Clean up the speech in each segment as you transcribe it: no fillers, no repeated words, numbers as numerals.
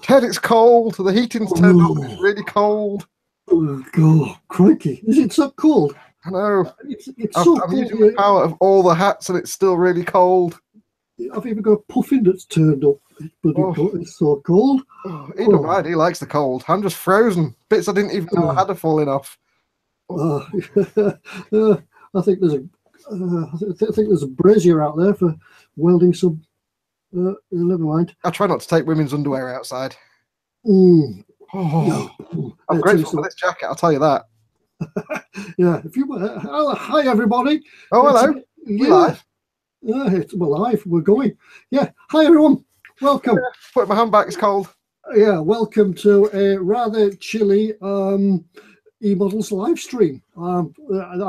Ted, it's cold. The heating's turned up. It's really cold. Oh, God, crikey. Is it so cold? I know. It's so I'm cold. using the power of all the hats and it's still really cold. I've even got a puffin that's turned up. It's so cold. He don't mind. He likes the cold. I'm just frozen. Bits I didn't even know I had are falling off. I think there's a brazier out there for welding some. Never mind. I try not to take women's underwear outside. No. I'm grateful for this jacket, I'll tell you that. Yeah. If you hi everybody. Oh, hello. We're live. We're live. We're going. Yeah. Hi everyone. Welcome. Yeah, put my hand back. It's cold. Yeah. Welcome to a rather chilly eModels live stream. A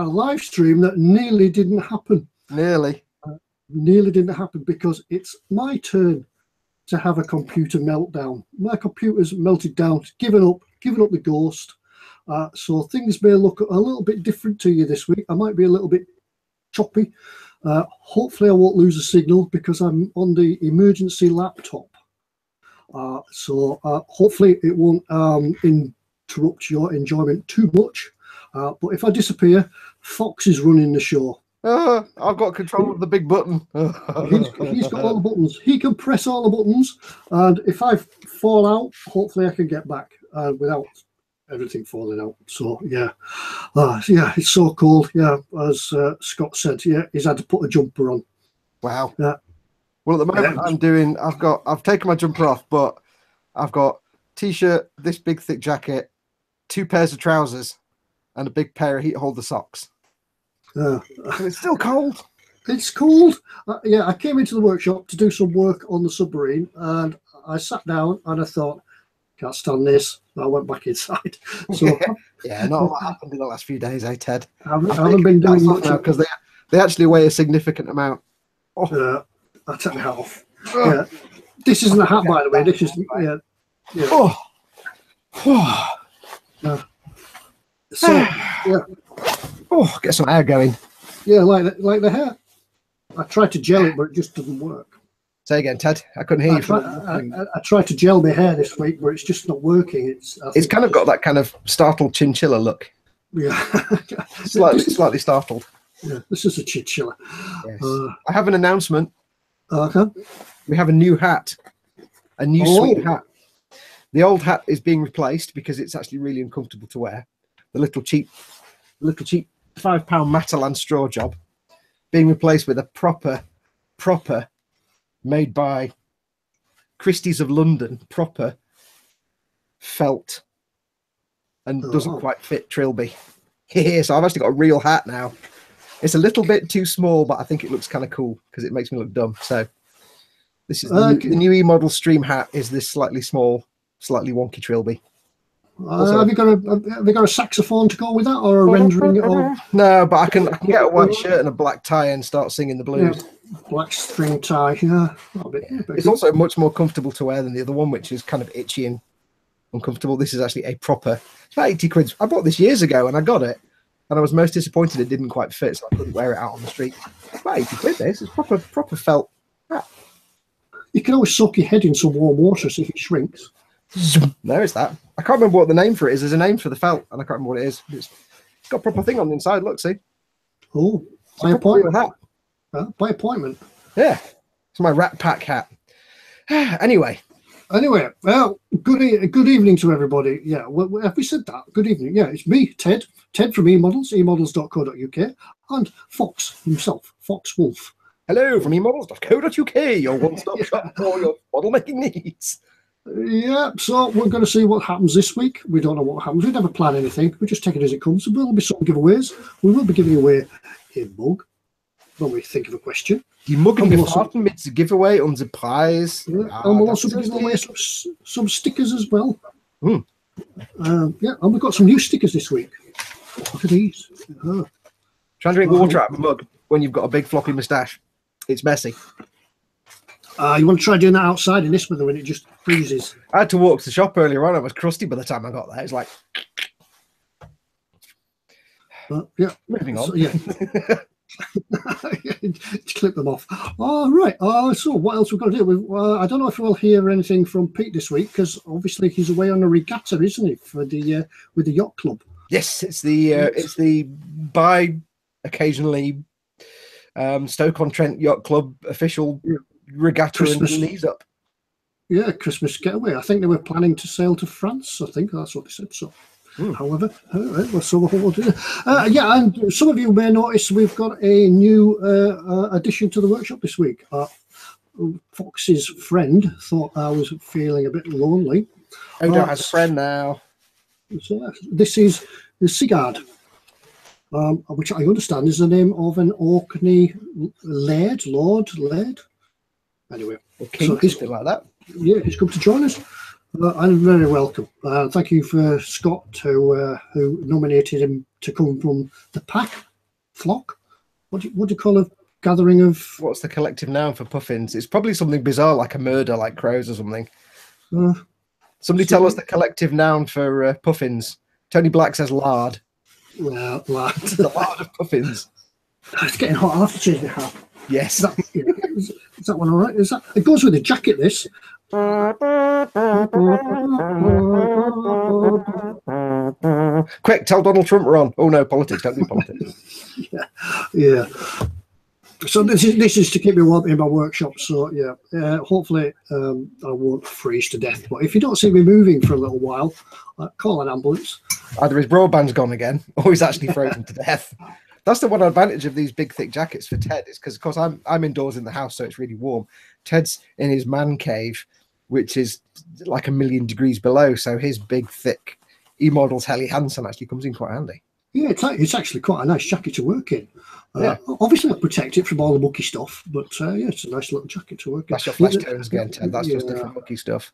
live stream that nearly didn't happen. Nearly didn't happen because it's my turn to have a computer meltdown. My computer's melted down, given up the ghost. So things may look a little bit different to you this week. I might be a little bit choppy. Hopefully I won't lose a signal because I'm on the emergency laptop. So hopefully it won't interrupt your enjoyment too much. But if I disappear, Fox is running the show. I've got control of the big button. He's got all the buttons. He can press all the buttons, and if I fall out, hopefully I can get back without everything falling out. So yeah, it's so cold. Yeah, as Scott said, yeah, he's had to put a jumper on. Wow. Yeah. Well, at the moment I've taken my jumper off, but I've got t-shirt, this big thick jacket, 2 pairs of trousers, and a big pair of heat holder socks. And it's still cold. It's cold. Yeah, I came into the workshop to do some work on the submarine, and I sat down and I thought, can't stand this. I went back inside. So yeah, not a lot happened in the last few days, eh, Ted? I haven't been doing much now because they actually weigh a significant amount. I took the hat off. Yeah, this isn't a hat, by the way. This is So yeah. Oh, get some air going. Yeah, like the hair. I tried to gel it, but it just doesn't work. Say again, Ted. I couldn't hear you. I tried to gel my hair this week, but it's just not working. It's kind of got that kind of startled chinchilla look. Yeah, slightly startled. Yeah, this is a chinchilla. Yes. I have an announcement. Okay. We have a new hat, a new sweet hat. The old hat is being replaced because it's actually really uncomfortable to wear. The little cheap £5 Matalan straw job being replaced with a proper made by Christie's of London, proper felt and doesn't quite fit Trilby. So I've actually got a real hat now. It's a little bit too small, but I think it looks kind of cool because it makes me look dumb. So this is the new eModel stream hat is this slightly small, slightly wonky Trilby. Have you got a saxophone to go with that, or a rendering? Or no, but I can get a white shirt and a black tie and start singing the blues. Yeah, black string tie. Yeah, it's also much more comfortable to wear than the other one, which is kind of itchy and uncomfortable. This is actually a proper. It's about 80 quid. I bought this years ago and I got it, and I was most disappointed it didn't quite fit, so I couldn't wear it out on the street. It's about 80 quid. This is proper felt hat. You can always soak your head in some warm water, see if it shrinks. There is that. I can't remember what the name for it is. There's a name for the felt, and I can't remember what it is. It's got a proper thing on the inside. Look, see. Oh, by appointment. By appointment. Yeah, it's my Rat Pack hat. Anyway, well, good evening to everybody. Yeah, well, have we said that? Good evening. Yeah, it's me, Ted from eModels, emodels.co.uk, and Fox himself, Fox Wolf. Hello from eModels.co.uk, your one-stop shop for your model making needs. Yeah, so we're going to see what happens this week. We don't know what happens. We never plan anything. We just take it as it comes. So there'll be some giveaways. We will be giving away a mug when we think of a question. Die Muggen gefahren mit giveaway unsere Preis. Yeah, and we'll also be giving away some stickers as well. Yeah, and we've got some new stickers this week. Look at these. Try and drink water out of a mug when you've got a big floppy moustache. It's messy. You want to try doing that outside in this weather when it just freezes? I had to walk to the shop earlier on. I was crusty by the time I got there. It's like... yeah. Moving on. So, yeah. Clip them off. All right. So what else we've got to do? I don't know if we'll hear anything from Pete this week because obviously he's away on a regatta, isn't he, for the with the yacht club? Yes, it's the occasionally Stoke-on-Trent Yacht Club official regatta Christmas, and knees up. Yeah, Christmas getaway. I think they were planning to sail to France. I think that's what they said. So. However, we'll do. Yeah, and some of you may notice we've got a new addition to the workshop this week. Fox's friend thought I was feeling a bit lonely. Odo has a friend now. So this is the Sigurd, which I understand is the name of an Orkney Lord. Anyway, so he's like that. Yeah, he's come to join us. I'm very welcome. Thank you for Scott, who nominated him to come from the flock. What do you call a gathering of? What's the collective noun for puffins? It's probably something bizarre, like a murder, like crows or something. Somebody tell us the collective noun for puffins. Tony Black says lard. Well, lard. The lard of puffins. It's getting hot. I'll have to change the hat. Yes. Is that one all right? It goes with the jacket, this. Quick, tell Donald Trump we're on. Oh no, politics, don't do politics. Yeah. So this is to keep me warm in my workshop. So yeah, hopefully I won't freeze to death. But if you don't see me moving for a little while, call an ambulance. Either his broadband's gone again, or he's actually frozen to death. That's the one advantage of these big, thick jackets for Ted, is because, of course, I'm indoors in the house, so it's really warm. Ted's in his man cave, which is like 1,000,000 degrees below, so his big, thick eModels Helly Hansen actually comes in quite handy. Yeah, it's actually quite a nice jacket to work in. Obviously, I protect it from all the mucky stuff, but yeah, it's a nice little jacket to work in. That's your flesh tones again, Ted. That's just different mucky stuff.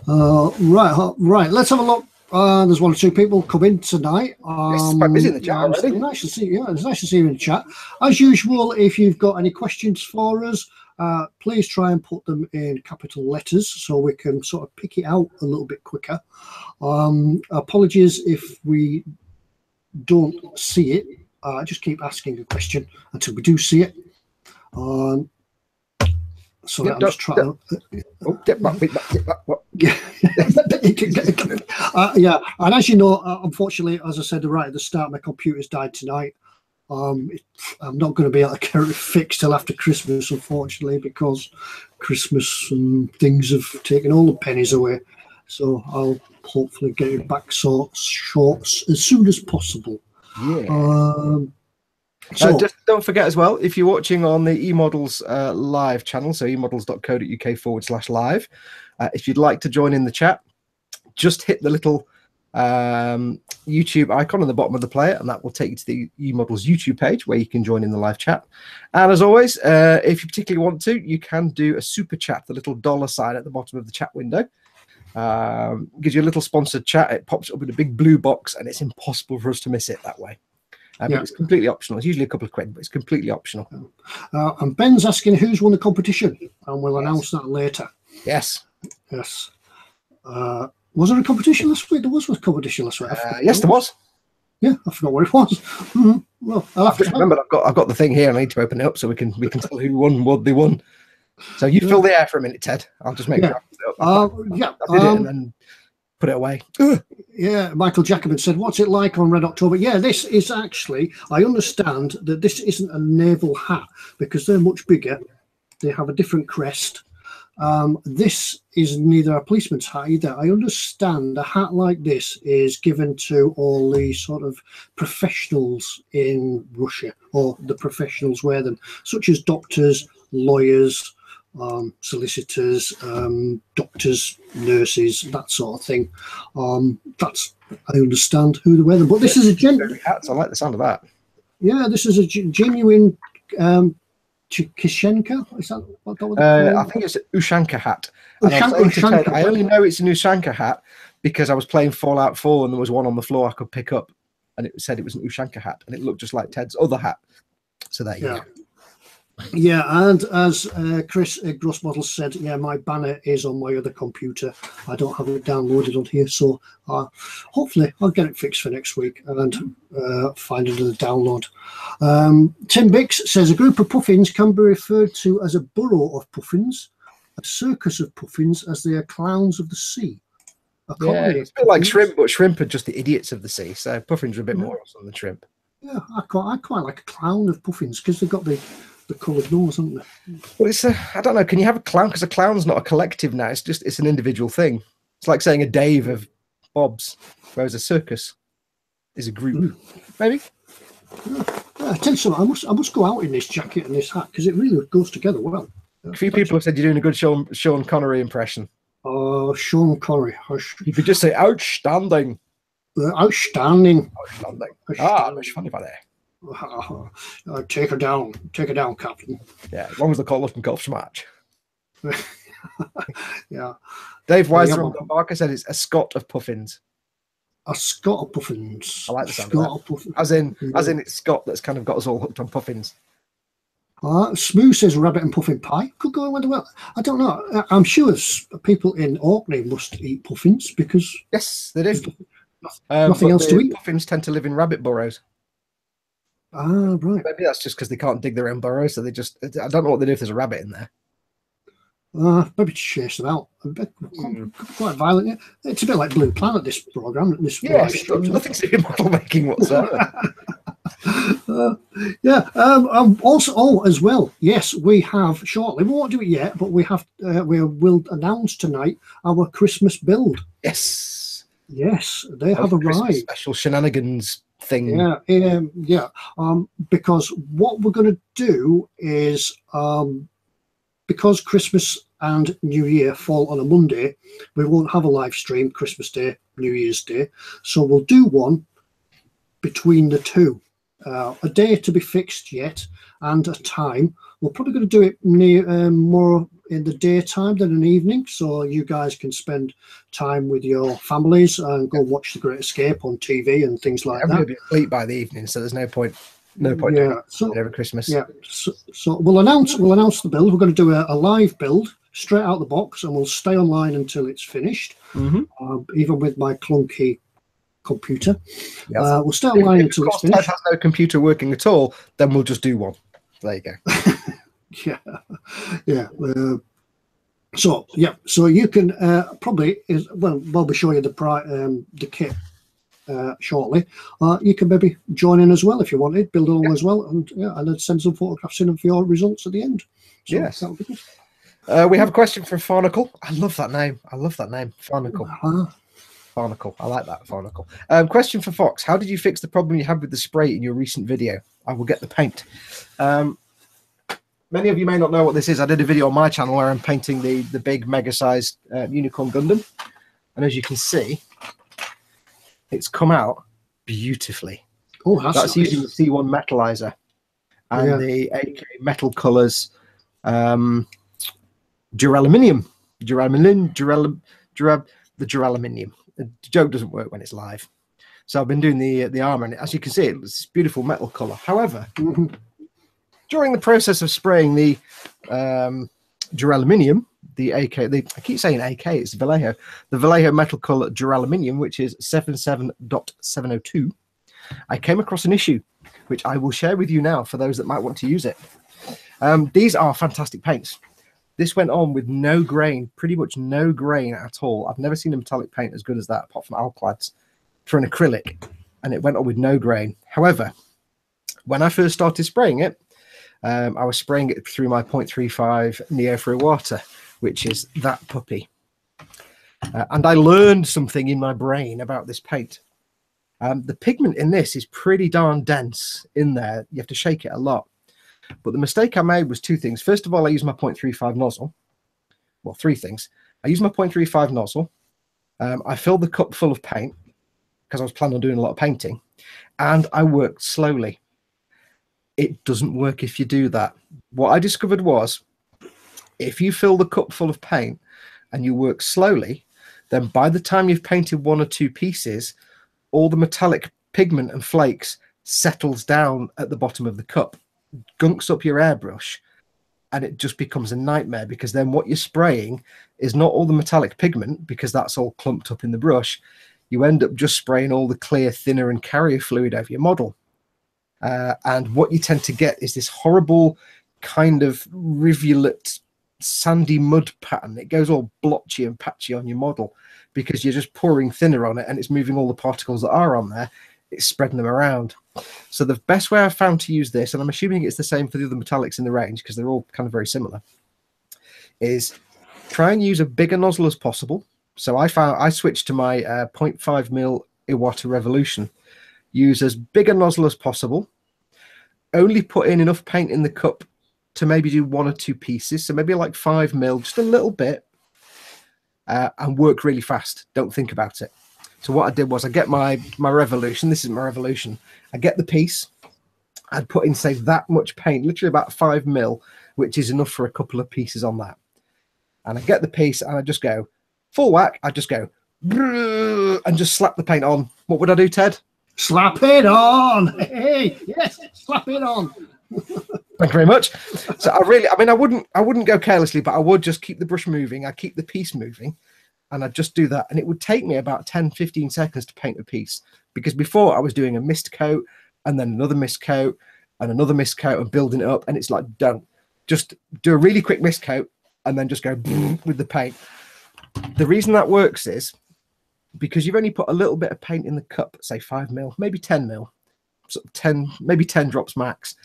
Right. Let's have a look. There's one or two people come in tonight. It's quite busy in the chat already. It's nice to see you. It's nice to see you in the chat. As usual, if you've got any questions for us, please try and put them in capital letters so we can sort of pick it out a little bit quicker. Apologies if we don't see it. Just keep asking a question until we do see it. So I'm just trying yeah, and as you know, unfortunately, as I said right at the start, my computer's died tonight. I'm not going to be able to get it fixed till after Christmas, unfortunately, because Christmas and things have taken all the pennies away. So I'll hopefully get it back shorts as soon as possible. Yeah. So just don't forget as well, if you're watching on the eModels live channel, so emodels.co.uk/live, if you'd like to join in the chat, just hit the little YouTube icon on the bottom of the player, and that will take you to the eModels YouTube page where you can join in the live chat. And as always, if you particularly want to, you can do a super chat, the little $ sign at the bottom of the chat window. Gives you a little sponsored chat. It pops up in a big blue box, and it's impossible for us to miss it that way. But it's completely optional. It's usually a couple of quid, but it's completely optional. And Ben's asking who's won the competition, and we'll announce that later. Yes. Was there a competition last week? There was a competition last week. Yes, there was. Yeah, I forgot what it was. Well, I'll have to remember. I've got the thing here. I need to open it up so we can tell who won what they won. So you fill the air for a minute, Ted. I'll just make sure. I did it and then put it away. Yeah, Michael Jacobin said, "What's it like on Red October?" Yeah, this is actually. I understand that this isn't a naval hat because they're much bigger. They have a different crest. This is neither a policeman's hat either. I understand a hat like this is given to all the sort of professionals in Russia, or the professionals wear them, such as doctors, lawyers, solicitors, doctors, nurses, that sort of thing. That's, I understand who they wear them. But this is a genuine hats. I like the sound of that. Yeah, this is a genuine Kishenka. Is that what I think it's an Ushanka hat. And I only know it's an Ushanka hat because I was playing Fallout 4 and there was one on the floor I could pick up, and it said it was an Ushanka hat, and it looked just like Ted's other hat. So there you go. Yeah, and as Chris Gross Model said, yeah, my banner is on my other computer. I don't have it downloaded on here, so hopefully I'll get it fixed for next week and find another download. Tim Bix says a group of puffins can be referred to as a burrow of puffins, a circus of puffins, as they are clowns of the sea. Yeah, it's a bit like shrimp, but shrimp are just the idiots of the sea, so puffins are a bit more awesome than shrimp. Yeah, I quite like a clown of puffins because they've got the coloured nose, haven't they? Well, it's I don't know. Can you have a clown? Because a clown's not a collective now. It's an individual thing. It's like saying a Dave of Bob's, whereas a circus is a group. Maybe. Yeah, I tell you something. I must go out in this jacket and this hat because it really goes together well. A few people have said you're doing a good Sean Connery impression. Oh, Sean Connery. You could just say outstanding. Outstanding. Outstanding. Ah, that's funny about that. Take her down, Captain. Yeah, as long as the call up and golf match. Yeah. Dave Weiser on Barker said it's a Scot of puffins. A Scot of puffins. I like the sound of that. As in it's Scott that's kind of got us all hooked on puffins. Smooth says rabbit and puffin pie. Could go whether well. I don't know. I'm sure people in Orkney must eat puffins because yes, they do. Nothing else to eat. Puffins tend to live in rabbit burrows. Ah, right. Maybe that's just because they can't dig their own burrows, so they just. I don't know what they do if there's a rabbit in there. Maybe to chase them out. Quite violent. Yeah. It's a bit like Blue Planet, this program. Yes, nothing to do with model making whatsoever. Also, as well, yes, we have shortly. We won't do it yet, but we will announce tonight our Christmas build. Yes, they have arrived. Special shenanigans thing. Because what we're going to do is because Christmas and New Year fall on a Monday, we won't have a live stream Christmas Day, New Year's Day, so we'll do one between the two. A day to be fixed yet, and a time. We're probably going to do it more in the daytime than an evening, so you guys can spend time with your families and go watch The Great Escape on TV and things like that. I'm going to be asleep by the evening, so there's no point. Over Christmas. Yeah, so we'll announce the build. We're going to do a live build straight out the box, and we'll stay online until it's finished. Even with my clunky computer. Yes. We'll stay online until it's finished. If Ted has no computer working at all, then we'll just do one. There you go. Yeah. So you can probably we'll be showing you the kit shortly. You can maybe join in as well if you wanted, build along as well, and then send some photographs in for your results at the end. So yes, that'll be good. We have a question from Farnacle. I love that name. Farnacle. Farnacle. I like that, Farnacle. Question for Fox. How did you fix the problem you had with the spray in your recent video? I will get the paint. Many of you may not know what this is. I did a video on my channel where I'm painting the big mega-sized Unicorn Gundam. And as you can see, it's come out beautifully. Oh, that's using the C1 metalizer and the AK Metal Colors duraluminum. The duraluminum. The joke doesn't work when it's live. So I've been doing the armor, and as you can see, it's this beautiful metal color. However, during the process of spraying the duraluminum, I keep saying AK, it's Vallejo, the Vallejo metal color duraluminum, which is 77.702, I came across an issue, which I will share with you now for those that might want to use it. These are fantastic paints. This went on with no grain, pretty much no grain at all. I've never seen a metallic paint as good as that, apart from Alclads, for an acrylic, and it went on with no grain. However, when I first started spraying it, I was spraying it through my 0.35 Neo water, which is that puppy. And I learned something in my brain about this paint. The pigment in this is pretty darn dense in there. You have to shake it a lot. But the mistake I made was two things. First of all, I used my 0.35 nozzle. Well, three things. I used my 0.35 nozzle. I filled the cup full of paint because I was planning on doing a lot of painting. And I worked slowly. It doesn't work if you do that. What I discovered was if you fill the cup full of paint and you work slowly, then by the time you've painted one or two pieces, all the metallic pigment and flakes settles down at the bottom of the cup. gunks up your airbrush, and it just becomes a nightmare, because then what you're spraying is not all the metallic pigment, because that's all clumped up in the brush. You end up just spraying all the clear, thinner and carrier fluid over your model. And what you tend to get is this horrible kind of rivulet, sandy mud pattern. It goes all blotchy and patchy on your model, because you're just pouring thinner on it, and it's moving all the particles that are on there. It's spreading them around. So the best way I've found to use this, and I'm assuming it's the same for the other metallics in the range, because they're all kind of very similar, is try and use a bigger nozzle as possible. So I switched to my 0.5mm Iwata Revolution. Use as big a nozzle as possible. Only put in enough paint in the cup to maybe do 1 or 2 pieces. So maybe like 5mm, just a little bit, and work really fast. Don't think about it. So what I did was I get my Revolution. This is my Revolution. I get the piece. I'd put in, say, that much paint, literally about 5mm, which is enough for a couple of pieces on that. And I get the piece and I just go full whack. I just go and just slap the paint on. What would I do, Ted? Slap it on. Hey, yes, slap it on. Thank you very much. So I wouldn't go carelessly, but I would just keep the brush moving. I keep the piece moving. And I'd just do that. And it would take me about 10-15 seconds to paint a piece, because before I was doing a mist coat and then another mist coat and another mist coat and building it up. And it's like, don't. Just do a really quick mist coat and then just go with the paint. The reason that works is because you've only put a little bit of paint in the cup, say 5mm, maybe 10mm, sort of maybe 10 drops max.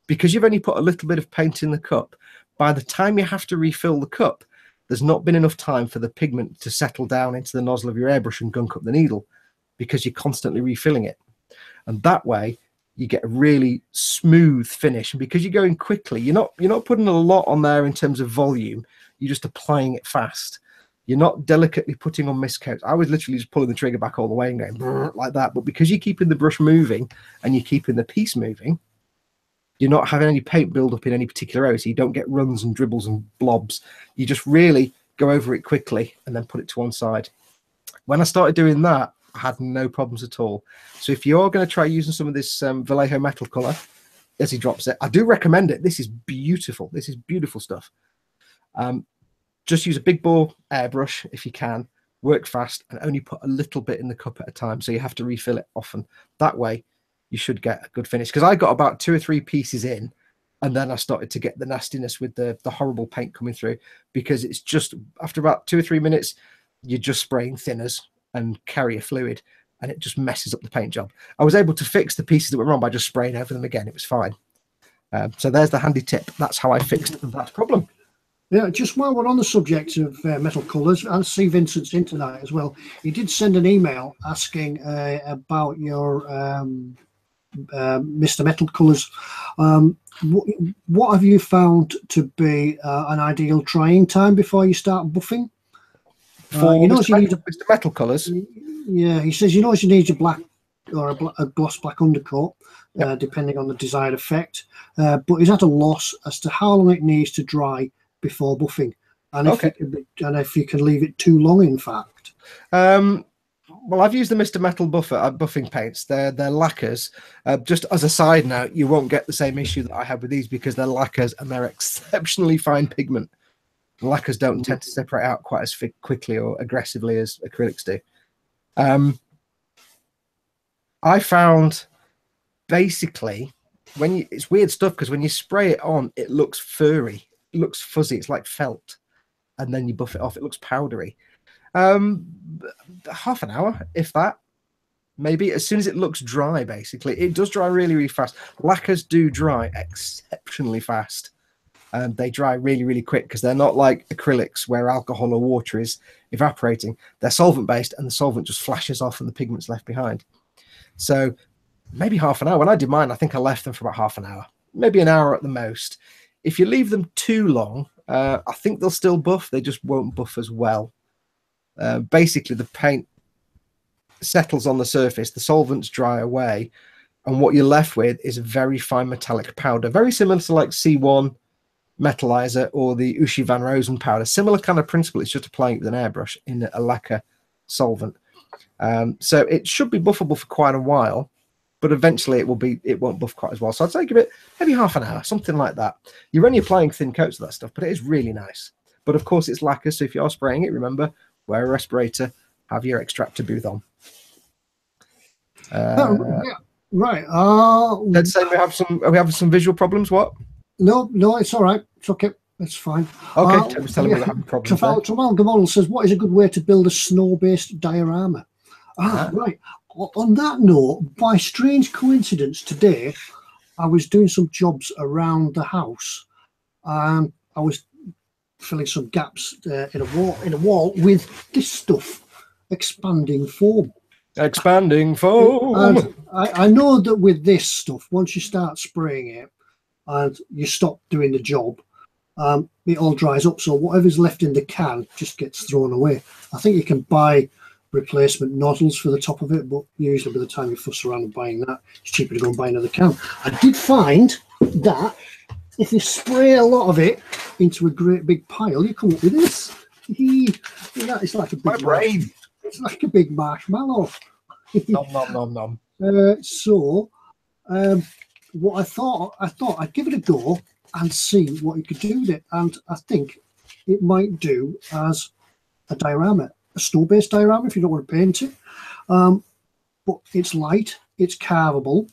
Because you've only put a little bit of paint in the cup, by the time you have to refill the cup, there's not been enough time for the pigment to settle down into the nozzle of your airbrush and gunk up the needle, because you're constantly refilling it. And that way you get a really smooth finish. And because you're going quickly, you're not putting a lot on there in terms of volume. You're just applying it fast. You're not delicately putting on mist coats. I was literally just pulling the trigger back all the way and going like that. But because you're keeping the brush moving and you're keeping the piece moving, you're not having any paint build up in any particular area, so you don't get runs and dribbles and blobs. You just really go over it quickly and then put it to one side. When I started doing that, I had no problems at all. So if you're going to try using some of this Vallejo metal color, as he drops it, I do recommend it. This is beautiful. This is beautiful stuff. Just use a big bore airbrush if you can. Work fast and only put a little bit in the cup at a time, so you have to refill it often. That way you should get a good finish, because I got about 2 or 3 pieces in, and then I started to get the nastiness with the horrible paint coming through, because it's just after about 2 or 3 minutes, you're just spraying thinners and carrier fluid, and it just messes up the paint job. I was able to fix the pieces that were wrong by just spraying over them again. It was fine. So there's the handy tip. That's how I fixed that problem. Yeah, just while we're on the subject of metal colours, I see Vincent's in tonight as well. He did send an email asking about your Mr. Metal colours. What have you found to be an ideal drying time before you start buffing? For Mr. Metal colours? Yeah, he says, you need a black or a gloss black undercoat, yep, depending on the desired effect. But he's at a loss as to how long it needs to dry before buffing, and if you can leave it too long, in fact. Well, I've used the Mr. Metal buffing paints. They're lacquers. Just as a side note, you won't get the same issue that I had with these, because they're lacquers and they're exceptionally fine pigment. Lacquers don't tend to separate out quite as quickly or aggressively as acrylics do. I found basically it's weird stuff, because when you spray it on, it looks furry. It looks fuzzy. It's like felt. And then you buff it off, it looks powdery. Half an hour, if that, maybe. As soon as it looks dry, basically. It does dry really, really fast. Lacquers do dry exceptionally fast. They dry really, really quick, because they're not like acrylics where alcohol or water is evaporating. They're solvent-based, and the solvent just flashes off and the pigment's left behind. So maybe half an hour. When I did mine, I think I left them for about half an hour, maybe an hour at the most. If you leave them too long, I think they'll still buff. They just won't buff as well. Basically, the paint settles on the surface, the solvents dry away, and what you're left with is a very fine metallic powder, very similar to like C1 metallizer or the Ushi Van Rosen powder. Similar kind of principle. It's just applying it with an airbrush in a lacquer solvent. So it should be buffable for quite a while. but eventually it won't buff quite as well. So I'd say give it maybe half an hour, something like that. You're only applying thin coats of that stuff, but it is really nice. But of course, it's lacquer, so if you are spraying it, remember, wear a respirator, have your extractor booth on. Yeah, right. Let's say we have some visual problems. What? No, it's all right. It's okay. It's fine. Okay, Ted was telling me we're having problems. Trafalgar Model says, what is a good way to build a snow-based diorama? Right. On that note, by strange coincidence today, I was doing some jobs around the house. I was filling some gaps in a wall with this stuff, expanding foam. Expanding foam. And I know that with this stuff, once you start spraying it and you stop doing the job, it all dries up. So whatever's left in the can just gets thrown away. I think you can buy replacement nozzles for the top of it, but usually by the time you fuss around and buying that, it's cheaper to go and buy another can. I did find that if you spray a lot of it into a great big pile, you come up with this. It's like a big it's like a big marshmallow. Nom nom nom nom. What I thought I'd give it a go and see what you could do with it, and I think it might do as a diorama, a snow-based diorama if you don't want to paint it. But it's light, it's carvable,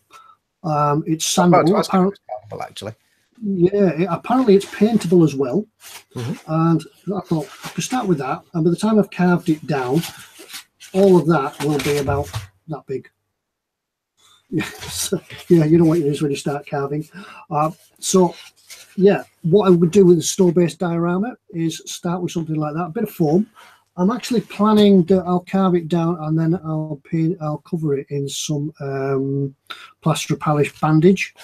it's sandable. Carvable, actually. Yeah, apparently it's paintable as well. And I thought I could start with that, and by the time I've carved it down, all of that will be about that big. Yes, yeah, you know what it is when you start carving. So, yeah, what I would do with the snow-based diorama is start with something like that, a bit of foam. I'm actually planning that I'll carve it down and then I'll cover it in some plaster of Paris bandage.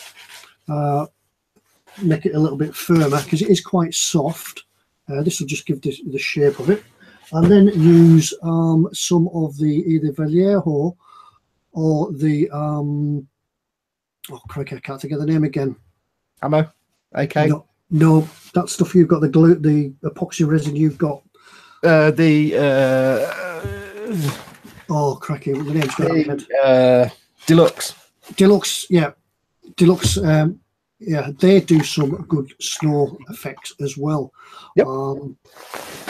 Make it a little bit firmer because it is quite soft. This will just give this the shape of it, and then use some of the either Vallejo or the oh crikey, I can't think of the name again. Ammo. Okay. No, that stuff you've got, the glue, the epoxy resin you've got. Oh crikey, the name's got head. Deluxe, yeah, Deluxe. Yeah, they do some good snow effects as well. Yep.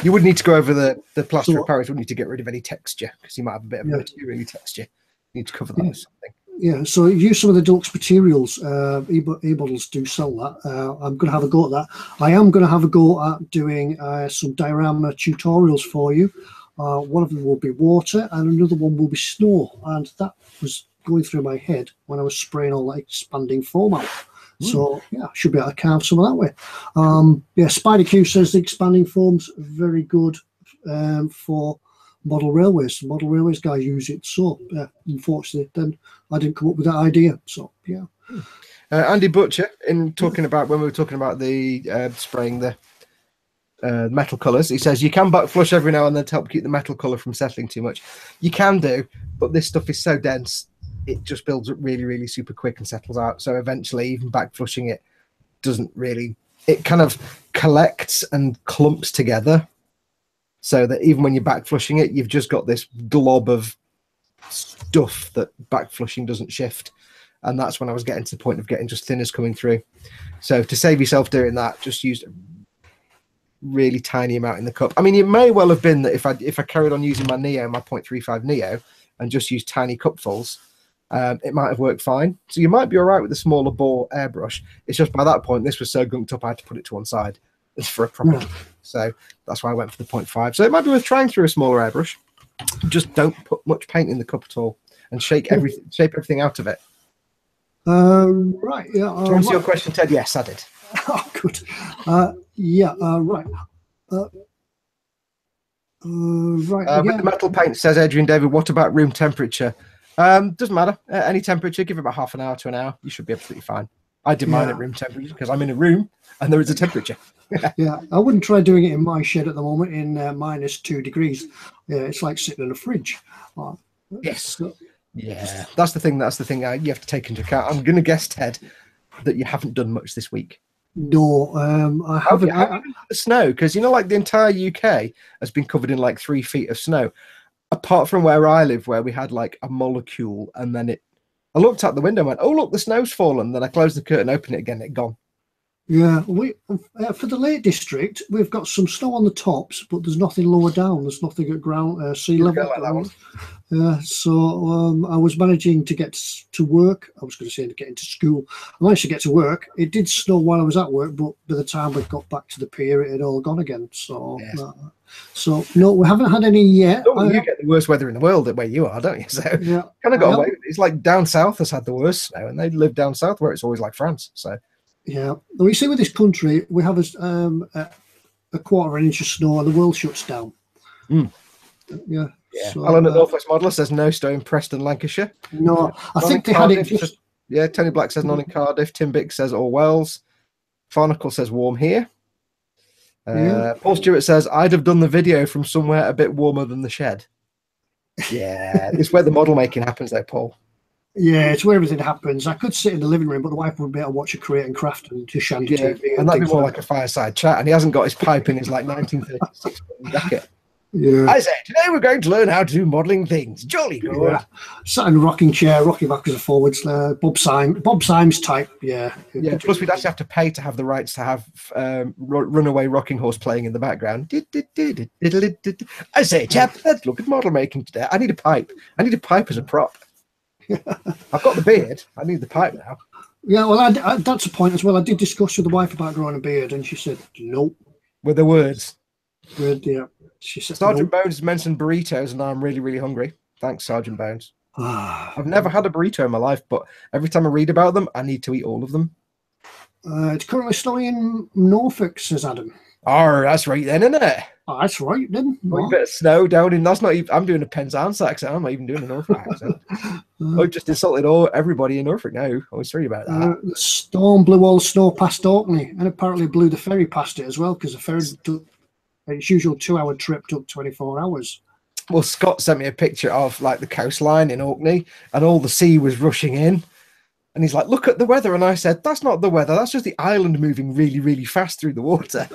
You would need to go over the plaster of Paris, wouldn't need to get rid of any texture because you might have a bit of material texture. You need to cover that with something. Yeah, so use some of the Deluxe materials. eModels do sell that. I'm going to have a go at that. I am going to have a go at doing some diorama tutorials for you. One of them will be water and another one will be snow. And that was going through my head when I was spraying all that expanding foam out. So yeah, should be able to carve some of that way. Yeah, Spider Q says the expanding foam's very good for model railways. The model railways guys use it. So unfortunately, then I didn't come up with that idea. So yeah. Andy Butcher, in talking about when we were talking about the spraying the metal colours, he says you can back flush every now and then to help keep the metal colour from settling too much. You can do, but this stuff is so dense. It just builds up really, really super quick and settles out. So eventually, even back flushing it doesn't really, it kind of collects and clumps together so that even when you're back flushing it, you've just got this glob of stuff that back flushing doesn't shift. And that's when I was getting to the point of getting just thinners coming through. So to save yourself doing that, just use a really tiny amount in the cup. I mean, it may well have been that if I carried on using my Neo, my 0.35 Neo, and just used tiny cupfuls, it might have worked fine. So you might be all right with the smaller bore airbrush. It's just by that point, this was so gunked up, I had to put it to one side for a proper. So that's why I went for the 0.5. So it might be worth trying through a smaller airbrush. Just don't put much paint in the cup at all, and shape everything out of it. Right. Yeah. To answer your question, Ted, yes, I did. Oh, good. Yeah. Right. Right. With the metal paint, says Adrian David. What about room temperature? Doesn't matter. Any temperature, give it about half an hour to an hour. You should be absolutely fine. I did mine at room temperature because I'm in a room and there is a temperature. Yeah, I wouldn't try doing it in my shed at the moment in -2 degrees. Yeah, it's like sitting in a fridge. Yes. Yeah, that's the thing. That's the thing you have to take into account. I'm going to guess, Ted, that you haven't done much this week. No, I haven't. The snow, because like the entire UK has been covered in like 3 feet of snow. Apart from where I live, where we had like a molecule and then it I looked out the window and went, oh, look, the snow's fallen. Then I closed the curtain, opened it again, it gone. Yeah, we for the Lake District, we've got some snow on the tops, but there's nothing lower down. There's nothing at ground sea level. Like that one. So I was managing to get to work. I was going to say to get into school. I managed to get to work. It did snow while I was at work, but by the time we got back to the pier, it had all gone again. So, so no, we haven't had any yet. Oh, you get the worst weather in the world where you are, don't you? So yeah, kind of got away with it. It's like down south has had the worst snow, and they live down south where it's always like France. So yeah, we see with this country, we have a quarter of an inch of snow, and the world shuts down. Yeah. Yeah. So, Alan at Northwest Modeler says no snow in Preston, Lancashire. No, I think they had it just. Yeah, Tony Black says none in Cardiff. Tim Bick says all Wells. Farnacle says warm here. Paul Stewart says I'd have done the video from somewhere a bit warmer than the shed. Yeah, it's where the model making happens, though, Paul. Yeah, it's where everything happens. I could sit in the living room, but the wife would be able to watch a Create and Craft and just shanty TV. And that'd be more like a fireside chat. And he hasn't got his pipe in his like 1936 jacket. Yeah. I say, today we're going to learn how to do modelling things. Jolly good. Yeah. Sat in a rocking chair, rocking backwards and forwards. Bob Symes type. Yeah. Yeah. Plus, we'd actually have to pay to have the rights to have Runaway Rocking Horse playing in the background. I say, chap, let's look at model making today. I need a pipe. I need a pipe as a prop. I've got the beard. I need the pipe now. Yeah, well, that's a point as well. I did discuss with the wife about growing a beard, and she said, nope. With the words. Good, yeah. She said, Sergeant Bones has mentioned burritos, and I'm really, really hungry. Thanks, Sergeant Bones. I've never had a burrito in my life, but every time I read about them, I need to eat all of them. It's currently snowing in Norfolk, says Adam. Oh, that's right then, isn't it? Oh, that's right then. A bit of snow down in. That's not even. I'm doing a Penzance accent. I'm not even doing a Norfolk accent. I've just insulted everybody in Norfolk now. I was sorry about that. The storm blew all the snow past Orkney, and apparently blew the ferry past it as well, because the ferry took its usual 2-hour trip took 24 hours. Well, Scott sent me a picture of like the coastline in Orkney, and all the sea was rushing in. And he's like, look at the weather. And I said, that's not the weather. That's just the island moving really, really fast through the water.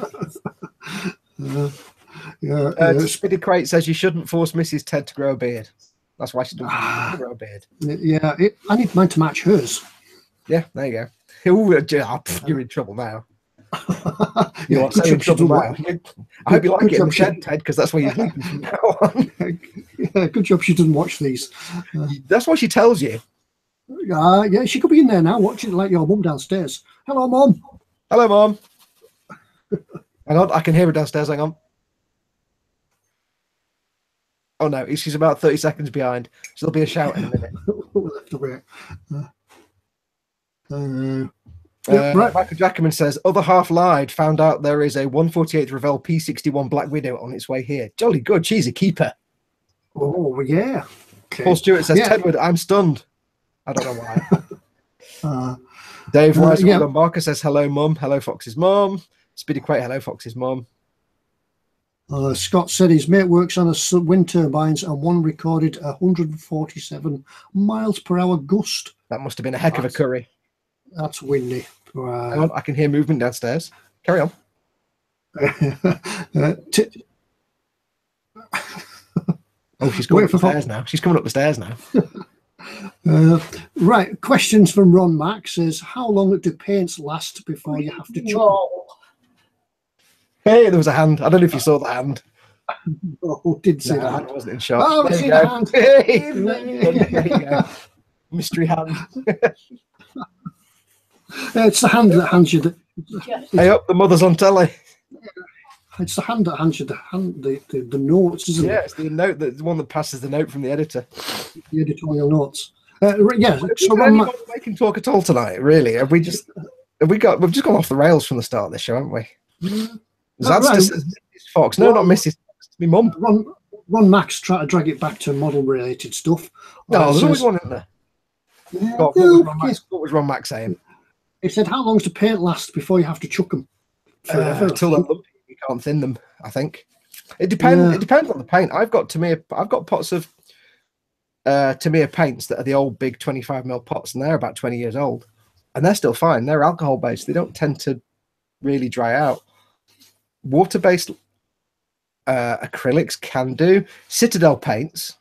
Spiddy Crate says you shouldn't force Mrs. Ted to grow a beard. That's why she doesn't grow a beard. Yeah, I need mine to match hers. Yeah, there you go. You're in trouble now. You're so in trouble now. I hope you like it in the shed, Ted, because that's where you're sleeping from now on. Yeah, good job she doesn't watch these. That's what she tells you. Yeah, she could be in there now watching like your mum downstairs. Hello, Mum. Hello, Mum. Hang on, I can hear her downstairs. Hang on. Oh no, she's about 30 seconds behind. So there'll be a shout in a minute. We'll have to wait. Right. Michael Jackerman says, other half lied, found out there is a 148th Revell P61 Black Widow on its way here. Jolly good, she's a keeper. Oh, yeah. Okay. Paul Stewart says, Tedward, I'm stunned. I don't know why. Dave Barker says, hello, Mum. Hello, Fox's mum. Speedy Quate, hello, Fox's mum. Scott said his mate works on a wind turbines and one recorded 147 miles per hour gust. That must have been a heck of a curry. That's windy. Hang on, I can hear movement downstairs. Carry on. She's coming up the stairs now. She's coming up the stairs now. Right. Questions from Ron Max is, how long do paints last before you have to chuck them? Hey, there was a hand. I don't know if you saw the hand. Oh, did see that. Hand wasn't in shot. Oh, there you go. Hand. Hey, there you go. Mystery hand. It's the hand that hands you the. Hey up, the mother's on telly. It's the hand that hands you the notes, isn't it? Yeah, it's the note, the one that passes the note from the editor. The editorial notes. Yeah. So we can talk at all tonight. Really, we've just gone off the rails from the start of this show, haven't we? That's right. just Mrs. Fox. No, not Mrs. Fox. My mum. Ron Max tried to drag it back to model-related stuff. No, there's always one in there. Yeah, what was Ron Max saying? He said, how long does the paint last before you have to chuck them? Until they're lumpy, you can't thin them, I think. It depends. Yeah. It depends on the paint. I've got pots of Tamiya paints that are the old big 25mm pots, and they're about 20 years old. And they're still fine. They're alcohol-based. They don't tend to really dry out. Water-based acrylics can do. Citadel paints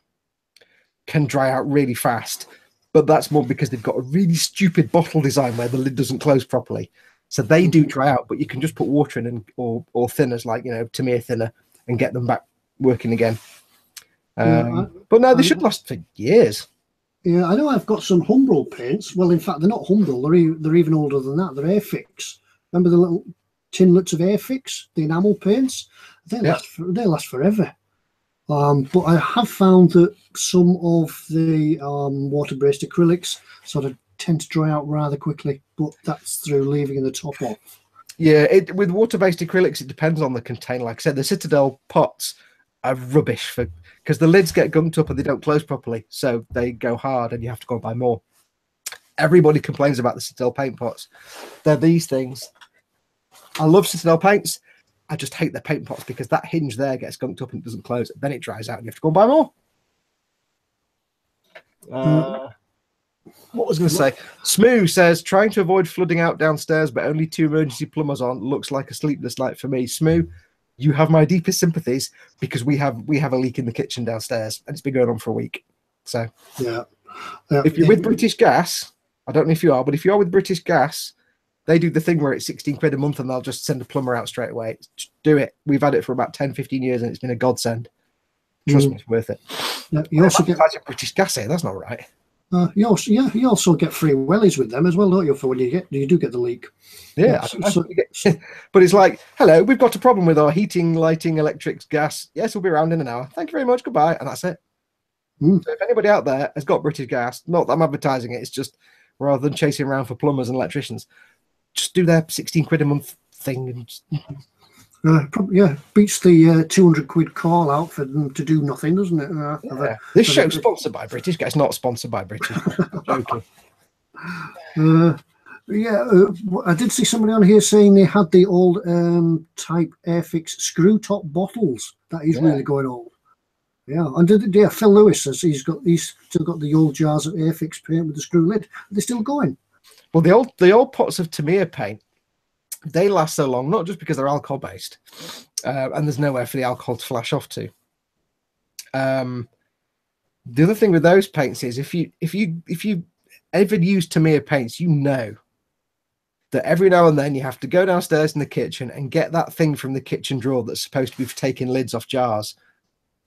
can dry out really fast. but that's more because they've got a really stupid bottle design where the lid doesn't close properly. So they do dry out, but you can just put water in and or thinners like, you know, Tamiya thinner and get them back working again. But no, they should last for years. Yeah, I know I've got some Humbrol paints. Well, in fact, they're not Humbrol. They're even older than that. They're Airfix. Remember the little tinlets of Airfix, the enamel paints? They last forever. But I have found that some of the water-based acrylics sort of tend to dry out rather quickly, but that's through leaving the top off. Yeah, with water-based acrylics, it depends on the container. Like I said, the Citadel pots are rubbish because the lids get gunked up and they don't close properly, so they go hard and you have to go and buy more. Everybody complains about the Citadel paint pots. They're these things. I love Citadel paints. I just hate the paint pots because that hinge there gets gunked up and it doesn't close. Then it dries out and you have to go and buy more. What was I going to say? Smoo says, trying to avoid flooding out downstairs, but only 2 emergency plumbers on. Looks like a sleepless night for me. Smoo, you have my deepest sympathies because we have a leak in the kitchen downstairs and it's been going on for a week. So yeah. If you're with British Gas, I don't know if you are, but if you are with British Gas, they do the thing where it's 16 quid a month and they'll just send a plumber out straight away. Just do it. We've had it for about 10, 15 years and it's been a godsend. Trust me, it's worth it. Yeah, you also get British Gas here. That's not right. You also get free wellies with them as well, don't you? For when you do get the leak. Yeah, but it's like, hello, we've got a problem with our heating, lighting, electrics, gas. Yes, we'll be around in an hour. Thank you very much. Goodbye, and that's it. So if anybody out there has got British Gas, not that I'm advertising it, it's just rather than chasing around for plumbers and electricians, just do their 16 quid a month thing. And beats the 200 quid call out for them to do nothing, doesn't it? This show's sponsored by British Gas, not sponsored by British. I'm joking. I did see somebody on here saying they had the old type Airfix screw top bottles. That is really going old. Yeah, and Phil Lewis says he's still got the old jars of Airfix paint with the screw lid. Are they still going? Well, the old pots of Tamiya paint, they last so long, not just because they're alcohol based, and there's nowhere for the alcohol to flash off to. The other thing with those paints is if you ever use Tamiya paints, you know that every now and then you have to go downstairs in the kitchen and get that thing from the kitchen drawer that's supposed to be for taking lids off jars.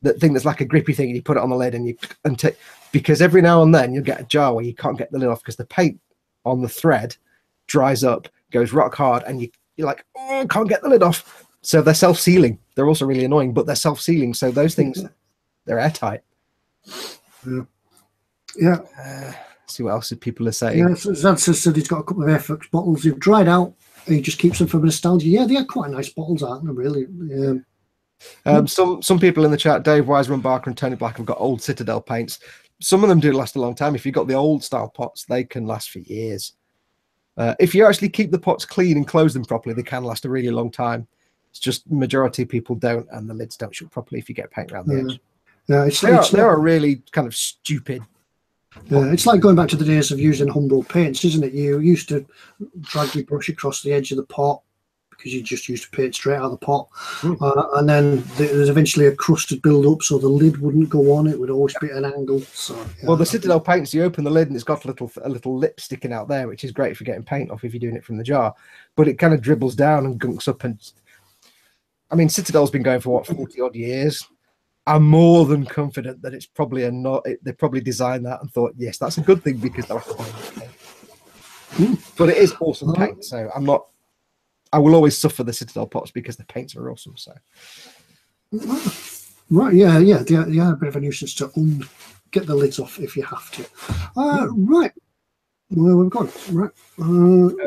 That thing that's like a grippy thing, and you put it on the lid and take, because every now and then you'll get a jar where you can't get the lid off because the paint on the thread dries up, goes rock hard, and you're like, oh, can't get the lid off. So they're self-sealing. They're also really annoying, but they're self-sealing. So those things, they're airtight. Yeah. See what else people are saying. Yeah, Zad said he's got a couple of Airfix bottles. They've dried out. He just keeps them for nostalgia. Yeah, they are quite nice bottles, aren't they? Really. Some people in the chat, Dave Wiseman, Barker, and Tony Black, have got old Citadel paints. Some of them do last a long time. If you've got the old style pots, they can last for years. If you actually keep the pots clean and close them properly, they can last a really long time. It's just majority of people don't, and the lids don't shut properly if you get paint around the edge. Yeah, they are really kind of stupid. Yeah, it's like going back to the days of using Humbrol paints, isn't it? You used to drag your brush across the edge of the pot because you just used to paint straight out of the pot. And then there's eventually a crusted build up, so the lid wouldn't go on. It would always be at an angle. So, well, the Citadel paints, you open the lid and it's got a little lip sticking out there, which is great for getting paint off if you're doing it from the jar. But it kind of dribbles down and gunks up. And I mean, Citadel's been going for what, 40 odd years. I'm more than confident that it's probably they probably designed that and thought, yes, that's a good thing because they'll have to buy paint. But it is awesome paint, so I will always suffer the Citadel pots because the paints are awesome. So, right, yeah, they are a bit of a nuisance to get the lids off if you have to. Right, where we've gone. Right,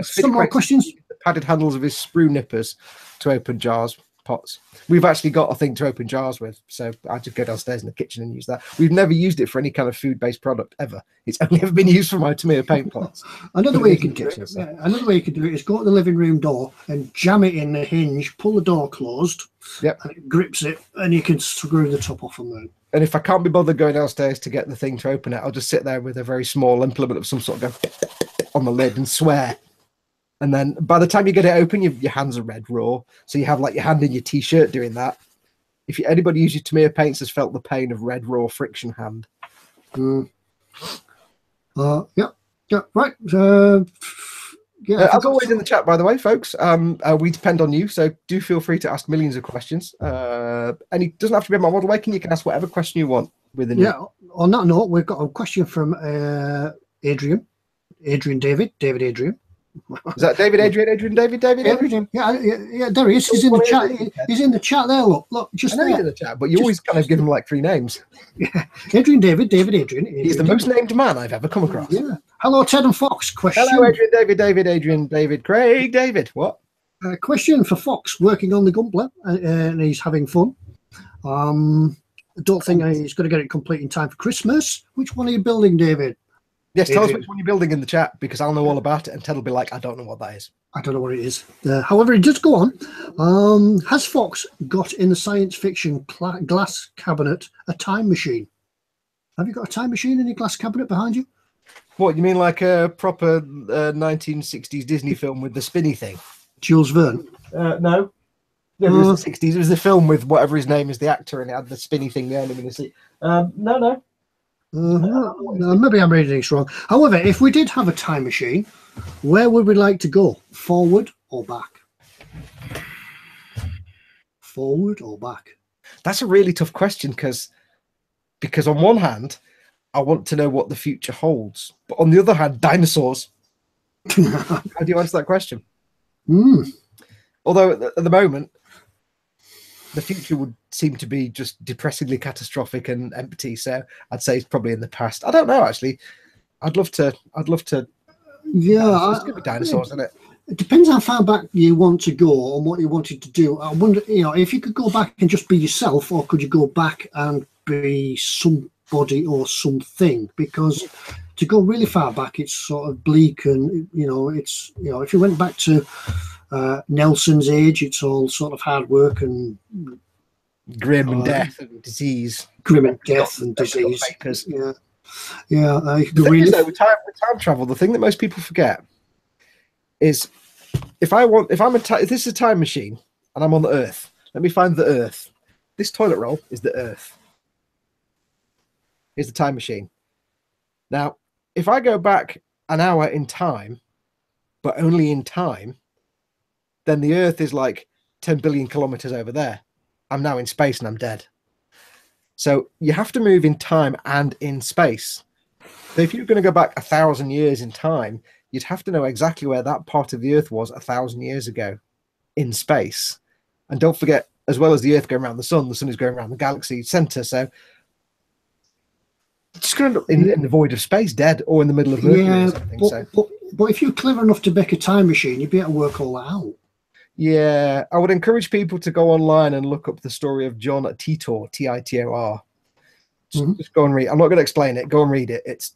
some more questions. The padded handles of his sprue nippers to open jars, pots. We've actually got a thing to open jars with, so I just go downstairs in the kitchen and use that. We've never used it for any kind of food-based product ever. It's only ever been used for my Tamiya paint pots. Another way you can do it is go to the living room door and jam it in the hinge, pull the door closed, and it grips it, and you can screw the top off on there. And if I can't be bothered going downstairs to get the thing to open it, I'll just sit there with a very small implement of some sort, go on the lid and swear. And then by the time you get it open, your hands are red raw. So you have like your hand in your t-shirt doing that. If anybody uses Tamiya paints has felt the pain of red raw friction hand. Yeah, yeah, right. As always in the chat, by the way, folks, we depend on you, so do feel free to ask millions of questions. And it doesn't have to be about model making. You can ask whatever question you want within. Yeah. On that note, we've got a question from Adrian David Adrian. Is that David David? Yeah, there he is. He's in the chat. He's in the chat there. Look, just I know he's in the chat, but you always kind of give him like 3 names. Yeah, Adrian Adrian. He's the most named man I've ever come across. Yeah. Hello, Ted and Foxx. Question. Hello, Adrian David, Craig David. What? Question for Fox working on the Gunpla, and he's having fun. I don't think he's going to get it complete in time for Christmas. Which one are you building, David? Yes, tell us which one you're building in the chat, because I'll know all about it, and Ted will be like, I don't know what that is. I don't know what it is. However, it does go on. Has Fox got in the science fiction glass cabinet a time machine? Have you got a time machine in your glass cabinet behind you? What, you mean like a proper 1960s Disney film with the spinny thing? Jules Verne? No. Yeah, it was the 60s. It was the film with whatever his name is, the actor, and it had the spinny thing behind him in the seat. No. Maybe I'm reading this wrong. However, if we did have a time machine, where would we like to go? Forward or back? Forward or back? That's a really tough question because on one hand, I want to know what the future holds, but on the other hand, dinosaurs. How do you answer that question? Although at the moment, the future would seem to be just depressingly catastrophic and empty. So I'd say it's probably in the past. I don't know, actually. I'd love to. Yeah, it's gonna be dinosaurs, isn't it? It depends how far back you want to go and what you wanted to do. I wonder, if you could go back and just be yourself, or could you go back and be somebody or something? Because to go really far back, it's sort of bleak, and it's if you went back to Nelson's age, it's all sort of hard work and grim and death and disease. Yeah. With time travel, the thing that most people forget is if this is a time machine and I'm on the Earth, let me find the Earth. This toilet roll is the Earth. Here's the time machine. Now, if I go back an hour in time, but only in time, then the Earth is like 10 billion kilometers over there. I'm now in space and I'm dead. So you have to move in time and in space. So if you're going to go back 1,000 years in time, you'd have to know exactly where that part of the Earth was 1,000 years ago in space. And don't forget, as well as the Earth going around the sun is going around the galaxy center. So it's just going to end up in the void of space, dead, or in the middle of Mercury or something. But if you're clever enough to make a time machine, you'd be able to work all that out. Yeah, I would encourage people to go online and look up the story of John Titor, Titor. Just go and read. I'm not going to explain it. Go and read it. It's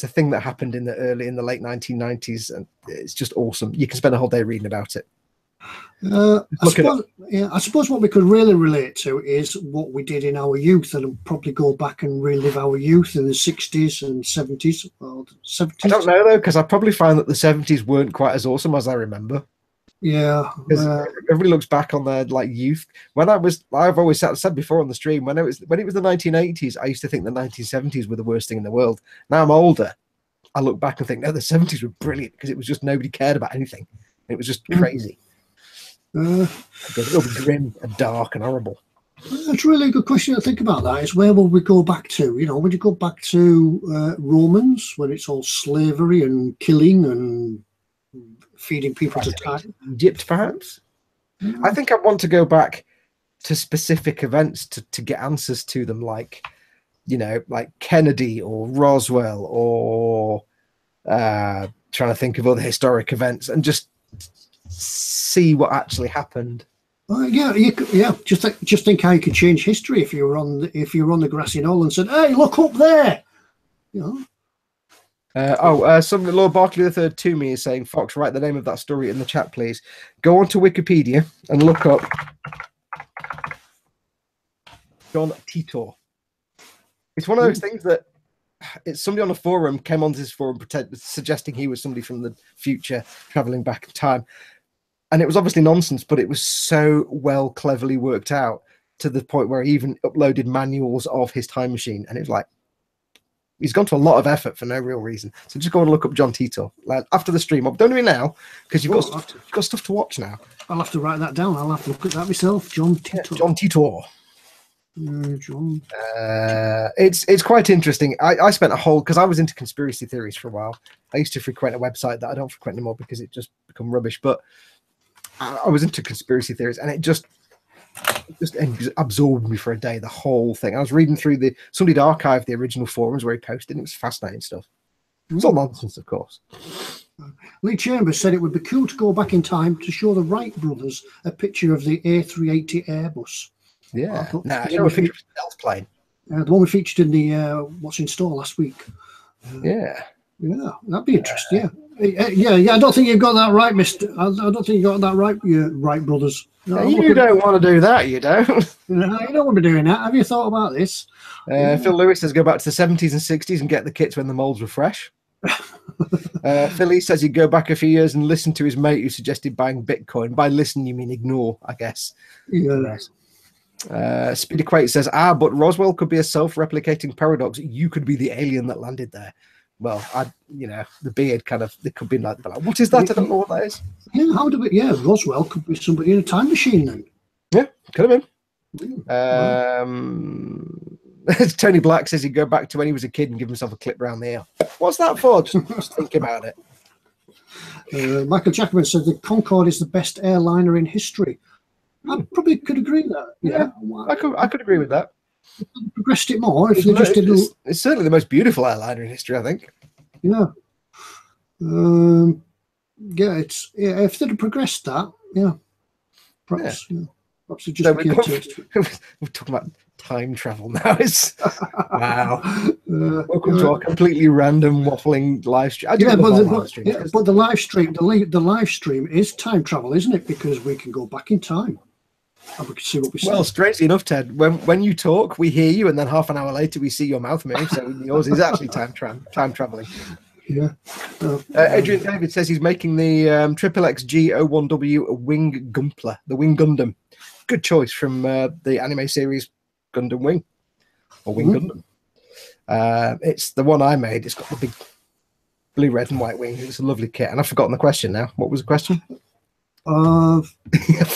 a thing that happened in the late 1990s, and it's just awesome. You can spend a whole day reading about it. I suppose what we could really relate to is what we did in our youth, and probably go back and relive our youth in the 60s and 70s. Well, 70s. I don't know though, because I probably found that the 70s weren't quite as awesome as I remember. Yeah, because everybody looks back on their youth. I've always said before on the stream, when it was the 1980s, I used to think the 1970s were the worst thing in the world. Now I'm older, I look back and think, no, the 70s were brilliant because it was just nobody cared about anything. It was just crazy. It was grim and dark and horrible. That's really a good question to think about. That is, where will we go back to? Would you go back to Romans, when it's all slavery and killing and feeding people to time? Egypt, perhaps. I think I want to go back to specific events to get answers to them, like Kennedy or Roswell, or trying to think of other historic events and just see what actually happened. Just think how you could change history if you were on the grassy knoll and said, "Hey, look up there," Lord Barkley III to me is saying, Fox, write the name of that story in the chat, please. Go on to Wikipedia and look up John Titor. It's one of those things that it's somebody on a forum came onto this forum suggesting he was somebody from the future traveling back in time. And it was obviously nonsense, but it was so well cleverly worked out to the point where he even uploaded manuals of his time machine. And it was like, He's gone to a lot of effort for no real reason. So just go and look up John Titor after the stream. Don't do it now because you've got stuff to watch now. I'll have to write that down. I'll have to look at that myself. John Titor. Yeah, John Titor. John. It's quite interesting. I spent a whole, because I was into conspiracy theories for a while. I used to frequent a website that I don't frequent anymore because it just become rubbish. But I was into conspiracy theories, and it just absorbed me for a day. The whole thing. I was reading through somebody'd archived the original forums where he posted, and it was fascinating stuff. It's all nonsense, of course. Lee Chambers said it would be cool to go back in time to show the Wright brothers a picture of the A380 Airbus. Yeah, show a picture of the stealth plane. The one we featured in the What's in Store last week. Yeah, that'd be interesting. Yeah. I don't think you've got that right, Mister. I don't think you got that right, you Wright brothers. No, you don't want to do that. You don't. No, you don't want to be doing that. Have you thought about this? Phil Lewis says go back to the 70s and 60s and get the kits when the molds were fresh. Philly says he'd go back a few years and listen to his mate who suggested buying Bitcoin. By listen, you mean ignore, I guess. Yeah. Speedy Quate says, but Roswell could be a self-replicating paradox. You could be the alien that landed there. Well, the beard kind of, it could be like, what is that? I don't know what that is. Yeah, Roswell could be somebody in a time machine then. Yeah, could have been. Tony Black says he'd go back to when he was a kid and give himself a clip round the ear. What's that for? Just think about it. Michael Jackman said the Concorde is the best airliner in history. I probably could agree with that. Yeah, I could agree with that. If they progressed it more, if they just did it's certainly the most beautiful airliner in history, I think. Yeah. If they'd have progressed that, perhaps. Yeah. Perhaps it just we're talking about time travel now. It's wow. Welcome to our completely random waffling live stream. But the live stream is time travel, isn't it? Because we can go back in time and we can see what we see. Well, strangely enough, Ted, when you talk, we hear you, and then half an hour later we see your mouth move. So yours is actually time traveling. Yeah. Adrian David says he's making the XXXG01W Wing Gumpler, the Wing Gundam. Good choice from the anime series Gundam Wing or Wing Gundam. It's the one I made. It's got the big blue, red, and white wing. It's a lovely kit. And I've forgotten the question now. What was the question? I've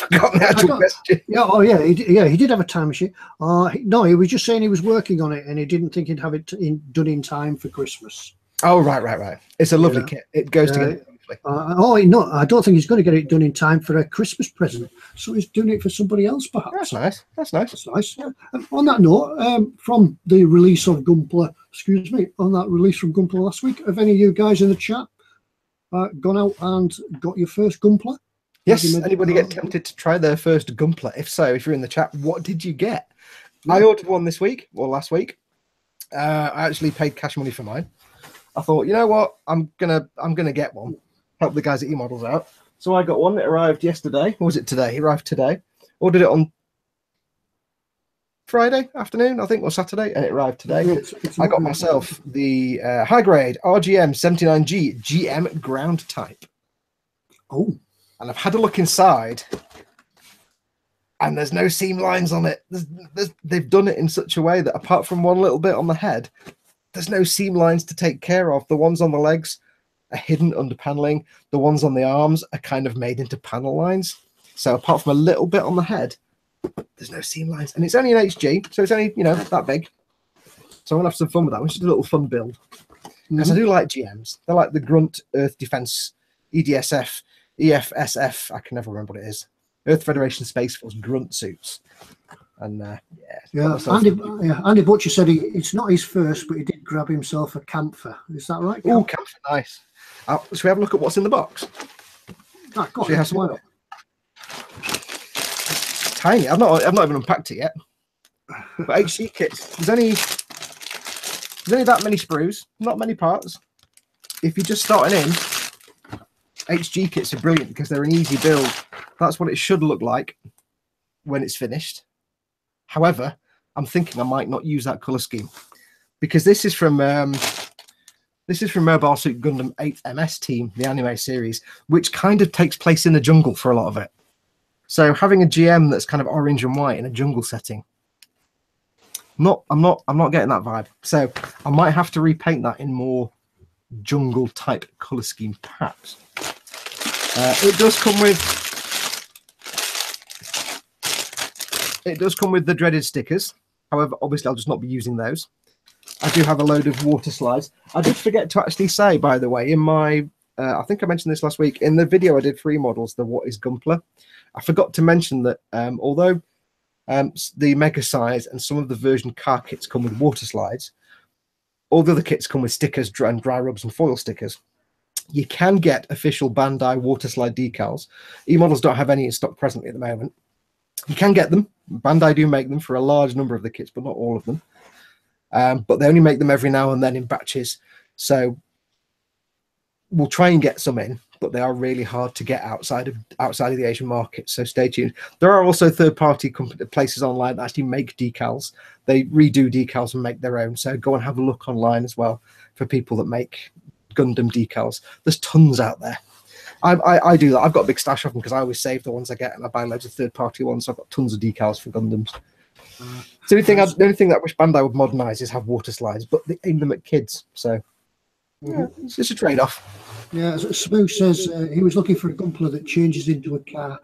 forgotten the actual question. He did have a time machine. No, he was just saying he was working on it and he didn't think he'd have it done in time for Christmas. Oh, right. It's a lovely kit. It goes together. No, I don't think he's going to get it done in time for a Christmas present. So he's doing it for somebody else, perhaps. That's nice. Yeah. On that note, from the release of Gunpla, on that release from Gunpla last week, have any of you guys in the chat gone out and got your first Gunpla? Yes. Anybody get tempted to try their first Gunpla? If so, if you're in the chat, what did you get? I ordered one this week or last week. I actually paid cash money for mine. I thought, you know what, I'm gonna get one. Help the guys at eModels out. So I got one. It arrived yesterday. Or was it today? It arrived today. Ordered it on Friday afternoon, I think, or Saturday, and it arrived today. I got myself the high grade RGM 79G GM ground type. Oh. And I've had a look inside, and there's no seam lines on it. They've done it in such a way that apart from one little bit on the head, there's no seam lines to take care of. The ones on the legs are hidden under paneling. The ones on the arms are kind of made into panel lines. So apart from a little bit on the head, there's no seam lines. And it's only an HG, so it's only, that big. So I'm going to have some fun with that. It's just a little fun build. Because I do like GMs. They're like the Grunt Earth Defense, EDSF, EFSF, I can never remember what it is. Earth Federation Space Force grunt suits. And Andy Butcher said it's not his first, but he did grab himself a camphor. Is that right? Oh, camphor, nice. Should we have a look at what's in the box? It's tiny. I've not even unpacked it yet. But HC kits. There's only that many sprues, not many parts. If you're just starting in, HG kits are brilliant because they're an easy build. That's what it should look like when it's finished. However, I'm thinking I might not use that color scheme because this is from Mobile Suit Gundam 8 MS Team, the anime series, which kind of takes place in the jungle for a lot of it. So having a GM that's kind of orange and white in a jungle setting I'm not getting that vibe. So I might have to repaint that in more jungle type color scheme, perhaps. It does come with the dreaded stickers. However, obviously I'll just not be using those. I do have a load of water slides. I did forget to actually say, by the way, in my I think I mentioned this last week in the video I did for eModels, the What is Gunpla. I forgot to mention that although the mega size and some of the version car kits come with water slides, all the other kits come with stickers and dry rubs and foil stickers. You can get official Bandai water slide decals. eModels don't have any in stock presently at the moment. You can get them. Bandai do make them for a large number of the kits, but not all of them. But they only make them every now and then in batches. So we'll try and get some in, but they are really hard to get outside of the Asian market. So stay tuned. There are also third-party places online that actually make decals. They redo decals and make their own. So go and have a look online as well for people that make Gundam decals. There's tons out there. I do that. I've got a big stash of them because I always save the ones I get and I buy loads of third-party ones. So I've got tons of decals for Gundams. So the only thing that I wish Bandai would modernise is have water slides, but they aim them at kids. So yeah, it's just a trade-off. Yeah, as Smooth says, he was looking for a Gunpla that changes into a car.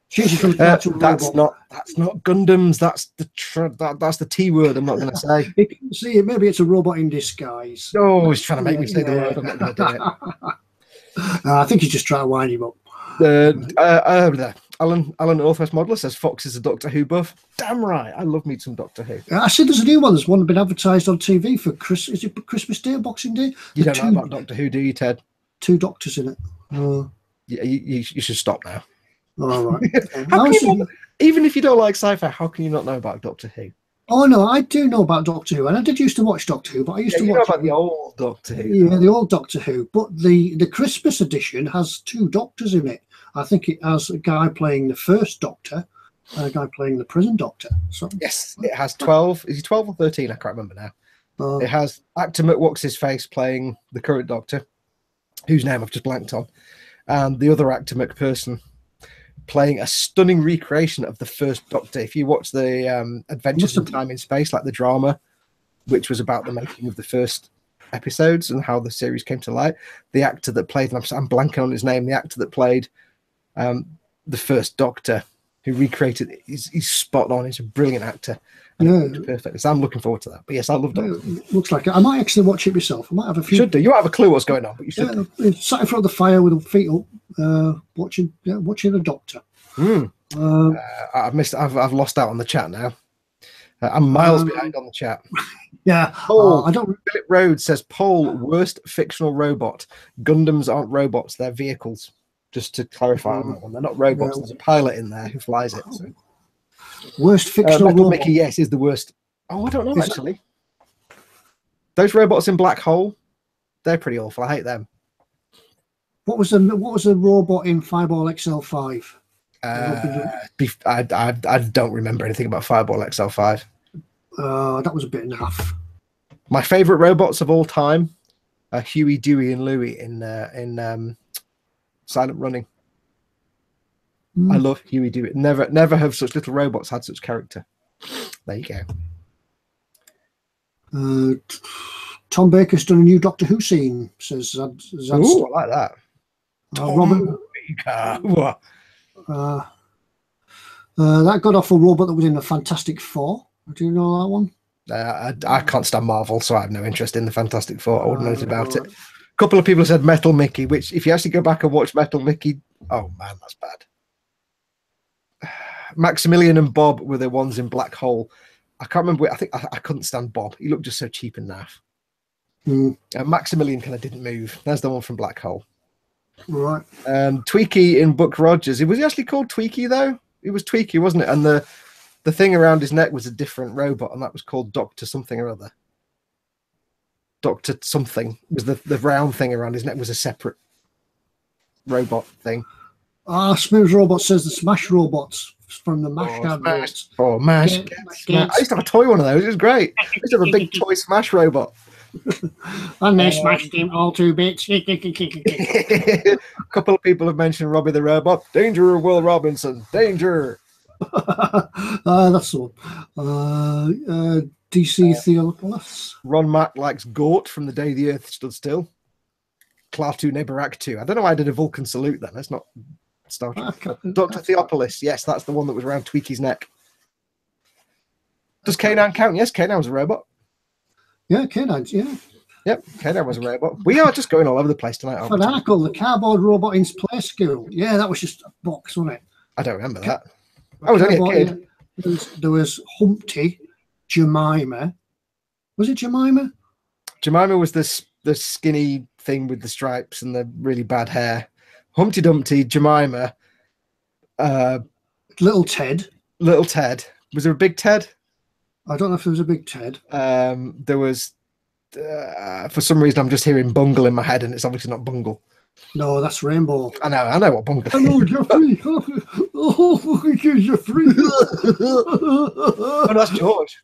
Changes from a car to a robot. That's not Gundams. That's the T word. I'm not going to say. See, maybe it's a robot in disguise. Oh, he's trying to make me say the word. I'm not going to do it. I think he's just trying to wind him up. Alan Northwest Modeler says Fox is a Doctor Who buff. Damn right. I love me some Doctor Who. I said there's a new one. There's one been advertised on TV for is it Christmas Day or Boxing Day? You don't know about Doctor Who, do you, Ted? 2 doctors in it. Yeah, you should stop now. All right. Even if you don't like sci-fi, how can you not know about Doctor Who? Oh no, I do know about Doctor Who, and I did used to watch Doctor Who, but I used to watch about the old Doctor Who. Yeah, the old Doctor Who. But the Christmas edition has 2 doctors in it. I think it has a guy playing the first Doctor and a guy playing the prison Doctor. So yes, it has 12. Is he 12 or 13? I can't remember now. It has actor What's-His-Face playing the current Doctor, whose name I've just blanked on, and the other actor McPherson playing a stunning recreation of the first Doctor. If you watch the Adventures in Time in Space, like the drama, which was about the making of the first episodes and how the series came to light, the actor that played, and I'm blanking on his name, the actor that played the first Doctor, who recreated it, he's spot on. He's a brilliant actor. Yeah, perfect. So I'm looking forward to that. But yes, I love Doctor. Looks like it. I might actually watch it myself. I might have a few. Should do. You might have a clue what's going on, but you should. Yeah, sat in front of the fire with the feet up, watching the Doctor. I've lost out on the chat now. I'm miles behind on the chat. Yeah. I don't. Philip Rhodes says, "Paul, worst fictional robot. Gundams aren't robots; they're vehicles." Just to clarify on that one, they're not robots. There's a pilot in there who flies it. So. Worst fictional Metal robot. Mickey, yes, is the worst. Oh, I don't know actually. Those robots in Black Hole, they're pretty awful. I hate them. What was the robot in Fireball XL5? I don't remember anything about Fireball XL5. That was a bit naff. My favorite robots of all time are Huey, Dewey, and Louie in Silent Running. I love Huey, Dewey. Never have such little robots had such character. There you go. Tom Baker's done a new Doctor Who scene. Says Ooh, I like that. Tom Baker. That got off a robot that was in the Fantastic Four. Do you know that one? I can't stand Marvel, so I have no interest in the Fantastic Four. I wouldn't know about it. A couple of people said Metal Mickey, which if you actually go back and watch Metal Mickey, oh man, that's bad. Maximilian and Bob were the ones in Black Hole. I can't remember. I think I couldn't stand Bob. He looked just so cheap and naff. Maximilian kind of didn't move. There's the one from Black Hole. Right. Tweaky in Buck Rogers. Was he actually called Tweaky though? It was Tweaky, wasn't it? And the thing around his neck was a different robot, and that was called Doctor something or other. Doctor something was the round thing around his neck was a separate robot thing. Smooth Robot says the Smash robots from the MASH adverts. MASH. I used to have a toy one of those. It was great. I used to have a big toy Smash robot. And they smashed him all 2 bits. A couple of people have mentioned Robbie the Robot. Danger, Will Robinson. Danger. That's the one. DC Theopolis. Ron Mack likes Gort from The Day the Earth Stood Still. Klaatu Nebaraktu. I don't know why I did a Vulcan salute then. That's not Star Trek. Dr. Theopolis. Yes, that's the one that was around Tweaky's neck. Does K9 count? Yes, K9 was a robot. Yeah, K9's, yeah. Yep, K9 was a robot. We are just going all over the place tonight. Fanatical, the cardboard robot in play school. Yeah, that was just a box, wasn't it? I don't remember that. I was only a kid. There was Humpty, Jemima. Was it Jemima? Jemima was the skinny thing with the stripes and the really bad hair. Humpty Dumpty, Jemima. Little Ted. Little Ted. Was there a big Ted? I don't know if there was a big Ted. There was, for some reason, I'm just hearing Bungle in my head, and it's obviously not Bungle. No, that's Rainbow. I know what Bungle is. Hello, Jeffrey. Oh, Jeffrey. Oh, that's George.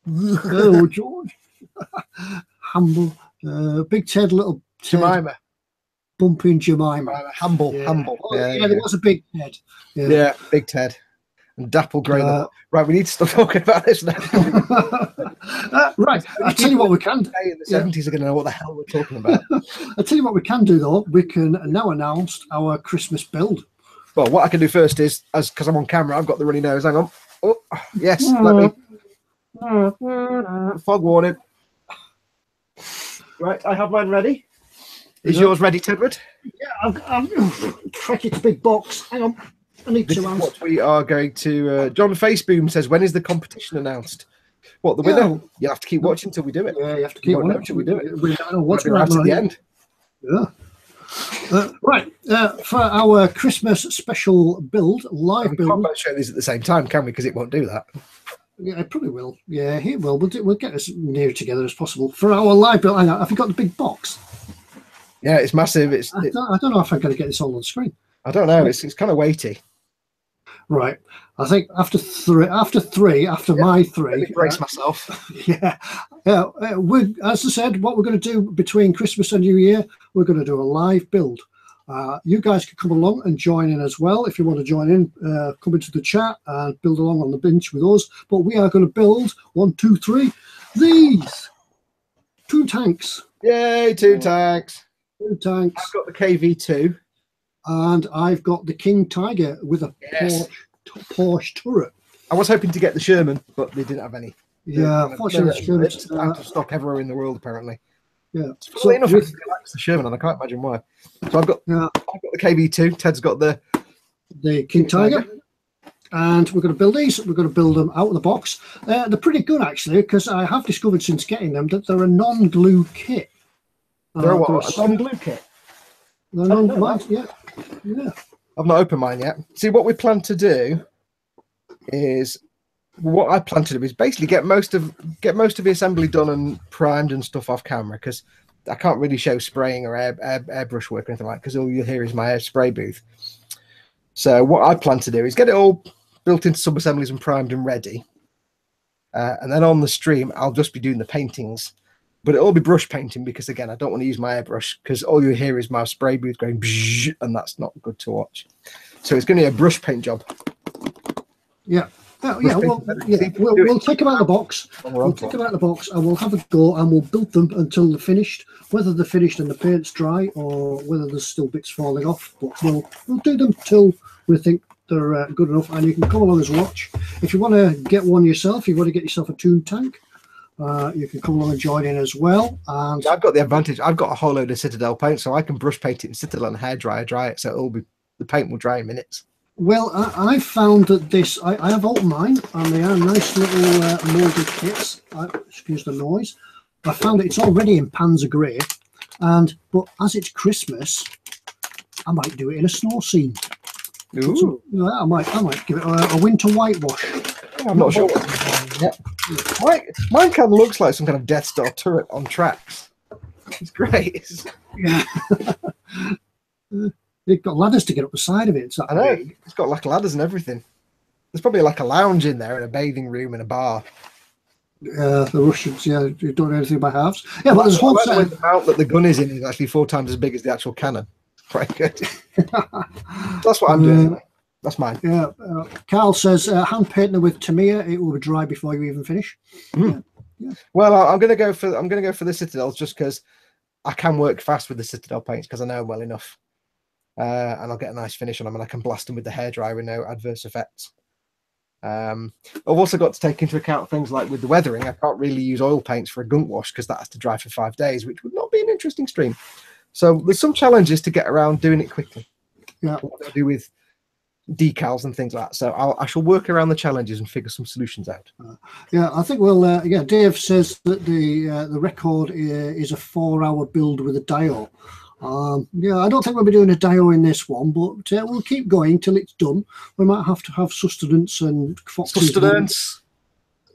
Hello, George. Humble. Big Ted, little Ted. Jemima. Bumping Jemima. Humble. Oh, yeah, there was a big Ted. Yeah, big Ted. And Dapple Grey. Right, we need to stop talking about this now. Right, I'll tell you what we can do. In the 70s are going to know what the hell we're talking about. I'll tell you what we can do, though. We can now announce our Christmas build. Well, what I can do first is, because I'm on camera, I've got the runny nose. Hang on. Oh, yes, let me. Fog warning. Right, I have mine ready. Is yours ready, Tedward? Yeah, I've crack it, big box. Hang on. I need this to is answer. what we are going to. John Faceboom says, when is the competition announced? What, the winner? Yeah. You'll have to keep watching till we do it. Yeah, you have to keep watching till we do it. We don't know what's right at the end. Yeah. Right, for our Christmas special build, live build. We can't show these at the same time, can we? Because it won't do that. Yeah, it probably will. Yeah, it will. We'll get as near together as possible. For our live build, hang on, have you got the big box? Yeah, it's massive. I don't know if I'm going to get this all on the screen. I don't know. It's kind of weighty. Right. I think after my three. Let me brace myself. Yeah. As I said, what we're going to do between Christmas and New Year, we're going to do a live build. You guys can come along and join in as well. If you want to join in, come into the chat and build along on the bench with us. But we are going to build 1, 2, 3. These 2 tanks. Yay, 2 tanks. 2 tanks. I've got the KV2. And I've got the King Tiger with a Porsche turret. I was hoping to get the Sherman, but they didn't have any. Yeah, unfortunately, it's out of stock everywhere in the world, apparently. Yeah. So enough, I like the Sherman, and I can't imagine why. So I've got the KV2. Ted's got the King Tiger. And we're going to build these. We're going to build them out of the box. They're pretty good, actually, because I have discovered since getting them that they're a non-glue kit. They're a non-glue kit? They're non-glue, yeah. I've not opened mine yet. See, what we plan to do is, what I plan to do is basically get most of the assembly done and primed and stuff off camera, because I can't really show spraying or airbrush work or anything like that, because all you hear is my air spray booth. So what I plan to do is get it all built into sub-assemblies and primed and ready. And then on the stream, I'll just be doing the paintings. But it'll all be brush painting because, again, I don't want to use my airbrush because all you hear is my spray booth going bzzz, and that's not good to watch. So it's going to be a brush paint job. Yeah. We'll take them out of the box. We'll take them out of the box and we'll have a go and we'll build them until they're finished. Whether they're finished and the paint's dry or whether there's still bits falling off. But we'll do them till we think they're good enough. And you can come along and watch. If you want to get one yourself, you want to get yourself a toon tank. You can come along and join in as well. And I've got the advantage. I've got a whole load of Citadel paint, so I can brush paint it in Citadel and hairdryer dry it, so the paint will dry in minutes. Well, I found that I have opened mine, and they are nice little moulded kits. Excuse the noise. I found it's already in Panzer Grey, but as it's Christmas, I might do it in a snow scene. Ooh. So, I might give it a winter whitewash. I'm not sure. Yeah. Mine kind of looks like some kind of Death Star turret on tracks. It's great. Yeah. They've got ladders to get up the side of it. I know. It's got like ladders and everything. There's probably like a lounge in there and a bathing room and a bar. The Russians, you don't know anything about halves. Yeah, but there's a whole set. The mount that the gun is in is actually 4 times as big as the actual cannon. Quite good. That's what I'm doing. That's mine. Yeah. Carl says, hand painting with Tamiya, it will be dry before you even finish. Mm. Yeah. Well, I'm gonna go for the Citadels just because I can work fast with the Citadel paints because I know them well enough, and I'll get a nice finish on them, and I can blast them with the hairdryer with no adverse effects. I've also got to take into account things like with the weathering. I can't really use oil paints for a gunk wash because that has to dry for 5 days, which would not be an interesting stream. So there's some challenges to get around doing it quickly. Yeah, what to do with decals and things like that. So I shall work around the challenges and figure some solutions out. Yeah, I think we'll. Yeah, Dave says that the record is a 4-hour build with a dial. Yeah, I don't think we'll be doing a dial in this one, but we'll keep going till it's done. We might have to have sustenance and Fox's sustenance.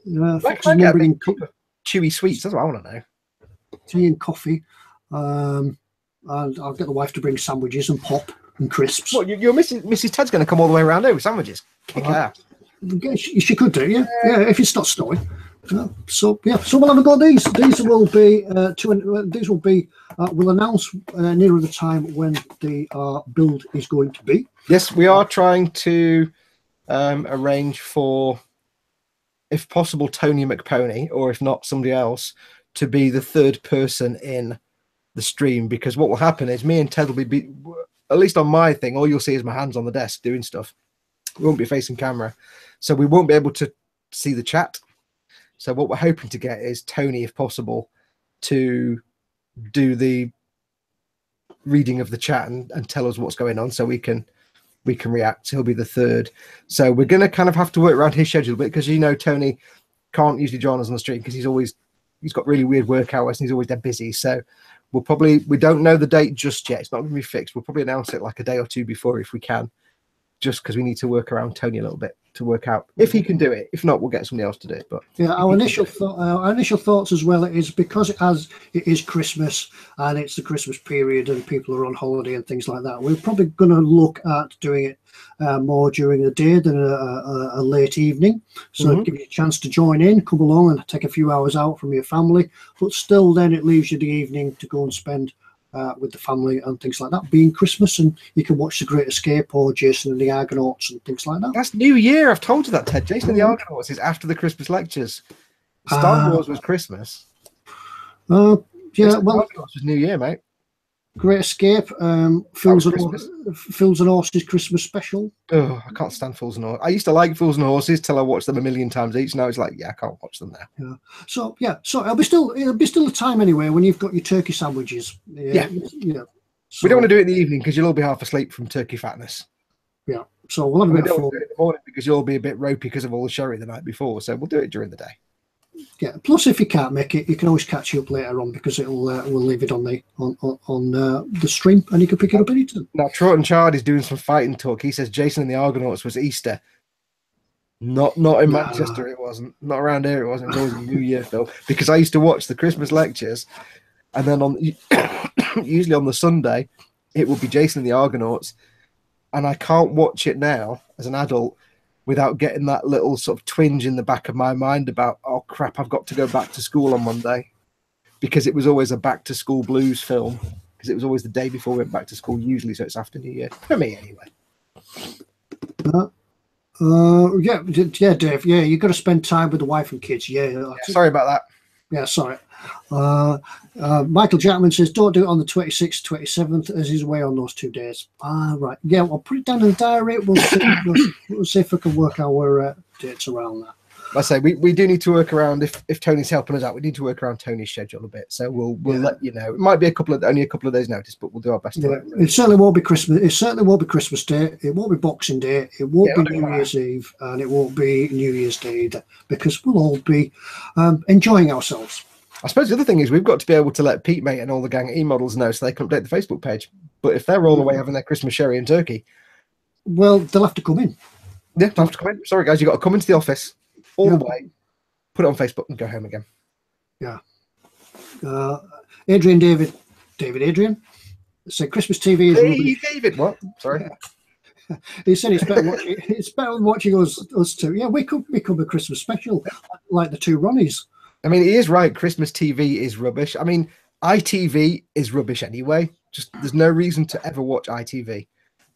Fox's numbering chewy sweets. That's what I want to know. Tea and coffee, and I'll get the wife to bring sandwiches and pop and crisps. What, you're Mrs. Ted's going to come all the way around there with sandwiches? Kick her out. She could do, yeah. If it's not snowing. So we'll have a go at these. These will be we'll announce nearer the time when the build is going to be. Yes, we are trying to arrange for, if possible, Tony McPony, or if not, somebody else, to be the third person in the stream, because what will happen is me and Ted will be at least on my thing, all you'll see is my hands on the desk doing stuff. We won't be facing camera, so we won't be able to see the chat. So what we're hoping to get is Tony, if possible, to do the reading of the chat and tell us what's going on, so we can react. He'll be the third. So we're going to kind of have to work around his schedule a bit, because Tony can't usually join us on the stream because he's got really weird work hours and he's always dead busy. So we don't know the date just yet. It's not going to be fixed. We'll probably announce it like a day or two before if we can, just because we need to work around Tony a little bit to work out if he can do it. If not, we'll get somebody else to do it. But yeah, our initial thoughts as well is because it is Christmas and it's the Christmas period and people are on holiday and things like that. We're probably going to look at doing it more during the day than a late evening. So give you a chance to join in, come along and take a few hours out from your family. But still, then it leaves you the evening to go and spend with the family and things like that, being Christmas, and you can watch The Great Escape or Jason and the Argonauts and things like that. That's New Year. I've told you that, Ted. Jason and the Argonauts is after the Christmas lectures. Star Wars was Christmas. Yeah, Argonauts was New Year, mate. Great Escape, Fools and Horses Christmas special. Oh, I can't stand Fools and Horses. I used to like Fools and Horses till I watched them a million times each. Now it's like, I can't watch them now. So it'll be still a time anyway when you've got your turkey sandwiches. Yeah. So, we don't want to do it in the evening because you'll all be half asleep from turkey fatness. Yeah. So we'll have a bit of fun. Do it in the morning because you'll all be a bit ropey because of all the sherry the night before. So we'll do it during the day. Yeah. Plus, if you can't make it, you can always catch you up later on because we'll leave it on the stream and you can pick it up anytime. Now, Troughton Chard is doing some fighting talk. He says Jason and the Argonauts was Easter. Not in Manchester. It wasn't. Not around here. It wasn't. It was always a New Year film, because I used to watch the Christmas lectures, and then usually on the Sunday, it would be Jason and the Argonauts, and I can't watch it now as an adult without getting that little sort of twinge in the back of my mind about, oh crap, I've got to go back to school on Monday, because it was always a back to school blues film, because it was always the day before we went back to school usually, so it's after New Year for me anyway. Yeah, Dave. Yeah, you've got to spend time with the wife and kids. Yeah. Sorry about that. Yeah, sorry. Michael Jackman says, don't do it on the 26th, 27th, as he's away on those 2 days. Right. Yeah, we'll put it down in the diary. We'll see if we can work our dates around that. I say we do need to work around, if Tony's helping us out, we need to work around Tony's schedule a bit. So we'll let you know. It might be only a couple of days notice, but we'll do our best. It certainly won't be Christmas. It certainly won't be Christmas Day. It won't be Boxing Day. It won't be New Year's Eve, and it won't be New Year's Day either, because we'll all be enjoying ourselves. I suppose the other thing is we've got to be able to let Pete, mate, and all the gang at eModels know so they can update the Facebook page. But if they're all away having their Christmas sherry and turkey, well, they'll have to come in. Yeah, they'll have to come in. Sorry, guys, you've got to come into the office all the way, put it on Facebook, and go home again. Yeah. Adrian said Christmas TV is rubbish. David, what? Sorry. He said it's better than watching us two. Yeah, we could become a Christmas special like the two Ronnies. I mean, he is right. Christmas TV is rubbish. I mean, ITV is rubbish anyway. Just there's no reason to ever watch ITV.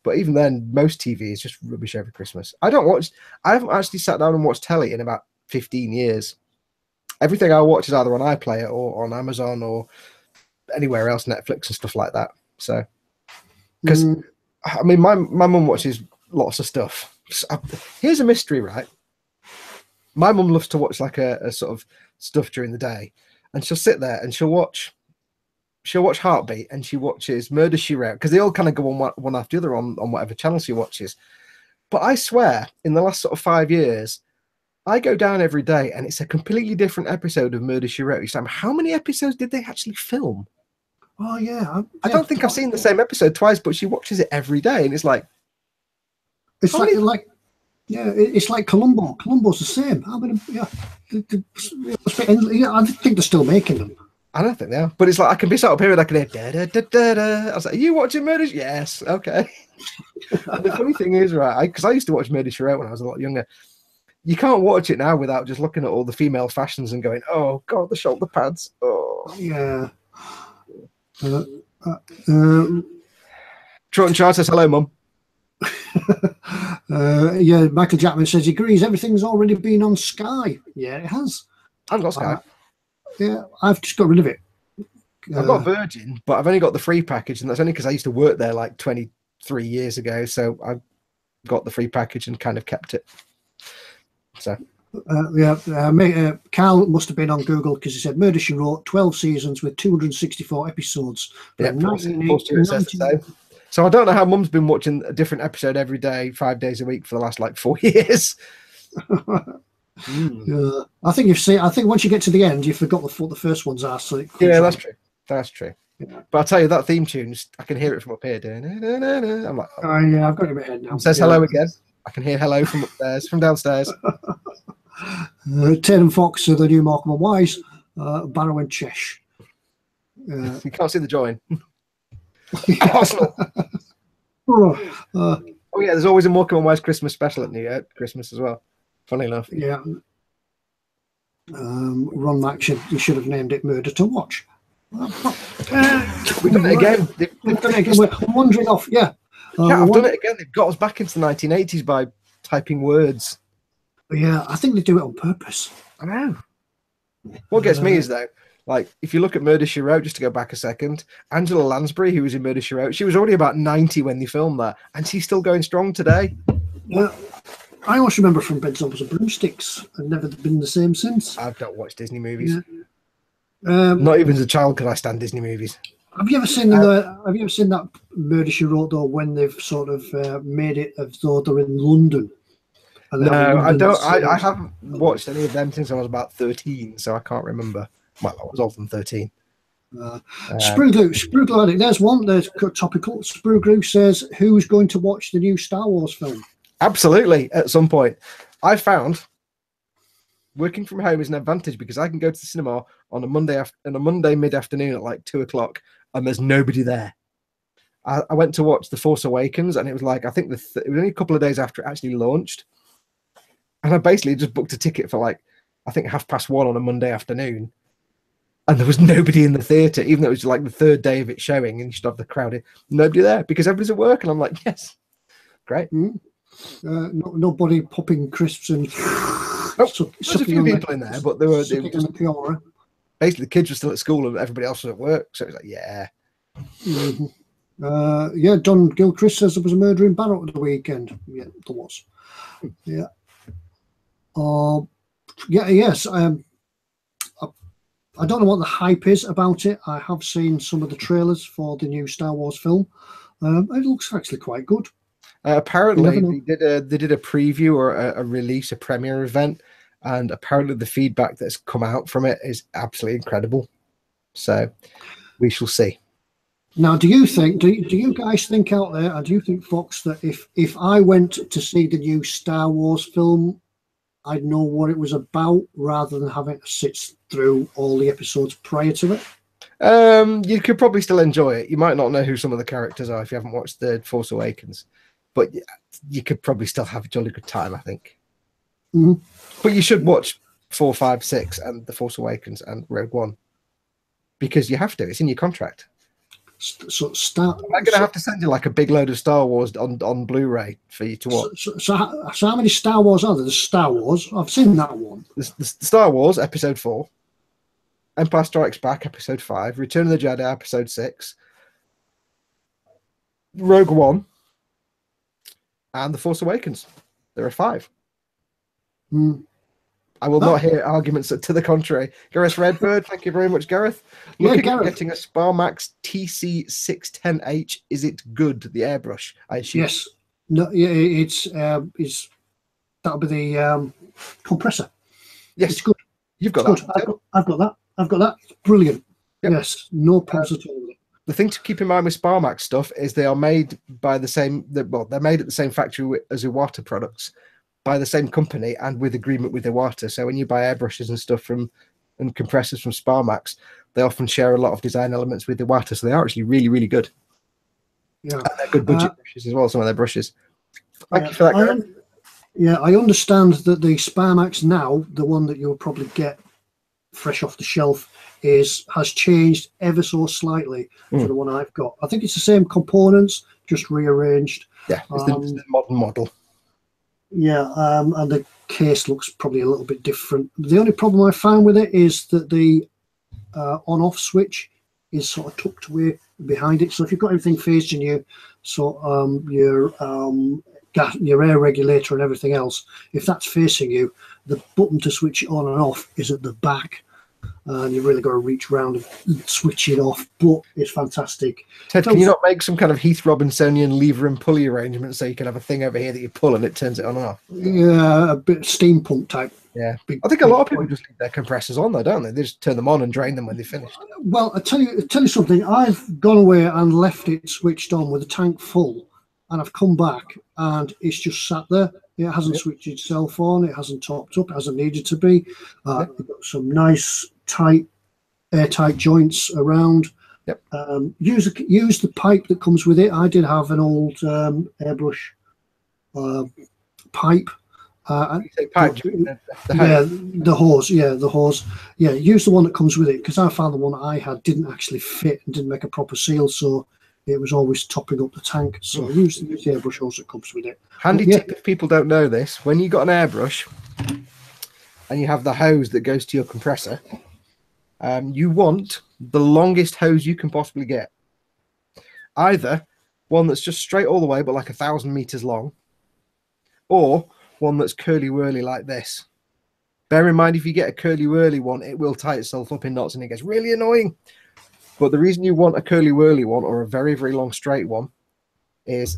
But even then, most TV is just rubbish over Christmas. I haven't actually sat down and watched telly in about 15 years. Everything I watch is either on iPlayer or on Amazon or anywhere else, Netflix and stuff like that. So, because I mean, my mum watches lots of stuff. So, here's a mystery, right? My mum loves to watch like a sort of stuff during the day, and she'll sit there and she'll watch Heartbeat, and she watches Murder, She Wrote, because they all kind of go on one after the other on whatever channel she watches. But I swear, in the last sort of 5 years, I go down every day and it's a completely different episode of Murder, She Wrote. Sam, how many episodes did they actually film? Oh, yeah. I don't think I've seen the same episode twice, but she watches it every day. And it's like... It's like it's like Columbo. Columbo's the same. I mean, yeah. I think they're still making them. I don't think they are. But it's like, I can be sat up here and I can hear da-da-da-da-da. I was like, are you watching Murder? Yes. Okay. And the funny thing is, right, because I used to watch Murder, She Wrote when I was a lot younger. You can't watch it now without just looking at all the female fashions and going, oh, God, the shoulder pads. Oh. Yeah. Trot and Chart says, hello, Mum. Yeah, Michael Jackman says he agrees everything's already been on Sky. Yeah, it has. I've got Sky. Yeah, I've just got rid of it. I've got Virgin, but I've only got the free package, and that's only because I used to work there like 23 years ago. So I got the free package and kind of kept it. So Carl must have been on Google because he said Murder, She Wrote, 12 seasons with 264 episodes. Yeah, so I don't know how Mum's been watching a different episode every day, 5 days a week for the last like 4 years. Yeah, I think once you get to the end, you forgot what the first ones are. So yeah, that's true. That's true. Yeah. But I'll tell you, that theme tune, I can hear it from up here. I'm like, oh yeah, I've got it in my head now. It says hello again. I can hear hello from upstairs, from downstairs. Ted and Foxx are the new Morecambe and Wise, Barrow and Chesh. You can't see the join. Oh yeah, there's always a Morecambe and Wise Christmas special at New Year, Christmas as well. Funny enough. Yeah. Ron Mack should have named it Murder to Watch. We've done it again. We've done it again. We're wandering off. Yeah. I've done it again. They've got us back into the 1980s by typing words. Yeah, I think they do it on purpose. I know. What gets me is, though, like, if you look at Murder, She Wrote, just to go back a second, Angela Lansbury, who was in Murder, She Wrote, she was already about 90 when they filmed that, and she's still going strong today. Yeah. I always remember from Beds, Opals and Broomsticks, and never been the same since. I've not watched Disney movies. Yeah. Not even as a child could I stand Disney movies. Have you ever seen that Murder, She Wrote, though, when they've sort of made it as though they're in London? No, I don't. I haven't watched any of them since I was about 13, so I can't remember. Well, I was older than 13. Spruglu, there's one. There's topical. Spruglu says, "Who's going to watch the new Star Wars film?" Absolutely, at some point. I found working from home is an advantage because I can go to the cinema on a Monday mid-afternoon at like 2:00, and there's nobody there. I went to watch The Force Awakens, and it was like, I think it was only a couple of days after it actually launched, and I basically just booked a ticket for like, I think 1:30 on a Monday afternoon, and there was nobody in the theatre, even though it was like the third day of it showing, and you should have the crowd in. Nobody there because everybody's at work, and I'm like, yes, great. Nobody popping crisps and there's a few people in there, but they were just, basically the kids were still at school and everybody else was at work, so it was like, yeah. Yeah, Don Gilchrist says there was a murder in Barrow at the weekend. Yeah, there was. Yeah. Yes. I don't know what the hype is about it. I have seen some of the trailers for the new Star Wars film. It looks actually quite good. Apparently, they did a preview or a release, a premiere event, and apparently the feedback that's come out from it is absolutely incredible. So we shall see. Now, do you guys think out there, and do you think, Fox, that if I went to see the new Star Wars film, I'd know what it was about rather than having to sit through all the episodes prior to it? You could probably still enjoy it. You might not know who some of the characters are if you haven't watched The Force Awakens, but you could probably still have a jolly good time, I think. Mm-hmm. But you should watch 4, 5, 6 and The Force Awakens and Rogue One because you have to. It's in your contract. I'm going to have to send you like a big load of Star Wars on Blu-ray for you to watch. So how many Star Wars are there? There's Star Wars. I've seen that one. The Star Wars Episode 4, Empire Strikes Back Episode 5, Return of the Jedi Episode 6, Rogue One, and The Force Awakens. There are 5. I will not hear arguments to the contrary. Gareth Redbird, thank you very much, Gareth. Looking at getting a Sparmax TC610H. Is it good? The airbrush, I assume. Yes. No. Yeah. It's that'll be the compressor. Yes. It's good. You've got it's that. Good. I've got that. I've got that. It's brilliant. Yep. Yes. No problems at all. The thing to keep in mind with Sparmax stuff is they are made by the same. Well, they're made at the same factory as Iwata products, by the same company and with agreement with Iwata. So when you buy airbrushes and stuff and compressors from Sparmax, they often share a lot of design elements with Iwata. So they are actually really, really good. Yeah, and they're good budget brushes as well. Some of their brushes. Thank you for that. I understand that the Sparmax now, the one that you'll probably get fresh off the shelf, has changed ever so slightly to the one I've got. I think it's the same components, just rearranged. Yeah, it's the modern model. Yeah, and the case looks probably a little bit different. The only problem I found with it is that the on-off switch is sort of tucked away behind it. So if you've got everything facing you, so your air regulator and everything else, if that's facing you, the button to switch it on and off is at the back. And you've really got to reach around and switch it off, but it's fantastic. Ted, can you not make some kind of Heath Robinsonian lever and pulley arrangement so you can have a thing over here that you pull and it turns it on and off? Yeah, a bit steampunk type. Yeah, I think a lot of people just leave their compressors on though, don't they? They just turn them on and drain them when they're finished. Well, I tell you something. I've gone away and left it switched on with the tank full, and I've come back and it's just sat there. It hasn't switched itself on. It hasn't topped up. It hasn't needed to be. We've got some nice airtight joints around. Yep. Use the pipe that comes with it. I did have an old airbrush pipe. Pipe? The hose. Yeah, the hose. Yeah, use the one that comes with it, because I found the one I had didn't actually fit and didn't make a proper seal, so it was always topping up the tank. So use the airbrush hose that comes with it. Handy tip if people don't know this: when you got an airbrush and you have the hose that goes to your compressor, you want the longest hose you can possibly get. Either one that's just straight all the way, but like 1,000 meters long, or one that's curly-whirly like this. Bear in mind, if you get a curly-whirly one, it will tie itself up in knots and it gets really annoying. But the reason you want a curly-whirly one or a very, very long straight one is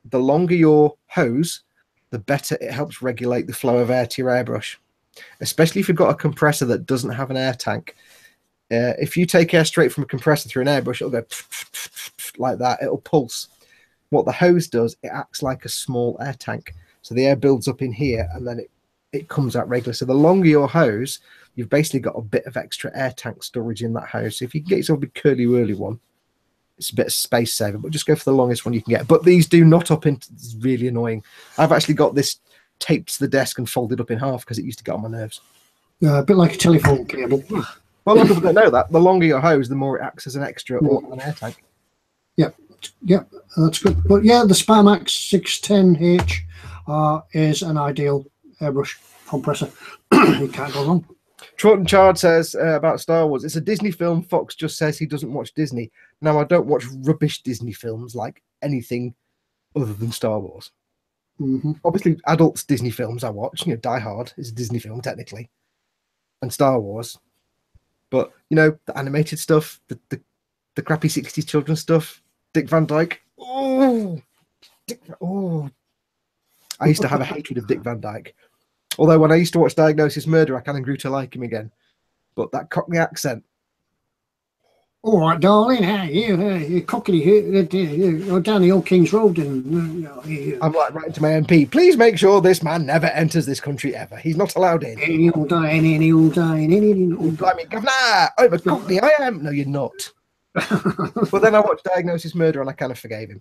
the longer your hose, the better it helps regulate the flow of air to your airbrush, especially if you've got a compressor that doesn't have an air tank. If you take air straight from a compressor through an airbrush, it'll go like that. It'll pulse. What the hose does, it acts like a small air tank. So the air builds up in here and then it comes out regular. So the longer your hose, you've basically got a bit of extra air tank storage in that hose. So if you can get yourself a big curly-whirly one, it's a bit of space saver, but just go for the longest one you can get. But these do knot up into, it's really annoying. I've actually got this taped to the desk and folded up in half because it used to get on my nerves. A bit like a telephone cable. Well, a lot of people don't know that. The longer your hose, the more it acts as an extra or an air tank. Yeah, that's good. But yeah, the Sparmax 610H is an ideal airbrush compressor. You can't go wrong. Troughton Chard says about Star Wars, it's a Disney film. Fox just says he doesn't watch Disney. Now, I don't watch rubbish Disney films like anything other than Star Wars. Obviously, adults Disney films I watch. You know, Die Hard is a Disney film, technically. And Star Wars. But, you know, the animated stuff, the crappy 60s children's stuff, Dick Van Dyke. Oh, I used to have a hatred of Dick Van Dyke. Although when I used to watch Diagnosis Murder, I kind of grew to like him again. But that Cockney accent. All right, darling, you Cockney here, down the Old King's Road. And I'm like writing to my MP, please make sure this man never enters this country ever. He's not allowed in. He'll die, and he'll die, and he'll die. Blimey, Governor, I'm a Cockney, I am. No, you're not. But then I watched Diagnosis Murder and I kind of forgave him.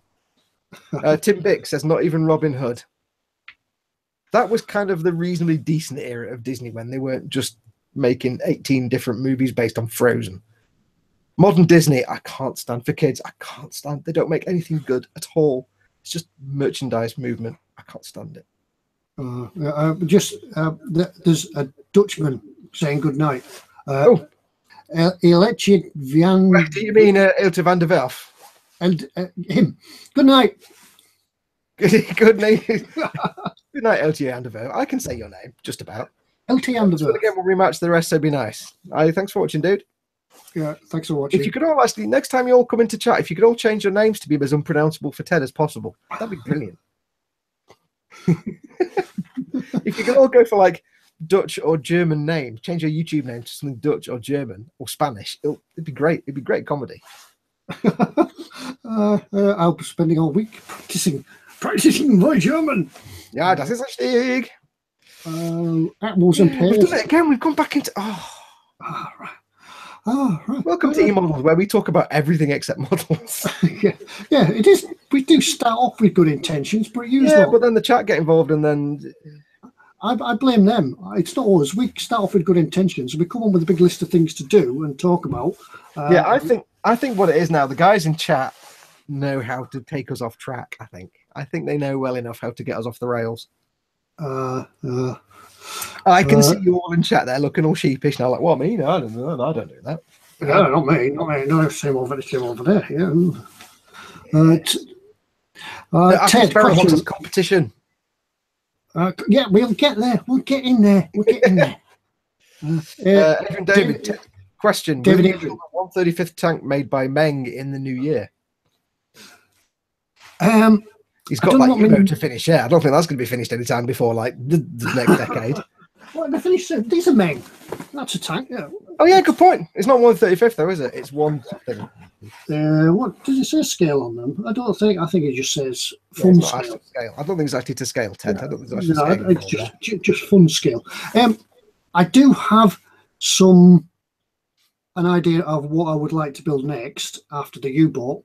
Tim Bick says, not even Robin Hood. That was kind of the reasonably decent era of Disney when they weren't just making 18 different movies based on Frozen. Modern Disney, I can't stand. For kids, I can't stand. They don't make anything good at all. It's just merchandise movement. I can't stand it. There's a Dutchman saying good night. Elected Van. Do you mean Ilse van der Werf? And him. Good night. Good night. Good night, Ilse van der Werf. I can say your name, just about. Ilse van der Werf. Again, we'll rematch the rest, so be nice. Thanks for watching, dude. Yeah, thanks for watching. If you could all actually, next time you all come into chat, if you could all change your names to be as unpronounceable for Ted as possible, that'd be brilliant. If you could all go for like Dutch or German names, change your YouTube name to something Dutch or German or Spanish, it'd be great. It'd be great comedy. I'll be spending all week practicing my German. Yeah, das ist richtig. Apples and pears. We've done it again. We've gone back into. Right. Right. Welcome to eModels, where we talk about everything except models. yeah, it is. We do start off with good intentions, but but then the chat get involved, and then I blame them. It's not us. We start off with good intentions. We come on with a big list of things to do and talk about. I think what it is now, the guys in chat know how to take us off track. I think they know well enough how to get us off the rails. I can see you all in chat there looking all sheepish now, like, what, me? No, I don't do that. No, not me. No, same over there. Yeah. Ted, wants us competition. Yeah, we'll get there. We'll get in there. Adrian David, question. David, 135th tank made by Meng in the new year. He's got like to finish. Yeah, I don't think that's going to be finished anytime before like the next decade. What they finished? These are Meng. That's a tank. Yeah. Oh yeah, good point. It's not 135th though, is it? It's one thing. What does it say scale on them? I think it just says fun scale. I don't think it's actually to scale, Ted. Yeah. I don't think it's actually it's just fun scale. I do have an idea of what I would like to build next after the U-boat.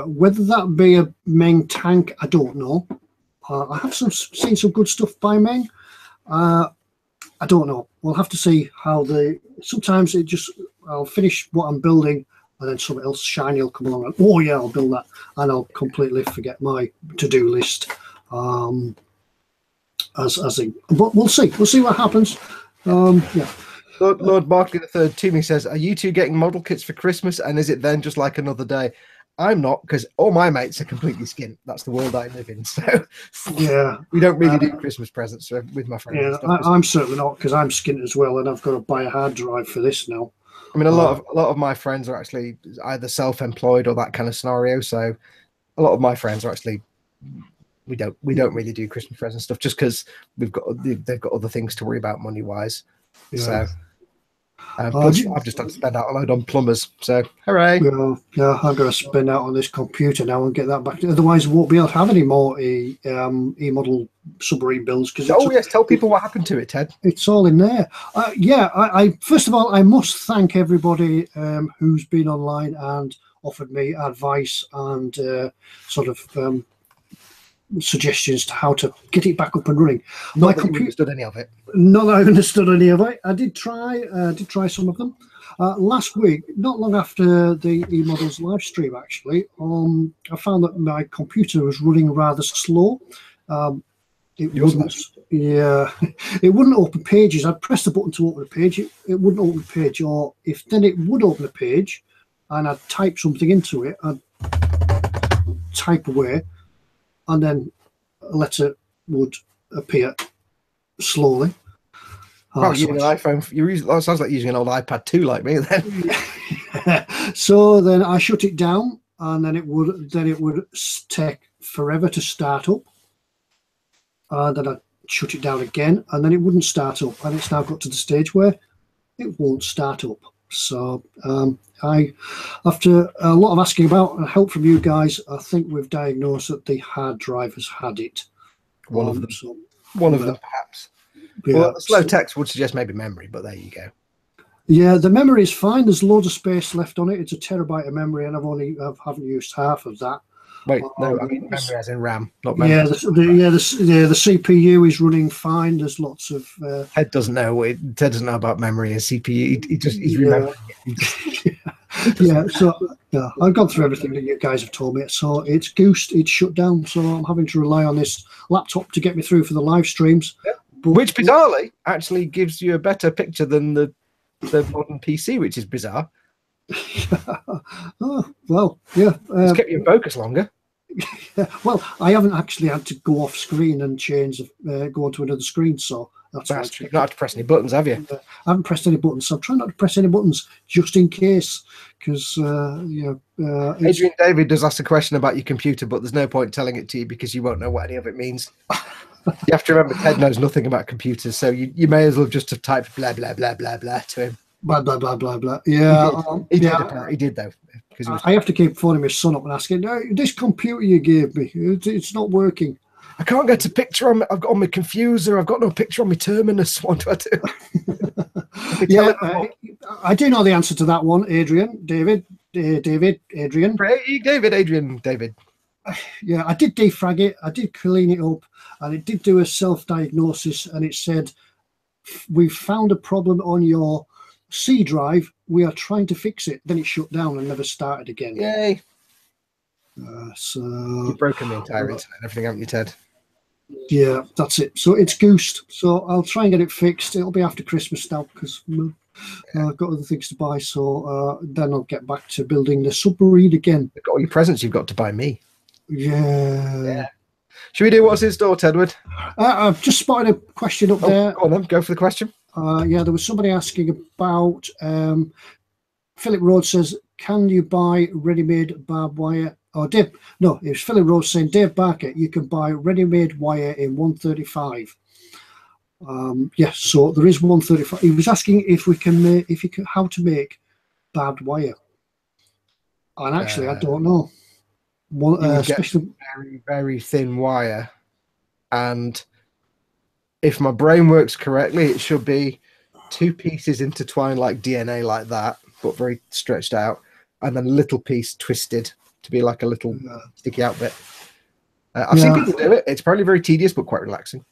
Whether that be a Meng tank, I don't know. I have seen some good stuff by Meng. I don't know. We'll have to see how sometimes I'll finish what I'm building and then something else shiny will come along and, oh yeah, I'll build that, and I'll completely forget my to-do list. But we'll see what happens. Yeah. Lord Barkley III Toomey says, are you two getting model kits for Christmas, and is it then just like another day? I'm not, because all my mates are completely skint. That's the world I live in. So yeah, we don't really do Christmas presents with my friends. Yeah, I'm certainly not, because I'm skint as well, and I've got to buy a hard drive for this now. I mean, a lot of my friends are actually either self-employed or that kind of scenario. So a lot of my friends are actually we don't really do Christmas present stuff just because they've got other things to worry about money wise. Yeah. So. Plus, I've just had to spend out a load on plumbers, so hooray! Yeah, I've got to spend out on this computer now and get that back. Otherwise, we won't be able to have any more eModel submarine builds. Yes, tell people what happened to it, Ted. It's all in there. I first of all, I must thank everybody who's been online and offered me advice and suggestions to how to get it back up and running. Not that you understood any of it. Not that I understood any of it. I did try some of them. Last week, not long after the eModels live stream, actually, I found that my computer was running rather slow. It wouldn't open pages. I'd press the button to open a page. It wouldn't open a page, or if then it would open a page and I'd type something into it, I'd type away, and then a letter would appear slowly. Well, using an iPhone, that sounds like using an old iPad 2 like me then. So then I shut it down, and then it would take forever to start up. And then I shut it down again, and then it wouldn't start up. And it's now got to the stage where it won't start up. So after a lot of asking about and help from you guys, I think we've diagnosed that the hard drive has had it. One of them, perhaps. Yeah, well, the slow text would suggest maybe memory, but there you go. Yeah, the memory is fine. There's loads of space left on it. It's a terabyte of memory, and I haven't used half of that. Wait, no, I mean memory as in RAM, not memory. Yeah, the CPU is running fine. There's lots of. Ted doesn't know. Ted doesn't know about memory and CPU. He's remembering it. Yeah, so yeah, I've gone through everything that you guys have told me. So it's goosed, it's shut down. So I'm having to rely on this laptop to get me through for the live streams. Yeah. Which bizarrely actually gives you a better picture than the modern PC, which is bizarre. Oh, well, yeah. It's kept you in focus longer. Well, I haven't actually had to go off screen and change, go onto another screen, so that's why. You've not had to press any buttons, have you? I haven't pressed any buttons, so I'm trying not to press any buttons just in case, because Adrian David does ask a question about your computer, but there's no point telling it to you because you won't know what any of it means. You have to remember Ted knows nothing about computers, so you may as well just have typed blah blah blah blah blah to him. Blah blah blah blah blah. Yeah, he did though. I have to keep phoning my son up and asking, this computer you gave me, it's not working. I can't get a picture on. I've got on my computer. I've got no picture on my terminus. What do I do? Yeah, I do know the answer to that one, Adrian. David, Adrian. David. Yeah, I did defrag it. I did clean it up, and it did do a self-diagnosis, and it said, "We've found a problem on your C drive. We are trying to fix it." Then it shut down and never started again. Yay! So you've broken the entire internet and everything, haven't you, Ted? Yeah, that's it. So it's goosed. So I'll try and get it fixed. It'll be after Christmas now because I've got other things to buy. So then I'll get back to building the submarine again. You've got all your presents you've got to buy me. Yeah. Should we do what's in store, Tedward? I've just spotted a question up there. Go on then. Go for the question. Yeah, there was somebody asking about. Philip Rhodes says, "Can you buy ready-made barbed wire?" Or Dave, no, it was Philip Rose saying, "Dave Barker, you can buy ready-made wire in 135." Yes, so there is 135. He was asking if we can make, how to make barbed wire, and actually, I don't know. Especially very, very thin wire, and if my brain works correctly, it should be 2 pieces intertwined like DNA, like that, but very stretched out, and then a little piece twisted to be like a little sticky out bit. I've seen people do it. It's probably very tedious, but quite relaxing.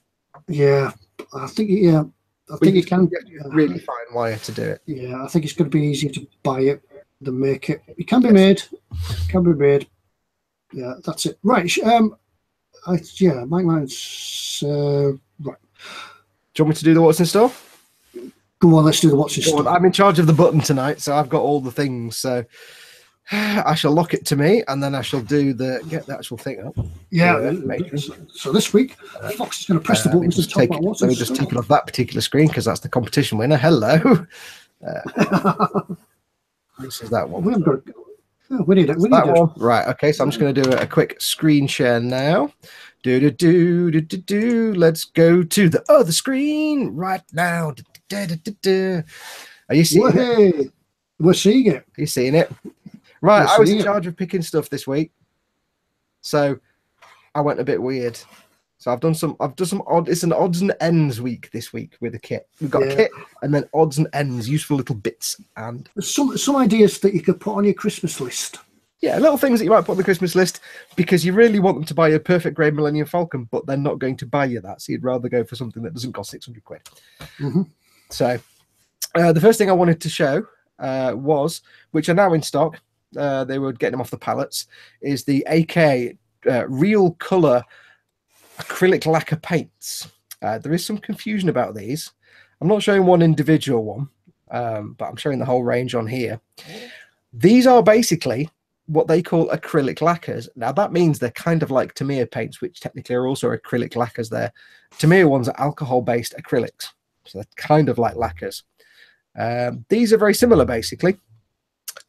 Yeah, I think you can get really fine wire to do it. Yeah, I think it's going to be easier to buy it than make it. It can be made. It can be made. Yeah, that's it. Right. Mike Mines. Right. Do you want me to do the what's in store? Go on, let's do the what's in store. I'm in charge of the button tonight, so I've got all the things. So I shall lock it to me, and then I shall get the actual thing up. Yeah. So this week, Fox is going to press the buttons to talk about what's in store. Let me just take it off that particular screen because that's the competition winner. Hello. This is that one. We haven't got. We need it. That one. Right. Okay. So I'm just going to do a quick screen share now. Let's go to the other screen right now. Are you seeing it? We're seeing it. Are you seeing it? Right, I was in charge of picking stuff this week, so I went a bit weird. So I've done some odd. It's an odds and ends week this week with a kit. We've got a kit and then odds and ends, useful little bits, and some ideas that you could put on your Christmas list. Yeah, little things that you might put on the Christmas list because you really want them to buy a perfect grey Millennium Falcon, but they're not going to buy you that, so you'd rather go for something that doesn't cost 600 quid. Mm-hmm. So the first thing I wanted to show was, which are now in stock. They were getting them off the pallets, is the AK Real Colour acrylic lacquer paints. There is some confusion about these. I'm not showing one individual one, but I'm showing the whole range on here. These are basically what they call acrylic lacquers. Now that means they're kind of like Tamiya paints, which technically are also acrylic lacquers. There, Tamiya ones are alcohol-based acrylics, so they're kind of like lacquers. These are very similar, basically.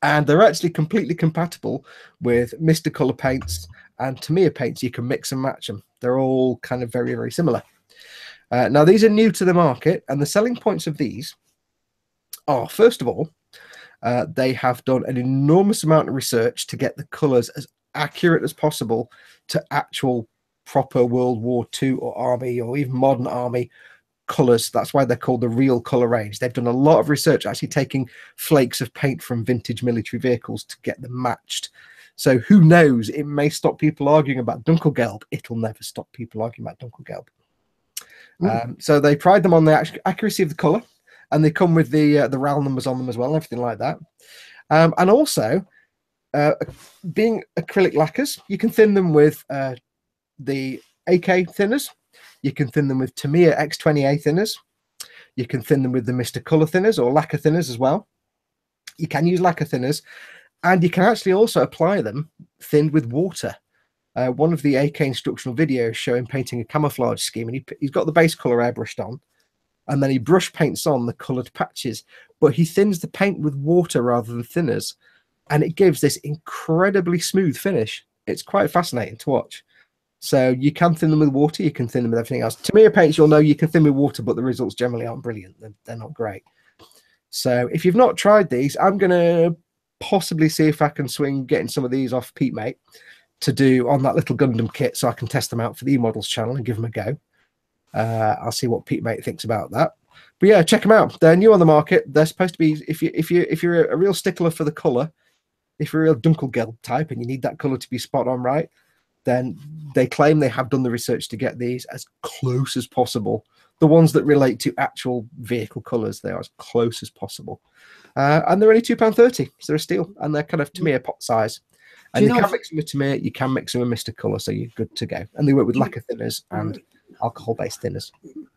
And they're actually completely compatible with Mr. Colour paints and Tamiya paints. You can mix and match them. They're all kind of very, very similar. Now, these are new to the market, and the selling points of these are, first of all, they have done an enormous amount of research to get the colours as accurate as possible to actual proper World War II or Army or even modern Army colours. That's why they're called the Real Colour range. They've done a lot of research actually taking flakes of paint from vintage military vehicles to get them matched. So who knows, it may stop people arguing about Dunkelgelb. It'll never stop people arguing about Dunkelgelb. So they pride them on the accuracy of the colour, and they come with the RAL numbers on them as well, and everything like that. And also, being acrylic lacquers, you can thin them with the AK thinners. You can thin them with Tamiya X20A thinners. You can thin them with the Mr. Colour thinners or lacquer thinners as well. You can use lacquer thinners, and you can actually also apply them thinned with water. One of the AK instructional videos showing painting a camouflage scheme, and he's got the base colour airbrushed on, and then he brush paints on the coloured patches, but he thins the paint with water rather than thinners, and it gives this incredibly smooth finish. It's quite fascinating to watch. So you can thin them with water, you can thin them with everything else. Tamiya paints, you'll know you can thin with water, but the results generally aren't brilliant. They're not great. So if you've not tried these, I'm going to possibly see if I can swing getting some of these off Pete Mate to do on that little Gundam kit, so I can test them out for the eModels channel and give them a go. I'll see what Pete Mate thinks about that. But yeah, check them out. They're new on the market. They're supposed to be, if you're a real stickler for the colour, if you're a real Dunkelgelb type and you need that colour to be spot on right, then they claim they have done the research to get these as close as possible. The ones that relate to actual vehicle colours, they are as close as possible. And they're only £2.30, so they're a steal, and they're kind of Tamiya pot size. And you can mix them with Tamiya, you can mix them with Mr. Colour, so you're good to go. And they work with lacquer thinners and alcohol-based thinners.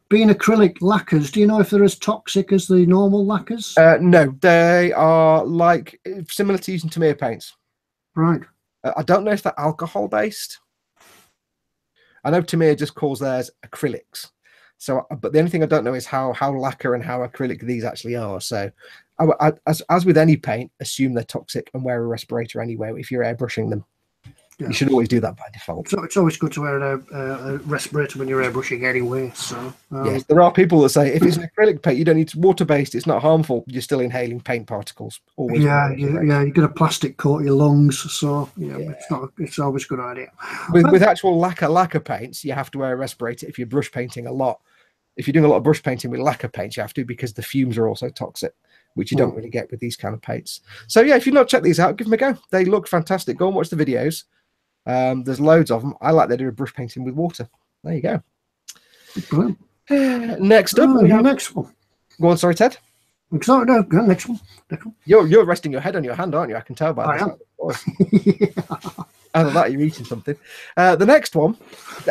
Being acrylic lacquers, do you know if they're as toxic as the normal lacquers? No, they are like similar to using Tamiya paints. Right. I don't know if they're alcohol-based. I know Tamiya just calls theirs acrylics. So, but the only thing I don't know is how lacquer and how acrylic these actually are. So, as with any paint, assume they're toxic and wear a respirator anyway if you're airbrushing them. Yeah. You should always do that by default. So it's always good to wear a respirator when you're airbrushing anyway. So yes, there are people that say if it's an acrylic paint, you don't need to water-based. It's not harmful. You're still inhaling paint particles. Always. Yeah, you get a plastic coat your lungs, so it's always a good idea. With actual lacquer paints, you have to wear a respirator if you're brush painting a lot. If you're doing a lot of brush painting with lacquer paints, you have to, because the fumes are also toxic, which you don't really get with these kind of paints. So yeah, if you've not checked these out, give them a go. They look fantastic. Go and watch the videos. There's loads of them. I like they do brush painting with water. There you go. Next up, we have next one. Go on, sorry, Ted. Sorry, no, go next one. You're resting your head on your hand, aren't you? I can tell by this. Either that, or you're eating something. The next one,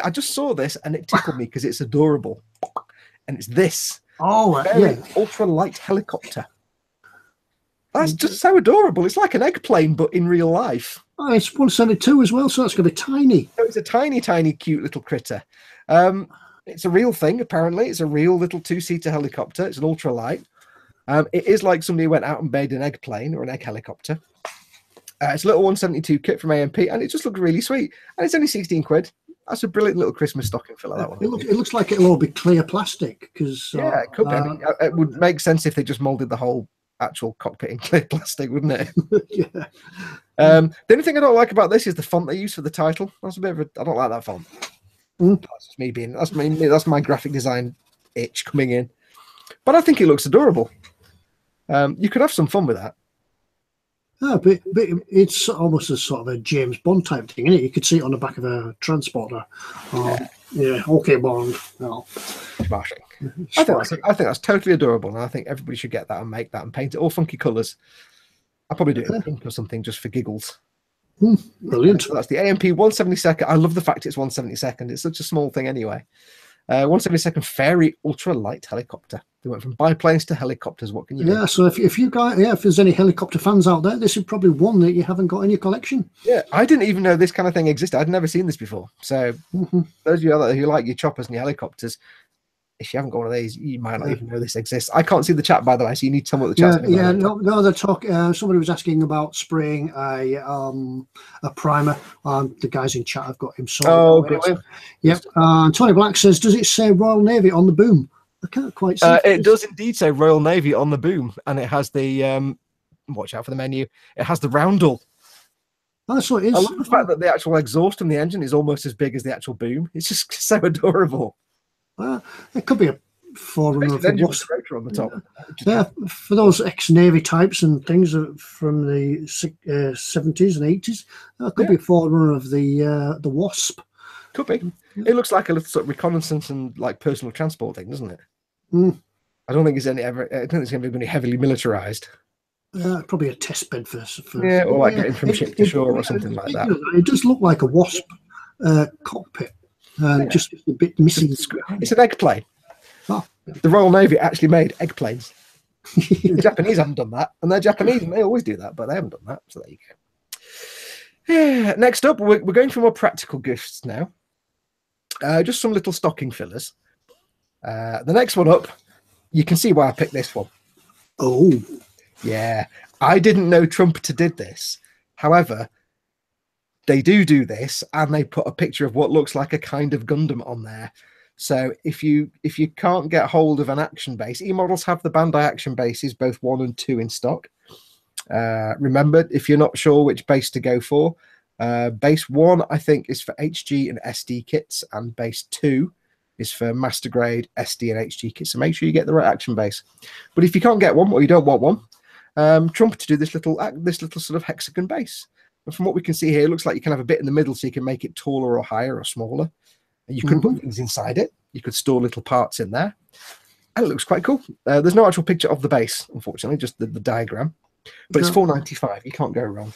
I just saw this and it tickled me because it's adorable, and it's this. Ultra light helicopter. That's just so adorable. It's like an egg plane, but in real life. Oh, it's 172 as well, so that's going to be tiny. So it's a tiny, tiny, cute little critter. It's a real thing, apparently. It's a real little two-seater helicopter. It's an ultralight. It is like somebody went out and made an egg plane or an egg helicopter. It's a little 172 kit from AMP, and it just looks really sweet. And it's only 16 quid. That's a brilliant little Christmas stocking filler, that one. It looks like it'll all be clear plastic. Yeah, it could be. I mean, it would make sense if they just moulded the whole actual cockpit in clear plastic, wouldn't it? Yeah. The only thing I don't like about this is the font they use for the title. That's a bit of I don't like that font. That's just me being that's my graphic design itch coming in. But I think it looks adorable. You could have some fun with that. Oh, but it's almost a sort of a James Bond type thing, isn't it? You could see it on the back of a transporter. Okay, Bond. No. Smashing. I think that's totally adorable, and I think everybody should get that and make that and paint it all funky colours. I'll probably do it in pink or something just for giggles. Brilliant. So that's the AMP 172nd. I love the fact it's 172nd. It's such a small thing anyway. 172nd Fairy Ultra Light Helicopter. They went from biplanes to helicopters. What can you do? Yeah, so if you guys, if there's any helicopter fans out there, this is probably one that you haven't got in your collection. Yeah, I didn't even know this kind of thing existed. I'd never seen this before. So those of you who like your choppers and your helicopters, if you haven't got one of these, you might not even know this exists. I can't see the chat, by the way, so you need to tell me what the chat's about. Yeah, no, they're talking. Somebody was asking about spraying a primer. The guys in chat have got him sorted. Yep. Tony Black says, does it say Royal Navy on the boom? I can't quite see. It does indeed say Royal Navy on the boom, and it has the watch out for the menu. It has the roundel. That's what it is. I love the fact that the actual exhaust from the engine is almost as big as the actual boom. It's just so adorable. It could be a forerunner of the Wasp on the top. Yeah, for those ex-Navy types and things from the 70s and 80s, that could be a forerunner of the Wasp. Could be. It looks like a little sort of reconnaissance and like personal transport thing, doesn't it? I don't think it's going to be heavily militarized. Probably a test bed for yeah, or like getting from ship to shore or something like that. It does look like a wasp cockpit, just a bit missing. It's an egg plane. Oh. The Royal Navy actually made egg planes. The Japanese haven't done that, and they're Japanese and they always do that, but they haven't done that. So there you go. Yeah, next up, we're going for more practical gifts now. Just some little stocking fillers. The next one up, you can see why I picked this one. Oh, yeah. I didn't know Trumpeter did this. However, they do this, and they put a picture of what looks like a kind of Gundam on there. So if you can't get hold of an action base, eModels have the Bandai action bases, both 1 and 2 in stock. Remember, if you're not sure which base to go for, base 1 I think is for HG and SD kits, and base 2 is for master grade SD and HG kits. So make sure you get the right action base. But if you can't get one or you don't want one, Trumpeter do this little sort of hexagon base. And from what we can see here, it looks like you can have a bit in the middle, so you can make it taller or higher or smaller. You could put things inside it. You could store little parts in there. And it looks quite cool. There's no actual picture of the base, unfortunately, just the diagram. But it's $4.95. You can't go wrong.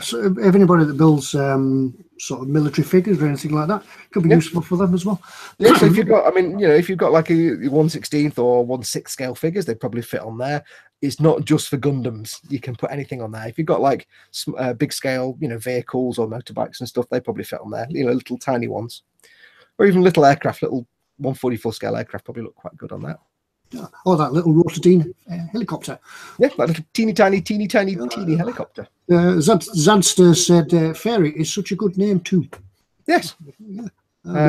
So if anybody that builds sort of military figures or anything like that, could be useful for them as well. Yeah, so if you've got, I mean, you know, if you've got like a 1/16 or 1/6 scale figures, they probably fit on there. It's not just for Gundams. You can put anything on there. If you've got like big scale, you know, vehicles or motorbikes and stuff, they probably fit on there. You know, little tiny ones. Or even little aircraft, little 1/44 scale aircraft probably look quite good on that. Or that little Rotadine helicopter. Yeah, that little teeny tiny helicopter. Zadster said Fairy is such a good name too. Yes. Yeah.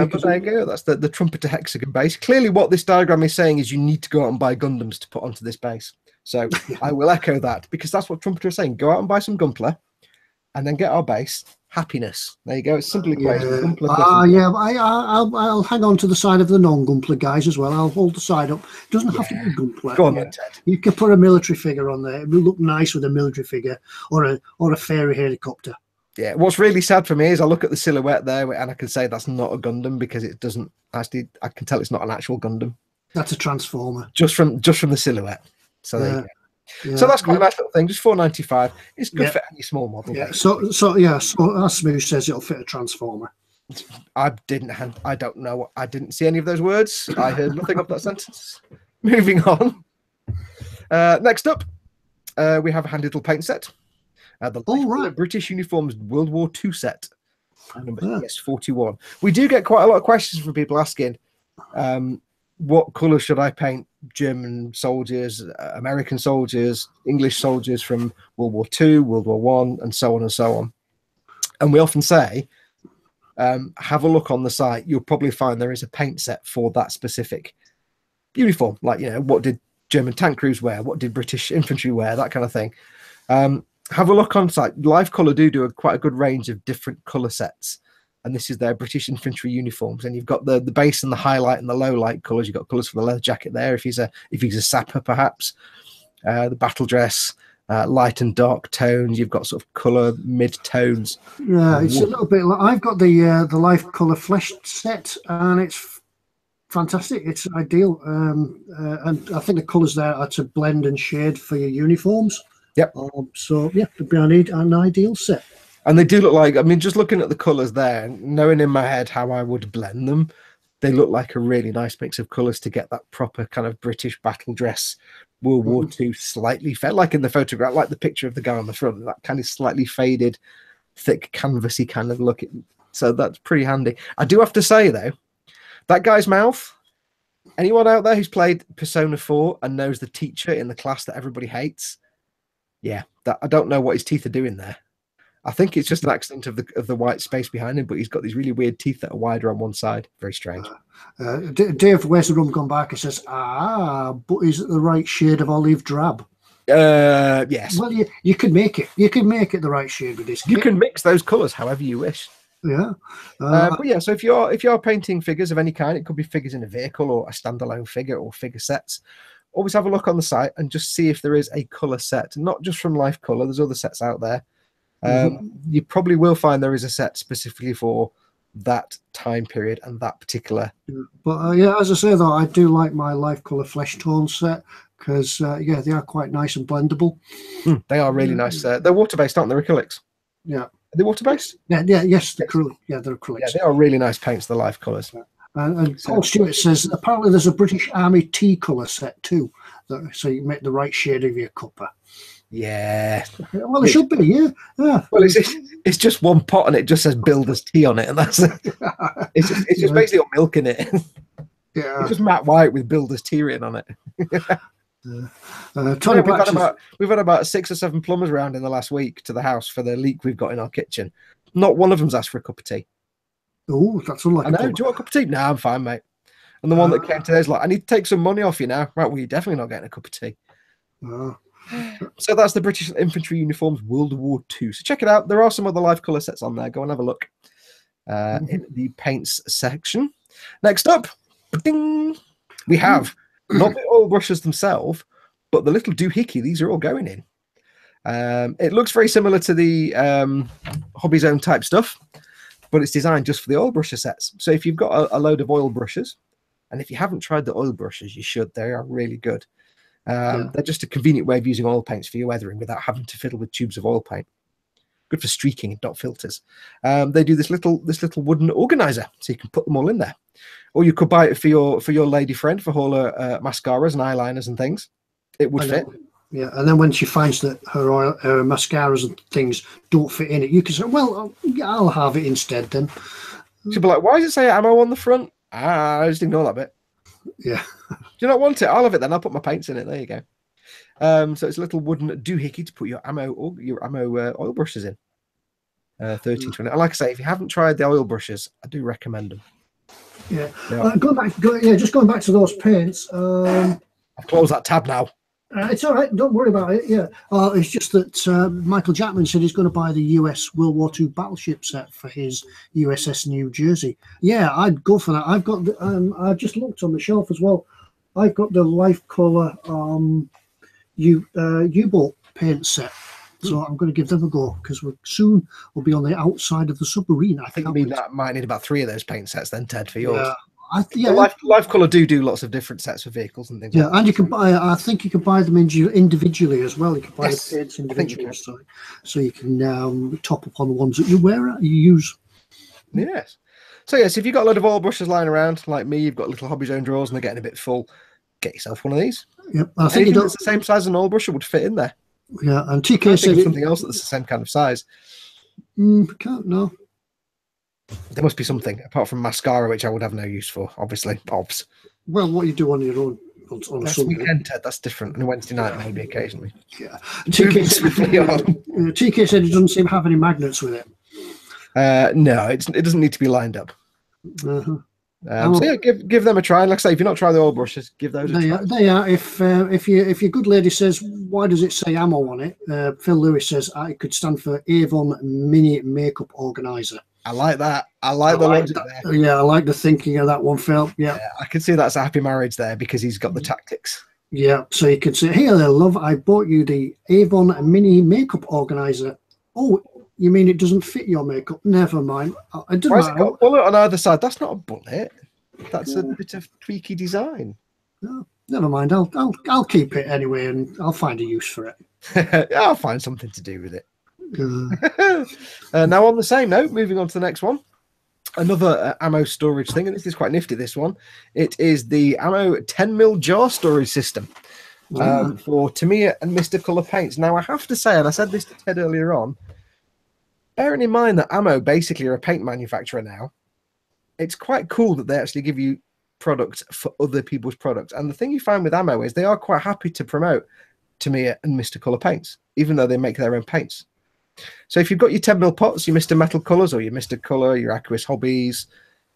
But there you go. That's the Trumpeter hexagon base. Clearly what this diagram is saying is you need to go out and buy Gundams to put onto this base. So I will echo that, because that's what Trumpeter is saying. Go out and buy some Gunpla and then get our base. Happiness. There you go. It's simple equation. Yeah, I'll hang on to the side of the non-Gunpla guys as well. I'll hold the side up. It doesn't have to be Gunpla. Go on then, Ted. You can put a military figure on there. It will look nice with a military figure or a fairy helicopter. Yeah. What's really sad for me is I look at the silhouette there and I can say that's not a Gundam, because it doesn't actually. I can tell it's not an actual Gundam. That's a Transformer. Just from the silhouette. So there you go. Yeah. So that's quite a nice little thing. Just $4.95. It's good for any small model. Yeah. So as Smoosh says, it'll fit a Transformer. I don't know. I didn't see any of those words. I heard nothing of that sentence. Moving on. Next up, we have a handy little paint set. The British Uniforms World War II set. Number 41. We do get quite a lot of questions from people asking, what colour should I paint German soldiers, American soldiers, English soldiers from World War II, World War I, and so on and so on. And we often say, have a look on the site. You'll probably find there is a paint set for that specific uniform. Like, you know, what did German tank crews wear? What did British infantry wear? That kind of thing. Have a look on site. Live Colour do quite a good range of different colour sets. And this is their British infantry uniforms. And you've got the base and the highlight and the low light colours. You've got colours for the leather jacket there, if he's a sapper, perhaps. The battle dress, light and dark tones. You've got sort of colour mid-tones. Yeah, it's a little bit like, I've got the Life Colour Flesh set, and it's fantastic. It's ideal. And I think the colours there are to blend and shade for your uniforms. Yep. So, yeah, it'd be an ideal set. And they do look like, I mean, just looking at the colours there, knowing in my head how I would blend them, they look like a really nice mix of colours to get that proper kind of British battle dress, World War II, slightly faded, like in the photograph, like the picture of the guy on the front, that kind of slightly faded, thick, canvassy kind of look. So that's pretty handy. I do have to say, though, that guy's mouth, anyone out there who's played Persona 4 and knows the teacher in the class that everybody hates, yeah, I don't know what his teeth are doing there. I think it's just an accident of the white space behind him, but he's got these really weird teeth that are wider on one side. Very strange. Dave, where's the room gone back? He says, but is it the right shade of olive drab? Yes. Well, you can make it. You can make it the right shade with this kit. You can mix those colours however you wish. Yeah. But yeah, so if you're painting figures of any kind, it could be figures in a vehicle or a standalone figure or figure sets. Always have a look on the site and just see if there is a colour set, not just from Life Colour. There's other sets out there. You probably will find there is a set specifically for that time period and that particular. But yeah, as I say though, I do like my Life Colour Flesh Tone set because yeah, they are quite nice and blendable. They are really nice. They're water-based, aren't they? Acrylics. Yeah. Are they water-based? Yeah. Yes, they're acrylic. Yeah, they're acrylics. Yeah, they are really nice paints. The Life Colours. Yeah. And Paul Stewart says apparently there's a British Army tea colour set too, so you make the right shade of your cuppa. Yeah. Well, it should be. Yeah. Well, it's just one pot and it just says Builder's Tea on it, and that's it. It's just basically got milk in it. Yeah. It's just matte white with Builder's Tea written on it. We've had about 6 or 7 plumbers around in the last week to the house for the leak we've got in our kitchen. Not one of them's asked for a cup of tea. Oh, that's unlike. I know. Do you want a cup of tea? No, I'm fine, mate. And the one that came today is like, I need to take some money off you now. Right, well, you're definitely not getting a cup of tea. So that's the British Infantry Uniforms World War II. So check it out. There are some other Life Colour sets on there. Go and have a look in the paints section. Next up, ding, we have not the oil brushes themselves, but the little doohickey. These are all going in. It looks very similar to the Hobby Zone type stuff, but it's designed just for the oil brusher sets. So if you've got a load of oil brushes, and if you haven't tried the oil brushes, you should. They are really good. They're just a convenient way of using oil paints for your weathering without having to fiddle with tubes of oil paint. Good for streaking and dot filters. They do this little wooden organizer, so you can put them all in there. Or you could buy it for your lady friend for all her mascaras and eyeliners and things. It would fit. Yeah, and then when she finds that her mascaras and things don't fit in it, you can say, well, I'll have it instead then. She'll be like, why does it say ammo on the front? I just ignore that bit. Yeah. Do you not want it? I'll have it then. I'll put my paints in it. There you go. So it's a little wooden doohickey to put your ammo oil brushes in. 1320. And like I say, if you haven't tried the oil brushes, I do recommend them. Yeah. Going back to those paints. I've closed that tab now. It's all right. Don't worry about it. Yeah. It's just that Michael Jackman said he's going to buy the US World War II battleship set for his USS New Jersey. Yeah, I'd go for that. I've got. I've just looked on the shelf as well. I've got the Life Colour U-boat paint set. So I'm going to give them a go because we'll be on the outside of the submarine. I think that might need about 3 of those paint sets then, Ted, for yours. Yeah. Life Colour do lots of different sets for vehicles and things. Yeah, and you can buy. I think you can buy them individually as well. You can buy the paints individually, so you can top up on the ones that you use. Yes. So yes, if you've got a load of oil brushes lying around, like me, you've got little Hobby Zone drawers and they're getting a bit full. Get yourself one of these. Yep, I think it's the same size as an oil brusher would fit in there. Yeah, and TK said something else that's the same kind of size. No. There must be something apart from mascara, which I would have no use for. Obviously, obs. Well, what you do on your own on a Sunday. Weekend, Ted. That's different. And a Wednesday night, maybe occasionally. Yeah. TK said it doesn't seem to have any magnets with it. No, it doesn't need to be lined up. So yeah, give them a try. Like I say, if you're not trying the oil brushes, give those a try. They are. If your good lady says, why does it say ammo on it? Phil Lewis says it could stand for Avon Mini Makeup Organizer. I like that. I like the logic there. Yeah, I like the thinking of that one, Phil. Yeah, I can see that's a happy marriage there because he's got the tactics. Yeah, so you could say, hey there, love, I bought you the Avon Mini Makeup Organizer. Oh, you mean it doesn't fit your makeup? Never mind. It doesn't matter. Got a bullet on either side. That's not a bullet. That's a bit of tweaky design. No, never mind. I'll keep it anyway, and I'll find a use for it. I'll find something to do with it. Now, on the same note, moving on to the next one, another ammo storage thing, and this is quite nifty. This one, it is the ammo 10mm jar storage system for Tamiya and Mr. Colour paints. Now, I have to say, and I said this to Ted earlier on, bearing in mind that Ammo basically are a paint manufacturer now, it's quite cool that they actually give you products for other people's products. And the thing you find with Ammo is they are quite happy to promote Tamiya and Mr. Colour paints, even though they make their own paints. So if you've got your 10mm pots, your Mr. Metal Colours, or your Mr. Colour, your Aqueous Hobbies,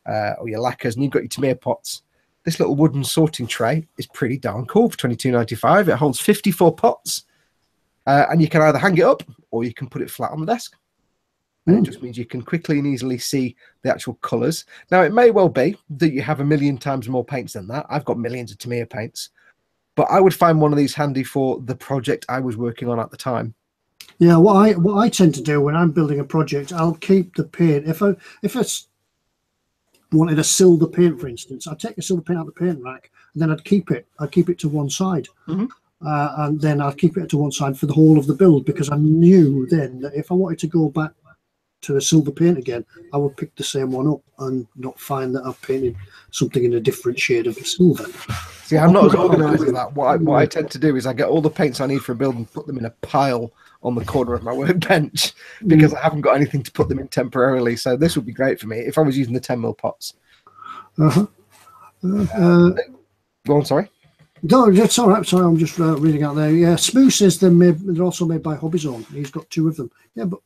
or your lacquers, and you've got your Tamiya pots, this little wooden sorting tray is pretty darn cool for $22.95. It holds 54 pots, and you can either hang it up or you can put it flat on the desk. And it just means you can quickly and easily see the actual colours. Now, it may well be that you have a million times more paints than that. I've got millions of Tamiya paints, but I would find one of these handy for the project I was working on at the time. Yeah, what I tend to do when I'm building a project, I'll keep the paint. If wanted a silver paint, for instance, I'd take the silver paint out of the paint rack, and then I'd keep it. I'd keep it to one side. And then I'd keep it to one side for the whole of the build, because I knew then that if I wanted to go back to the silver paint again, I would pick the same one up and not find that I've painted something in a different shade of silver. See, I'm not as organised as that. What I tend to do is I get all the paints I need for a build and put them in a pile on the corner of my workbench, because I haven't got anything to put them in temporarily. So this would be great for me if I was using the 10mm pots. Go on, sorry. No, it's all right. Sorry, I'm just reading out there. Yeah, Smooth says they're also made by Hobbyzone. He's got 2 of them. Yeah, but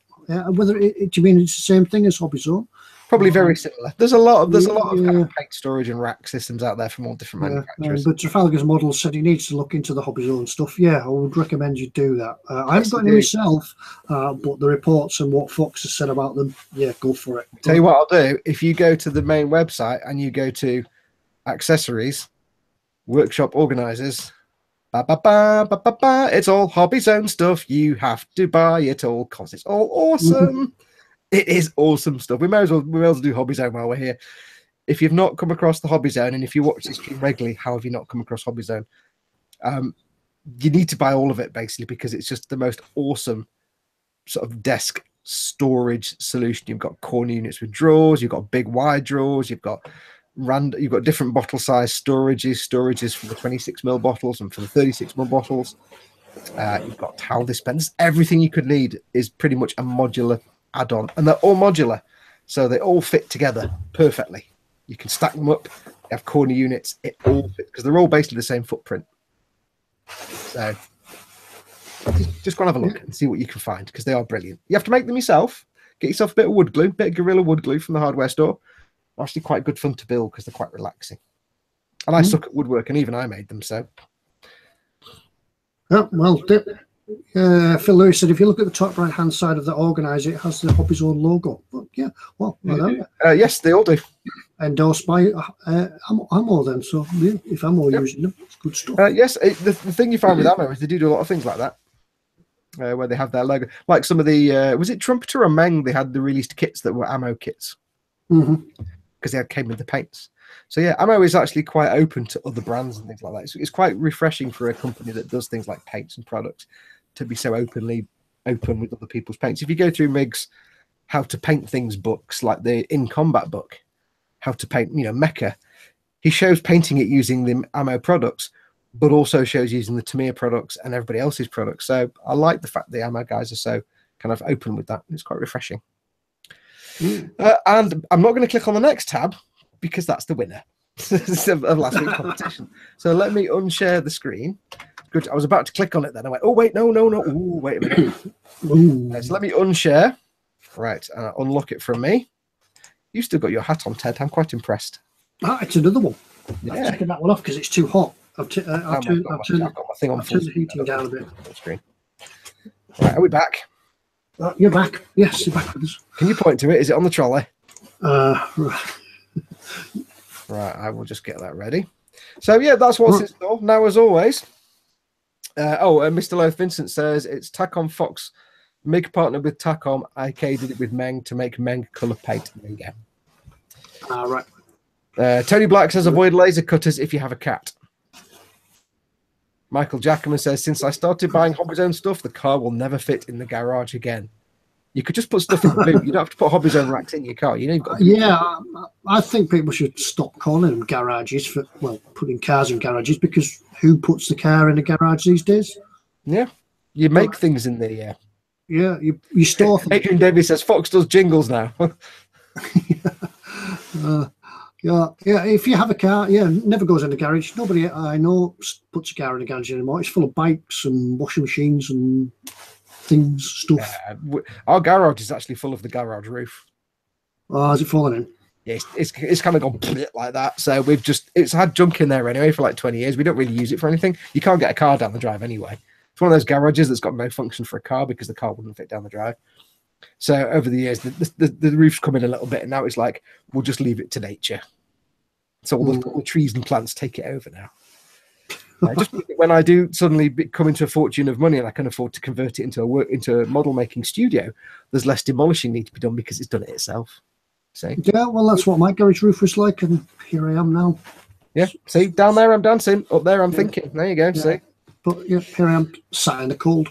whether do you mean it's the same thing as Hobbyzone? Probably very similar. There's a lot of kind of paint storage and rack systems out there from all different manufacturers. But Trafalgar's model said he needs to look into the Hobbyzone stuff. Yeah, I would recommend you do that. I haven't got any myself, but the reports and what Fox has said about them, yeah, go for it. Tell you what I'll do. If you go to the main website and you go to accessories, workshop organizers, it's all Hobbyzone stuff. You have to buy it all because it's all awesome. It is awesome stuff. We may as well do Hobbyzone while we're here. If you've not come across the Hobbyzone, and if you watch this stream regularly, how have you not come across Hobbyzone? You need to buy all of it, basically, because it's just the most awesome sort of desk storage solution. You've got corner units with drawers, you've got big wide drawers, you've got different bottle size storages for the 26mm bottles and for the 36mm bottles. You've got towel dispensers. Everything you could need is pretty much a modular add-on, and they're all modular, so they all fit together perfectly. You can stack them up, you have corner units, it all fits because they're all basically the same footprint. So just go and have a look and see what you can find, because they are brilliant. You have to make them yourself. Get yourself a bit of wood glue, bit of Gorilla wood glue from the hardware store. They're actually quite good fun to build because they're quite relaxing. And I suck at woodwork, and even I made them. So, oh, well, Phil Lewis said if you look at the top right hand side of the organizer, it has the Hobbyzone logo. But yeah, well, yes, they all do. Endorsed by Ammo then. So yeah, if Ammo using them, it's good stuff. Yes, the thing you find with Ammo is they do a lot of things like that. Where they have their logo, like some of the was it Trumpeter or Meng? They had the released kits that were Ammo kits because they came with the paints. So yeah, Ammo is actually quite open to other brands and things like that. So it's quite refreshing for a company that does things like paints and products to be so open with other people's paints. If you go through Mig's how to paint things books, like the In Combat book, how to paint, mecha, he shows painting it using the Ammo products, but also shows using the Tamiya products and everybody else's products. So I like the fact the Ammo guys are so kind of open with that. It's quite refreshing. And I'm not going to click on the next tab because that's the winner of last week's competition. So let me unshare the screen. Good. I was about to click on it then. I went, oh, wait, no. Ooh, wait a minute. So let me unshare. Right. Unlock it from me. You still got your hat on, Ted. I'm quite impressed. It's another one. Yeah. I've taken that one off because it's too hot. I've turned the heating down a bit. Screen. Right, are we back? You're back. Yes, you're back with us. Can you point to it? Is it on the trolley? Right. Right, I will just get that ready. So yeah, that's what's in store. Now, as always, Mr. Loth Vincent says it's Tacom Fox. Mig partnered with Tacom. IK did it with Meng to make Meng color paint. There you go. Right. Tony Black says avoid laser cutters if you have a cat. Michael Jackerman says, since I started buying Hobbyzone stuff, the car will never fit in the garage again. You could just put stuff in the boot. You don't have to put Hobbyzone racks in your car. You've got I think people should stop calling them garages for, putting cars in garages, because who puts the car in a garage these days? Yeah. You make things in the Yeah, you store things. Adrian Davies says, Fox does jingles now. Yeah, if you have a car, never goes in the garage. Nobody I know puts a car in the garage anymore. It's full of bikes and washing machines and stuff. Our garage is actually full of the garage roof. Oh, has it fallen in? Yeah, it's kind of gone like that. So it's had junk in there anyway for like 20 years. We don't really use it for anything. You can't get a car down the drive anyway. It's one of those garages that's got no function for a car because the car wouldn't fit down the drive. So over the years, the roof's come in a little bit, and now it's like, we'll just leave it to nature. So all the trees and plants take it over now. Just when I do suddenly come into a fortune of money and I can afford to convert it into a model making studio, there's less demolishing need to be done because it's done it itself. See? Yeah, well, that's what my garage roof was like, and here I am now. Yeah, see, down there I'm dancing, up there I'm thinking. There you go, see? But yeah, here I am, sat in the cold.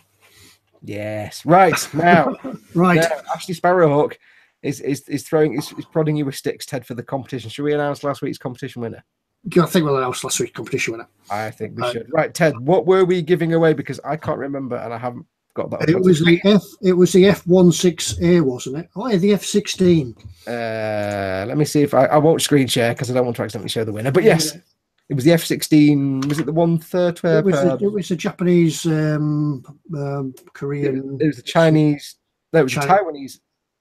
Yes, right, now. Right. Now, Ashley Sparrowhawk is prodding you with sticks, Ted, for the competition. Should we announce last week's competition winner? I think we'll announce last week's competition winner. I think we should. Right, Ted, what were we giving away? Because I can't remember and I haven't got that. It was the F16A, wasn't it? Oh, yeah, the F16. Let me see if I won't screen share because I don't want to accidentally show the winner. But yes, it was the F16. Was it the 1/3? It was the Japanese, Korean. It was the Chinese. No, it was the Taiwanese.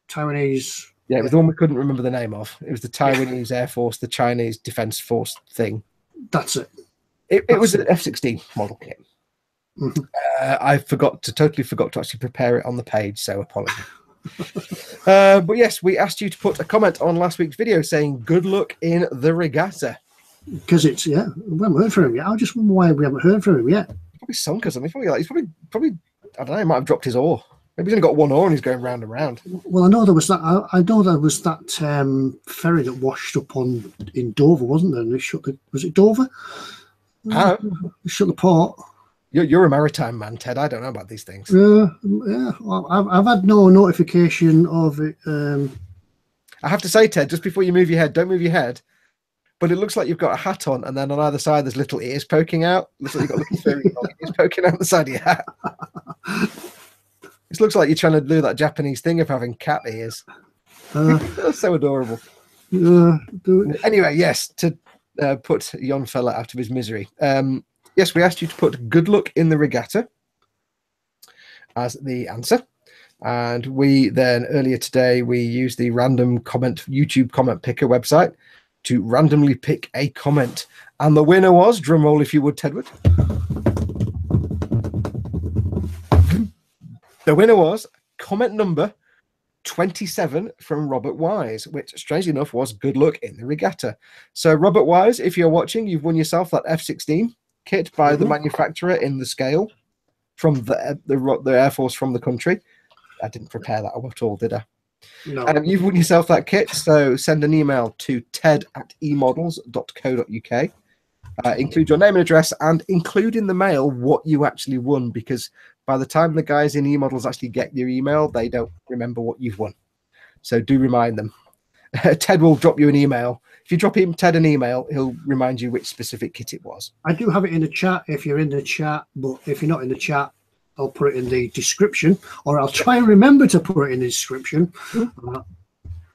Taiwanese. Yeah, it was the one we couldn't remember the name of. It was the Taiwanese Air Force, the Chinese Defense Force thing. That's it. It was an F16 model kit. Mm-hmm. I totally forgot to actually prepare it on the page, so apologies. But yes, we asked you to put a comment on last week's video saying good luck in the regatta. Because we haven't heard from him yet. I just wonder why we haven't heard from him yet. Probably sunk or something. He's probably I don't know, he might have dropped his oar. Maybe he's only got one oar and he's going round and round. Well, I know there was that. I know there was that ferry that washed up in Dover, wasn't there? And they was it Dover? Oh. They shut the port. You're a maritime man, Ted. I don't know about these things. Yeah. I've had no notification of it. I have to say, Ted, just before you move your head, don't move your head. But it looks like you've got a hat on, and then on either side there's little ears poking out. Looks like you've got little furry ears poking out the side of your hat. It looks like you're trying to do that Japanese thing of having cat ears. That's so adorable. Anyway, yes, to put yon fella out of his misery. Yes, we asked you to put good luck in the regatta as the answer. And we then, earlier today, we used the random YouTube comment picker website to randomly pick a comment. And the winner was, drum roll if you would, Tedward. The winner was comment number 27 from Robert Wise, which strangely enough was good luck in the regatta. So Robert Wise, if you're watching, you've won yourself that F16 kit by the manufacturer in the scale from the Air Force from the country. I didn't prepare that at all, did I? No. You've won yourself that kit, so send an email to ted@emodels.co.uk. Include your name and address, and include in the mail what you actually won, because by the time the guys in eModels actually get your email, they don't remember what you've won. So do remind them. Ted will drop you an email. If you drop him Ted an email, he'll remind you which specific kit it was. I do have it in the chat if you're in the chat, but if you're not in the chat, I'll put it in the description, or I'll try and remember to put it in the description.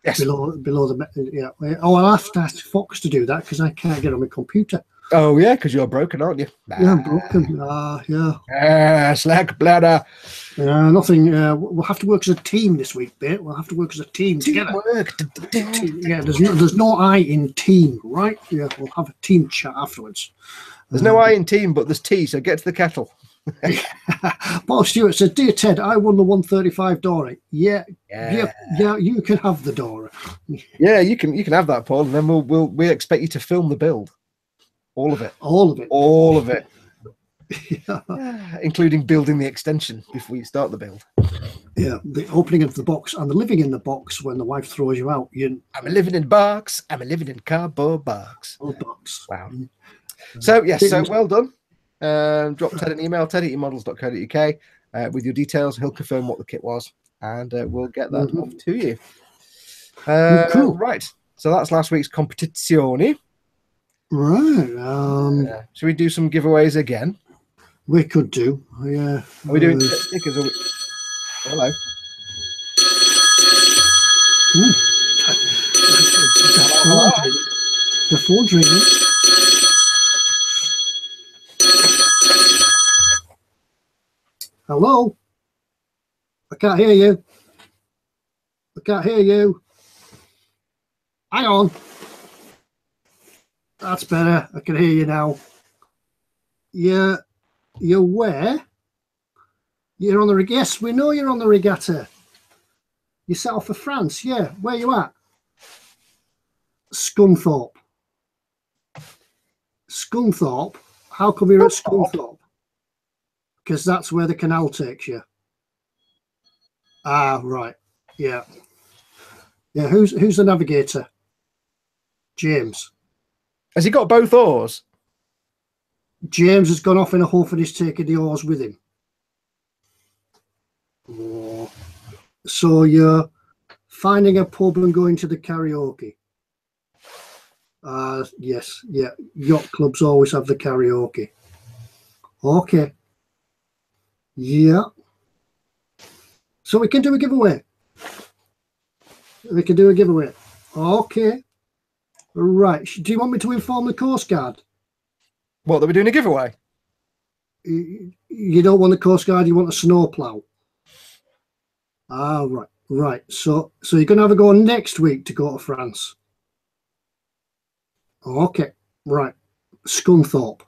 Yes. Below the Oh, I'll have to ask Fox to do that because I can't get on my computer. Oh yeah, because you're broken, aren't you? Yeah, I'm broken. Yeah. Slack bladder. Nothing. We'll have to work as a team this week, mate. We'll have to work as a team together. Yeah, there's no I in team, right? Yeah, we'll have a team chat afterwards. There's no I in team, but there's T, so get to the kettle. Paul Stewart said, "Dear Ted, I won the 135 Dora. Yeah, you can have the Dora. Yeah, you can have that, Paul, and then we expect you to film the build, all of it, including building the extension before you start the build. Yeah, the opening of the box and the living in the box when the wife throws you out. I'm a living in a box. I'm a living in a cardboard box. Old box. Wow. So yes, so well done. Drop Ted an email, ted@emodels.co.uk, with your details. He'll confirm what the kit was, and we'll get that off to you. Cool. Right. So that's last week's competizione. Right. Should we do some giveaways again? We could do. Yeah. Are we doing stickers? Hello. The phone's ringing. Hello? I can't hear you. Hang on. That's better. I can hear you now. You're where? You're on the regatta. Yes, we know you're on the regatta. You set off for France. Yeah. Where you at? Scunthorpe. Scunthorpe? How come you're at Scunthorpe? Because that's where the canal takes you. Ah, right. Yeah. Yeah, who's the navigator? James. Has he got both oars? James has gone off in a huff and he's taking the oars with him. Oh. So you're finding a pub and going to the karaoke. Yes, yeah. Yacht clubs always have the karaoke. Okay. Yeah. So we can do a giveaway. We can do a giveaway. Okay. Right. Do you want me to inform the Coast Guard? What, that we're doing a giveaway? You don't want the Coast Guard, you want a snowplow. Ah, right. Right. So you're going to have a go next week to go to France. Okay. Right. Scunthorpe.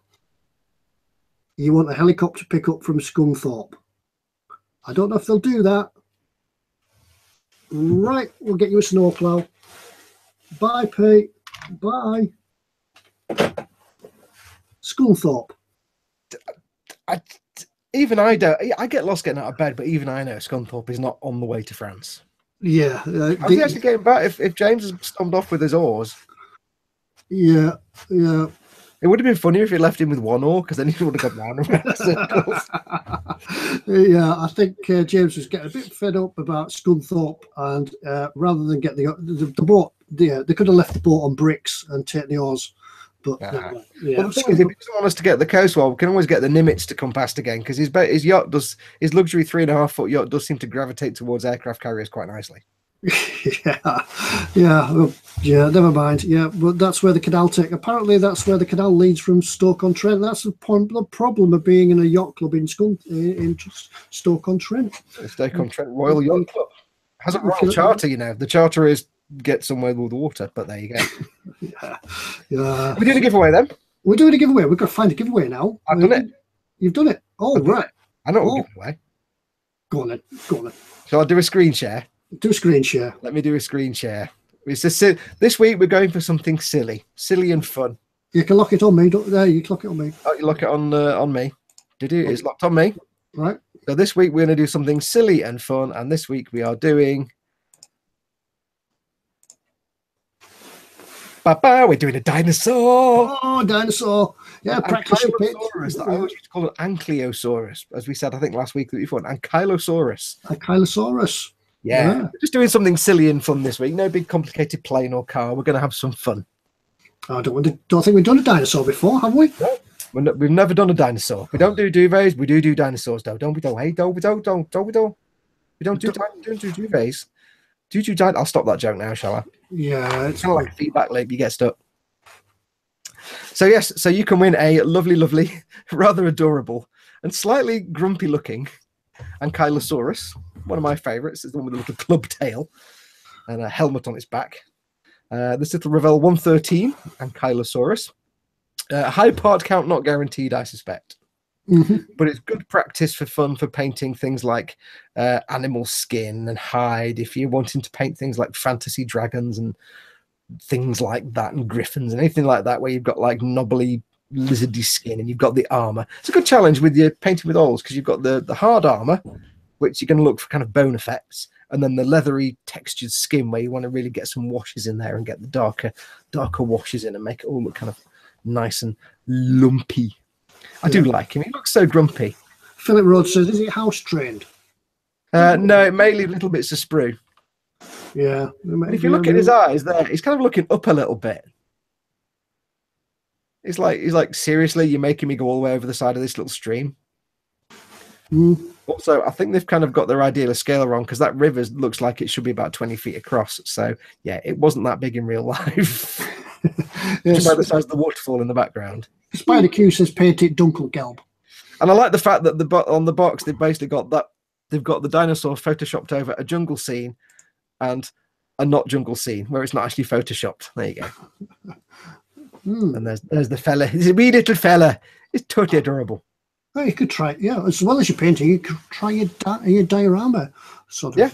You want a helicopter pickup from Scunthorpe. I don't know if they'll do that. Right. We'll get you a snowplow. Bye, Pete. Bye. Scunthorpe. I get lost getting out of bed, but even I know Scunthorpe is not on the way to France. Yeah. How's he actually getting back if James has stormed off with his oars? Yeah, yeah. It would have been funnier if he left him with one oar, because then he would have gone round and round circles. Yeah, I think James was getting a bit fed up about Scunthorpe, and rather than get the boat, they could have left the boat on bricks and taken the oars. But yeah, well, the thing is, if he doesn't want us to get the coastwall, we can always get the Nimitz to come past again, because his yacht does, his luxury 3.5-foot yacht does seem to gravitate towards aircraft carriers quite nicely. Yeah. Never mind. Yeah, but that's where the canal take. Apparently, that's where the canal leads from Stoke-on-Trent. That's the problem of being in a yacht club in Stoke-on-Trent. Stoke-on-Trent Royal Yacht Club has a royal charter. You know, the charter is get somewhere with water. But there you go. Yeah. We're doing a giveaway then. We're doing a giveaway. We've got to find a giveaway now. I've done it. You've done it. Oh, right. I know what we're giving away. Go on then. Shall I do a screen share? Do a screen share. Let me do a screen share. It's just, this week we're going for something silly and fun. You can lock it on me. There, you can lock it on me. Oh, you lock it on me. Did you? It's locked on me. Right. So this week we're going to do something silly and fun, and this week we are doing. We're doing a dinosaur. Oh, dinosaur. Yeah, practice your pitch. I always used to call it Ankylosaurus, as we said, I think last week that before. Ankylosaurus. Ankylosaurus. Yeah. We're just doing something silly and fun this week. No big complicated plane or car. We're going to have some fun. I don't think we've done a dinosaur before, have we? No, we've never done a dinosaur. We don't do duvets. We do dinosaurs, though. Don't we? Don't. Hey, don't. We don't do duvets. I'll stop that joke now, shall I? Yeah, it's kind of like a feedback loop. You get stuck. So yes, so you can win a lovely, rather adorable and slightly grumpy looking Ankylosaurus. One of my favourites is the one with a little club tail and a helmet on its back. This little Revell 113 Ankylosaurus. High part count not guaranteed, I suspect. But it's good practice for fun for painting things like animal skin and hide. If you're wanting to paint things like fantasy dragons and things like that, and griffins and anything like that, where you've got like knobbly lizardy skin and you've got the armor. It's a good challenge with your painting with oils, because you've got the hard armor, which you're going to look for kind of bone effects, and then the leathery textured skin where you want to really get some washes in there and get the darker washes in and make it all look kind of nice and lumpy. I do like him. He looks so grumpy. Philip Rhodes says, is he house trained? No, it may leave little bits of sprue. Yeah. But if you look at his eyes there, he's kind of looking up a little bit. He's like, seriously, you're making me go all the way over the side of this little stream. Also, I think they've kind of got their ideal scale wrong, because that river looks like it should be about 20 feet across. So, yeah, it wasn't that big in real life. Just by the size of the waterfall in the background. Spider Q says paint it Dunkelgelb. And I like the fact that on the box they've basically got that they've got the dinosaur photoshopped over a jungle scene and a not jungle scene where it's not actually photoshopped. There you go. And there's the fella. He's a wee little fella. It's totally adorable. Oh, you could try it, yeah. As well as your painting, you could try your diorama sort of. Yeah.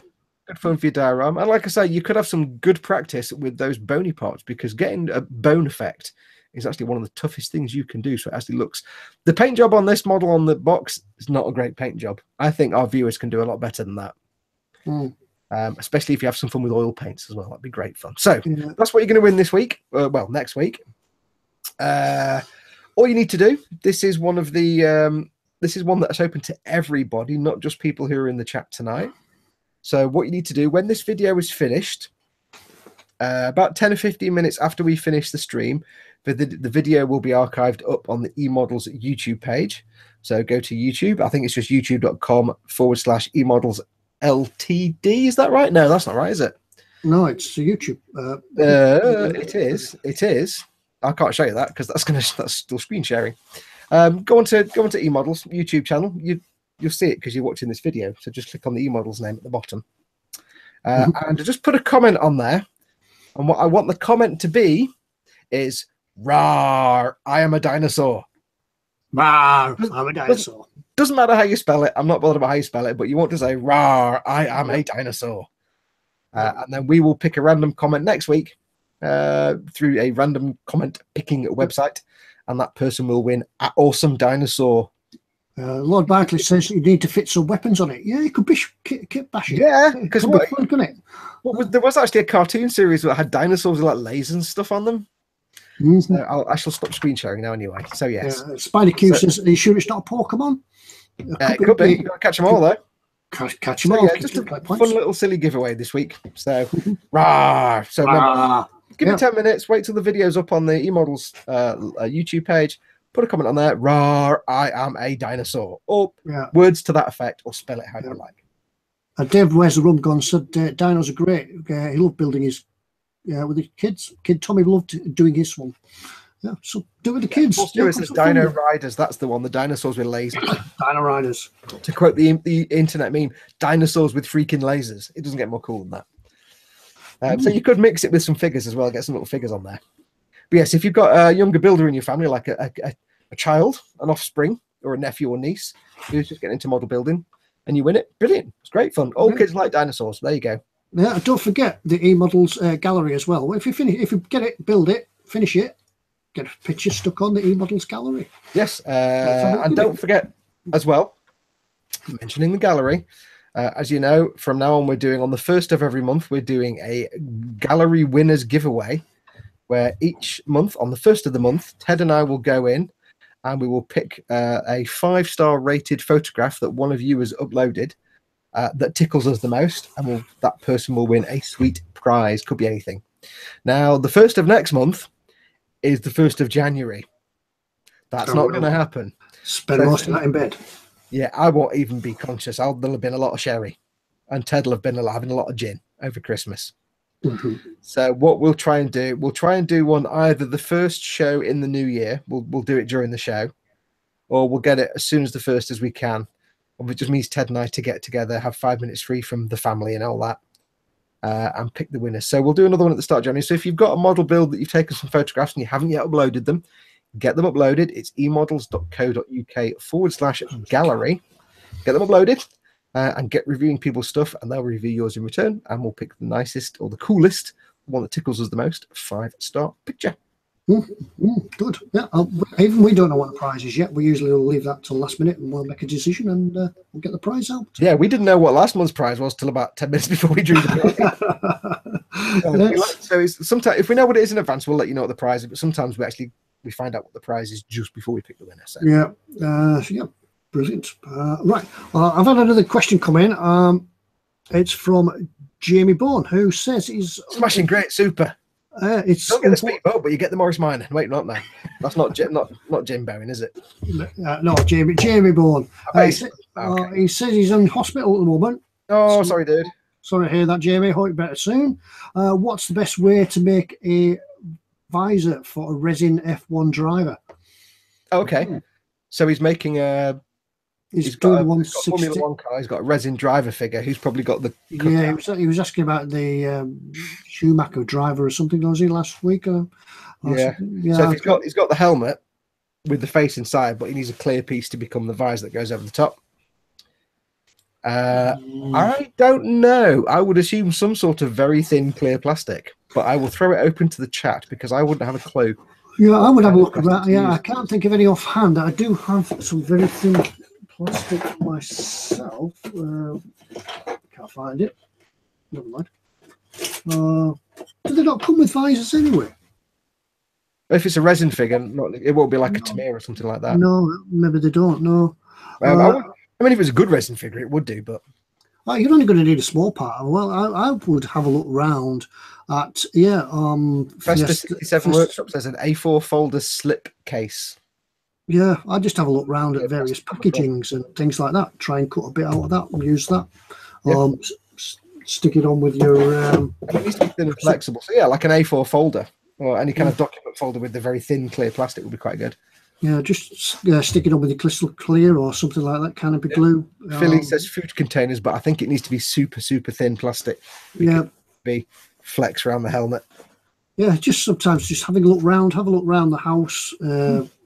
Good fun for your diorama. And like I say, you could have some good practice with those bony parts, because getting a bone effect is actually one of the toughest things you can do. So it actually looks, the paint job on this model on the box is not a great paint job. I think our viewers can do a lot better than that. especially if you have some fun with oil paints as well. That'd be great fun. So that's what you're going to win this week. Well, next week. All you need to do, this is one of the this is one that's open to everybody, not just people who are in the chat tonight. So what you need to do when this video is finished, about 10 or 15 minutes after we finish the stream, the video will be archived up on the eModels YouTube page. So go to YouTube. I think it's just youtube.com/eModels LTD. Is that right? No, that's not right, is it? No, it's YouTube. It is. I can't show you that because that's still screen sharing. Go on to eModels YouTube channel. You'll see it because you're watching this video. So just click on the eModels name at the bottom, and just put a comment on there. And what I want the comment to be is "Rawr, I am a dinosaur." Rawr, I'm a dinosaur. Doesn't matter how you spell it. I'm not bothered about how you spell it, but you want to say "Rawr, I am a dinosaur," and then we will pick a random comment next week through a random comment picking website, and that person will win an awesome dinosaur. Lord Barkley says you need to fit some weapons on it. Yeah, you could bash it. Yeah, because there was actually a cartoon series that had dinosaurs with like lasers and stuff on them. So I shall stop screen sharing now anyway. So yes, Spider Q says, "Are you sure it's not a Pokemon?" It could be. You've got to catch them all though. Catch them all. Yeah, just a fun little silly giveaway this week. So, rah! So remember, give it 10 minutes. Wait till the video's up on the eModels YouTube page. Put a comment on there. Rawr, I am a dinosaur. Or words to that effect, or spell it how you like. Dave Where's the Rum Gone said dinos are great. He loved building his with the kids. Kid Tommy loved doing his one. Yeah, so do it with the kids. It says Dino Riders. That's the one. The dinosaurs with lasers. Dino Riders. To quote the internet meme, dinosaurs with freaking lasers. It doesn't get more cool than that. So you could mix it with some figures as well. Get some little figures on there. But yes, if you've got a younger builder in your family, like a child, an offspring, or a nephew or niece who's just getting into model building, and you win it, brilliant. It's great fun. All kids like dinosaurs. There you go. Yeah, don't forget the eModels gallery as well. If you get it, build it, finish it, get a picture stuck on the eModels gallery. Yes, and don't forget as well, mentioning the gallery, as you know, from now on we're doing, on the 1st of every month, we're doing a gallery winners giveaway, where each month, on the 1st of the month, Ted and I will go in and we will pick a 5-star rated photograph that one of you has uploaded that tickles us the most, and that person will win a sweet prize. Could be anything. Now, the 1st of next month is the 1st of January. That's not going to happen. Spend most of that in bed. Yeah, I won't even be conscious. There'll have been a lot of sherry, and Ted will have been having a lot of gin over Christmas. So what we'll try and do one either the first show in the new year. We'll do it during the show, or we'll get it as soon as the 1st as we can. And it just means Ted and I to get together, have 5 minutes free from the family and all that, and pick the winners. So we'll do another one at the start of January. So if you've got a model build that you've taken some photographs and you haven't yet uploaded them, get them uploaded. It's emodels.co.uk/gallery. Get them uploaded and get reviewing people's stuff, and they'll review yours in return, and we'll pick the nicest or the coolest, the one that tickles us the most, 5-star picture. Good. Yeah, even we don't know what the prize is yet. We usually will leave that till last minute, and we'll make a decision, and we'll get the prize out. Yeah, we didn't know what last month's prize was till about 10 minutes before we drew the prize. So it's, sometimes, if we know what it is in advance, we'll let you know what the prize is. But sometimes we find out what the prize is just before we pick the winner. So. Yeah, brilliant. Right, I've had another question come in. It's from Jamie Bourne, who says he's smashing great super. It's don't get the speedboat, but you get the Morris Minor. Wait, not now. That's not Jim Bowen, is it? No, Jamie Bourne. He says he's in hospital at the moment. Oh, sorry, dude. Sorry to hear that, Jamie. Hope you're better soon. What's the best way to make a visor for a resin F1 driver? Okay, so he's making a. He's got a Formula 1 car. He's got a resin driver figure. Who's probably got the. Yeah, he was asking about the Schumacher driver or something. Was he last week? Yeah. So if he's got the helmet with the face inside, but he needs a clear piece to become the visor that goes over the top. I don't know. I would assume some sort of very thin clear plastic, but I will throw it open to the chat because I wouldn't have a clue. Yeah, I would have a look at that. Yeah, I can't think of any offhand. I do have some very thin plastic myself. Can't find it. never mind. Do they not come with visors anyway? If it's a resin figure, it won't be like a Tamir or something like that. No, maybe they don't. No. I mean, if it was a good resin figure, it would do, but. Well, you're only going to need a small part. Well, I would have a look round at Festa 67 Workshop says an A4 folder slip case. Yeah, I just have a look round at various packagings and things like that. Try and cut a bit out of that and use that. Stick it on with your. It needs to be thin and flexible. So yeah, like an A4 folder or any kind of document folder with the very thin, clear plastic would be quite good. Yeah, just stick it on with your crystal clear or something like that. Can it be glue? Philly says food containers, but I think it needs to be super, super thin plastic. Yeah, be flex around the helmet. Yeah, just sometimes just having a look round, the house,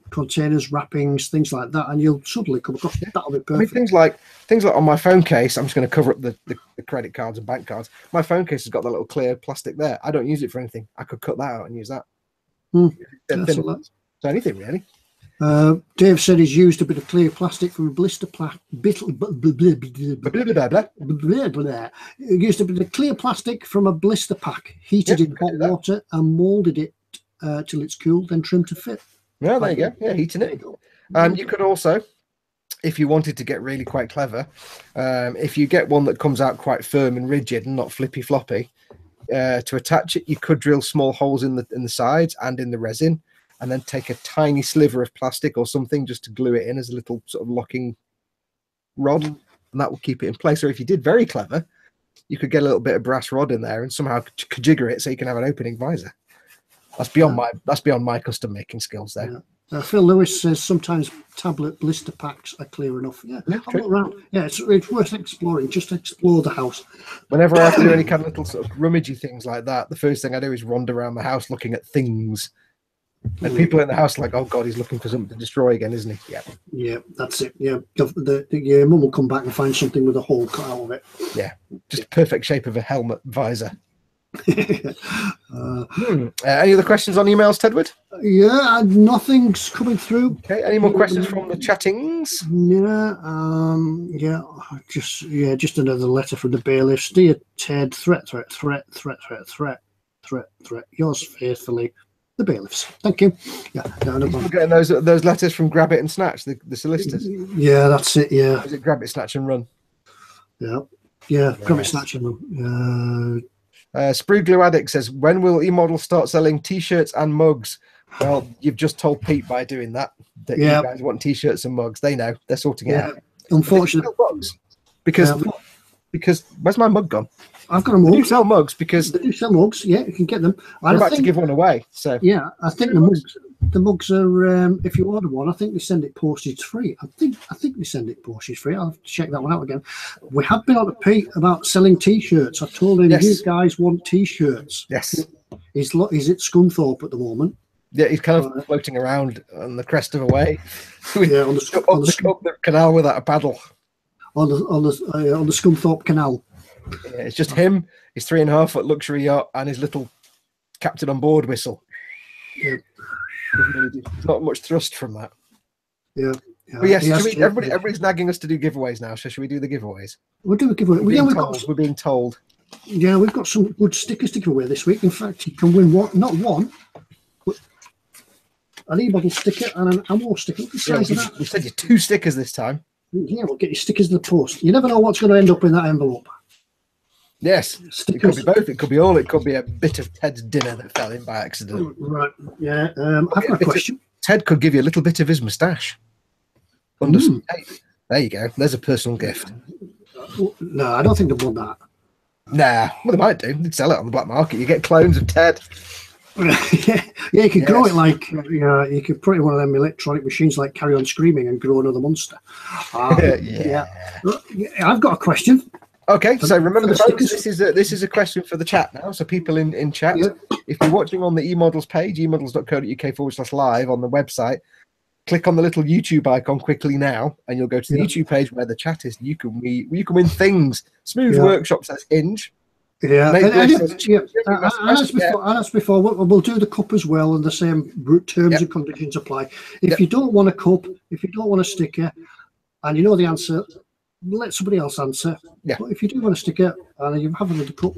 containers, wrappings, things like that, and you'll suddenly come across that'll be perfect. I mean, things like on my phone case, I'm just going to cover up the credit cards and bank cards. My phone case has got the little clear plastic there. I don't use it for anything. I could cut that out and use that. So anything really. Dave said he's used a bit of clear plastic from a blister used a bit of clear plastic from a blister pack, heated in hot water and moulded it till it's cooled, then trimmed to fit. Yeah, there you go. Yeah, heating it. You could also, if you wanted to get really quite clever, if you get one that comes out quite firm and rigid and not flippy floppy, to attach it, you could drill small holes in the sides and in the resin, and then take a tiny sliver of plastic or something just to glue it in as a little sort of locking rod, and that will keep it in place. Or if you did very clever, you could get a little bit of brass rod in there and somehow kajigger it so you can have an opening visor. That's beyond my custom making skills there. Yeah. Phil Lewis says sometimes tablet blister packs are clear enough. Yeah, have a look around. Yeah, it's worth exploring. Just explore the house. Whenever I have to do any kind of little sort of rummagey things like that, the first thing I do is wander around the house looking at things. And people in the house are like, oh God, he's looking for something to destroy again, isn't he? Yeah. Yeah, that's it. Yeah, your mum will come back and find something with a hole cut out of it. Yeah, just perfect shape of a helmet visor. Any other questions on emails, Tedward? Yeah, nothing's coming through. Okay, any more questions from the chattings? Just another letter from the bailiffs. Dear Ted, threat. Yours faithfully, the bailiffs. Thank you. Yeah, we're getting those letters from Grab It and Snatch, the solicitors. Yeah, that's it. Yeah. Is it Grab It, Snatch and Run? Yeah. Grab It, Snatch and Run. Sprue Glue Addict says, when will eModels start selling t-shirts and mugs? Well, you've just told Pete by doing that you guys want t-shirts and mugs. They know. They're sorting it out. Unfortunately. Because where's my mug gone? I've got a mug. They do sell mugs because... They do sell mugs, yeah, you can get them. I'm about to give one away. So yeah, I think the mugs are, if you order one, I think they send it postage free. I think they send it postage free. I'll have to check that one out again. We have been on to Pete about selling t-shirts. I told him, you guys want t-shirts. Yes. He's at Scunthorpe at the moment. Yeah, he's kind of floating around on the crest of a wave. Yeah, on the canal without a paddle. On the Scunthorpe Canal. Yeah, it's just him, his 3.5-foot luxury yacht, and his little captain on board whistle. Yeah. There's not much thrust from that. Yeah. But yes, everybody's nagging us to do giveaways now. So should we do the giveaways? We'll do a giveaway. We're being told. Yeah, we've got some good stickers to give away this week. In fact, you can win not one, but an eModels sticker and an Ammo sticker. We said you 2 stickers this time. Yeah, we'll get your stickers in the post. You never know what's going to end up in that envelope. Yes, stickers. It could be both. It could be all. It could be a bit of Ted's dinner that fell in by accident. Right. Yeah. I've got a question. Ted could give you a little bit of his moustache under some tape. There you go. There's a personal gift. No, I don't think they've done that. Nah. Well, they might do. They'd sell it on the black market. You get clones of Ted. Yeah, you could grow it like you could put it in one of them electronic machines like Carry On Screaming and grow another monster. Yeah. I've got a question. Okay, so remember, folks, this is a question for the chat now. So people in chat, if you're watching on the eModels page, emodels.co.uk/live on the website, click on the little YouTube icon quickly now, and you'll go to the YouTube page where the chat is. You can win things. Smooth Workshop says Hinge. Yeah, and as before, we'll do the cup as well, and the same terms and conditions apply. If you don't want a cup, if you don't want a sticker, and you know the answer, let somebody else answer. Yeah. But if you do want to stick it and you have another cup,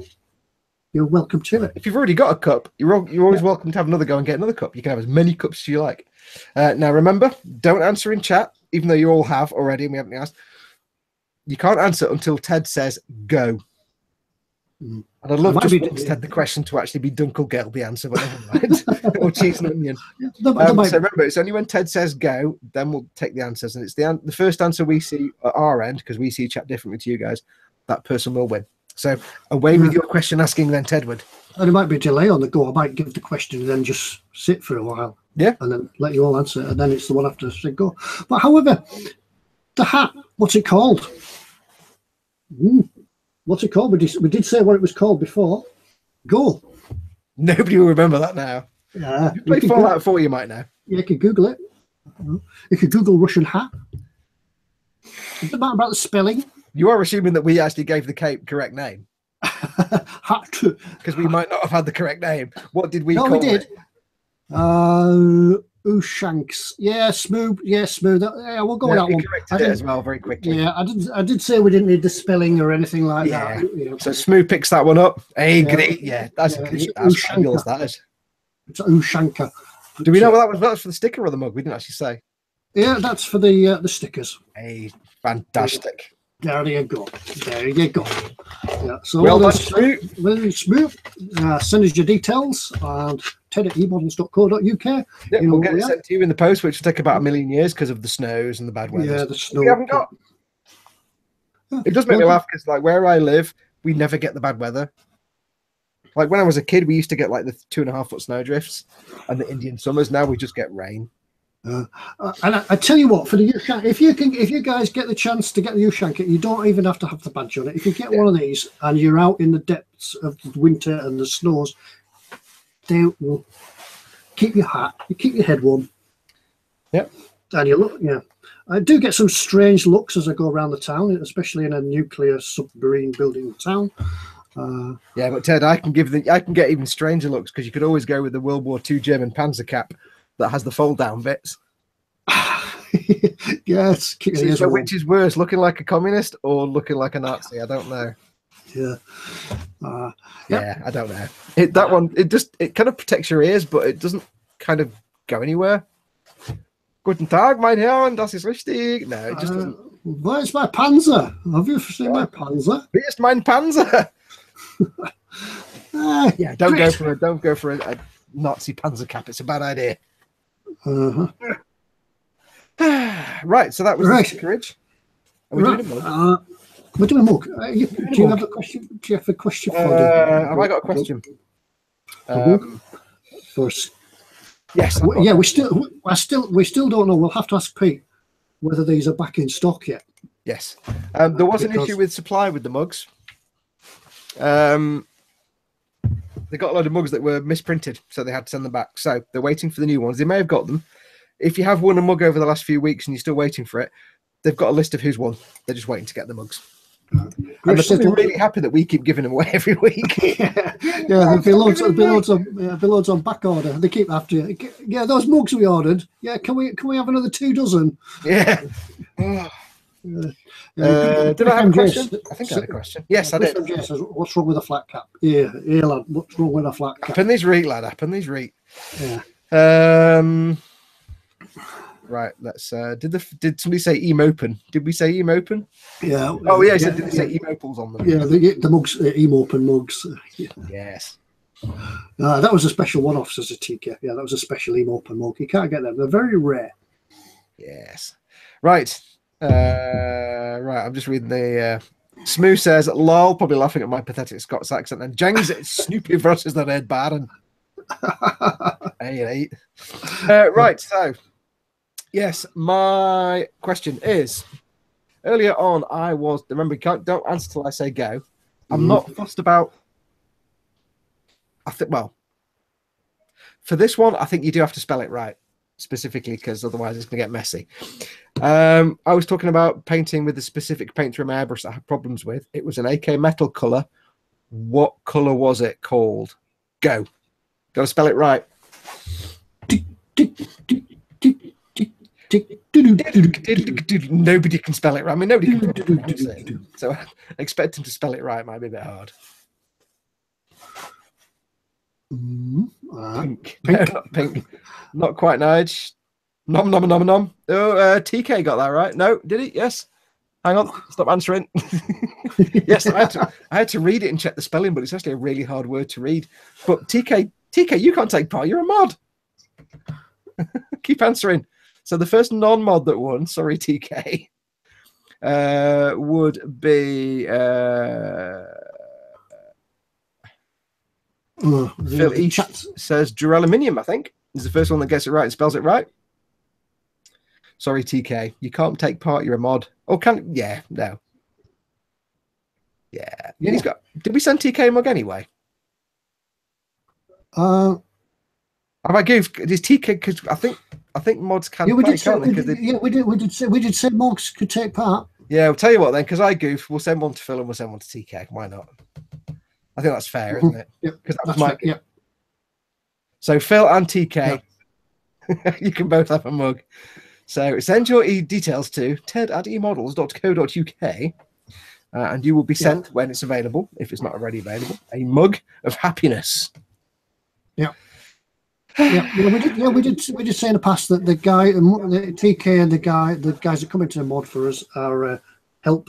you're welcome to it. If you've already got a cup, you're always welcome to have another go and get another cup. You can have as many cups as you like. Now, remember, don't answer in chat, even though you all have already and we haven't asked. You can't answer until Ted says go. And I'd love just once Ted the question to actually be Dunkelgelb the answer, but never mind. Or cheese and onion. So remember, it's only when Ted says go, then we'll take the answers. And it's the first answer we see at our end, because we see chat differently to you guys, that person will win. So away with your question asking then, Tedward. And there might be a delay on the go. I might give the question and then just sit for a while. Yeah. And then let you all answer. And then it's the one after say go. But however, the hat, what's it called? What's it called? We did say what it was called before. Go. Nobody will remember that now. Yeah. If you play Fallout 4, you might know. Yeah, you can Google it. You can Google Russian hat. It's about the spelling. You are assuming that we actually gave the correct name. Hat. Because we might not have had the correct name. What did we call it? No, we did. Ushanks. Yeah, smooth. Yeah, smooth. Yeah, we'll go with that one. Corrected it as well very quickly. Yeah, I did say we didn't need the spelling or anything like that. Yeah. So Smooth picks that one up. Hey, great. Yeah, that's fabulous. That is. It's Ushanka. Do we know what that was? That's for the sticker or the mug? We didn't actually say. Yeah, that's for the stickers. Hey, fantastic. There you go. There you go. Yeah. So well done, Smooth. Send us your details and Ted at eModels.co.uk. Yeah, we'll get it sent to you in the post, which will take about 1,000,000 years because of the snows and the bad weather. Yeah, the snow. We haven't got. It does make me laugh because, like, where I live, we never get the bad weather. Like when I was a kid, we used to get like the 2.5-foot snowdrifts and the Indian summers. Now we just get rain. And I tell you what, for the Ushanka, if you guys get the chance to get the Ushanka, you don't even have to have the badge on it. If you get one of these and you're out in the depths of the winter and the snows, they will keep your hat, you keep your head warm. Yep. And you look, I do get some strange looks as I go around the town, especially in a nuclear submarine building town. Yeah, but Ted, I can get even stranger looks because you could always go with the World War II German Panzer cap that has the fold down bits. Yes. So which is worse, looking like a communist or looking like a Nazi? I don't know. Yeah. Yeah, I don't know. That one, it kind of protects your ears, but it doesn't kind of go anywhere. Guten Tag, mein Herr, das ist richtig. No, it just doesn't. Where's my Panzer? Have you seen my Panzer? Where's mein Panzer? Yeah, don't go for a Nazi Panzer cap. It's a bad idea. Right, so that was the stickerage. Are we doing a mug? We're doing a mug. Do you have a question? Do you have a question for have I got a question? First. Yes. Yeah, we still don't know. We'll have to ask Pete whether these are back in stock yet. Yes. There was an issue with supply with the mugs. They got a lot of mugs that were misprinted, so they had to send them back. So they're waiting for the new ones. They may have got them. If you have won a mug over the last few weeks and you're still waiting for it, they've got a list of who's won. They're just waiting to get the mugs. And they're probably really happy that we keep giving them away every week. There'll be loads on back order. They keep after you. Yeah, those mugs we ordered. Yeah, can we have another 2 dozen? Yeah. Did I have a question? I think I had a question. Yes, I did. Says, what's wrong with a flat cap? Yeah, lad. What's wrong with a flat cap? Happen these reet, lad. Happen these reet. Yeah. Right. Let's. Did somebody say eMopen? Did we say eMopen? Yeah. Oh yeah. Did they say eMopals on them? Yeah, the mugs, eMopen mugs. Yeah. Yes. That was a special one-off, says a TK. Yeah, that was a special eMopen mug. You can't get them. They're very rare. Yes. Right. Right. I'm just reading the. Smooth says, "Lol," probably laughing at my pathetic Scots accent. And Jengs, it's Snoopy versus the Red Baron. Hey, right. So. Yes, my question is, earlier on I was, remember, don't answer till I say go. I'm not fussed about, well, for this one, I think you do have to spell it right, specifically, because otherwise it's going to get messy. I was talking about painting with a specific paint trim airbrush that I had problems with. It was an AK metal colour. What colour was it called? Go. Got to spell it right. Nobody can spell it right. I mean, nobody can pronounce it. So I expect him to spell it right. Might be a bit hard. Pink. No, not pink. Not quite, Nige. Nom nom nom nom. Oh, TK got that right. No, did he? Yes. Hang on. Stop answering. Yes, I had to read it and check the spelling, but it's actually a really hard word to read. But TK, you can't take part. You're a mod. Keep answering. So the first non-mod that won, sorry, TK, would be Phil East says Duraluminium, I think, is the first one that gets it right and spells it right. Sorry, TK, you can't take part. You're a mod. Oh, can yeah, no, yeah. He's got. Did we send TK a mug anyway? Have I goofed? Is TK? Because I think mods can. Yeah, we did. Say, we did say mods could take part. Yeah, I'll tell you what then, because I goof, we'll send one to Phil and we'll send one to TK. Why not? I think that's fair, isn't it? Yeah, because that was my. Yeah. So Phil and TK, you can both have a mug. So send your details to ted@emodels.co.uk and you will be sent when it's available, if it's not already available, a mug of happiness. Yeah. We did say in the past that the guy, the TK and the guys that come into the mod for us are help.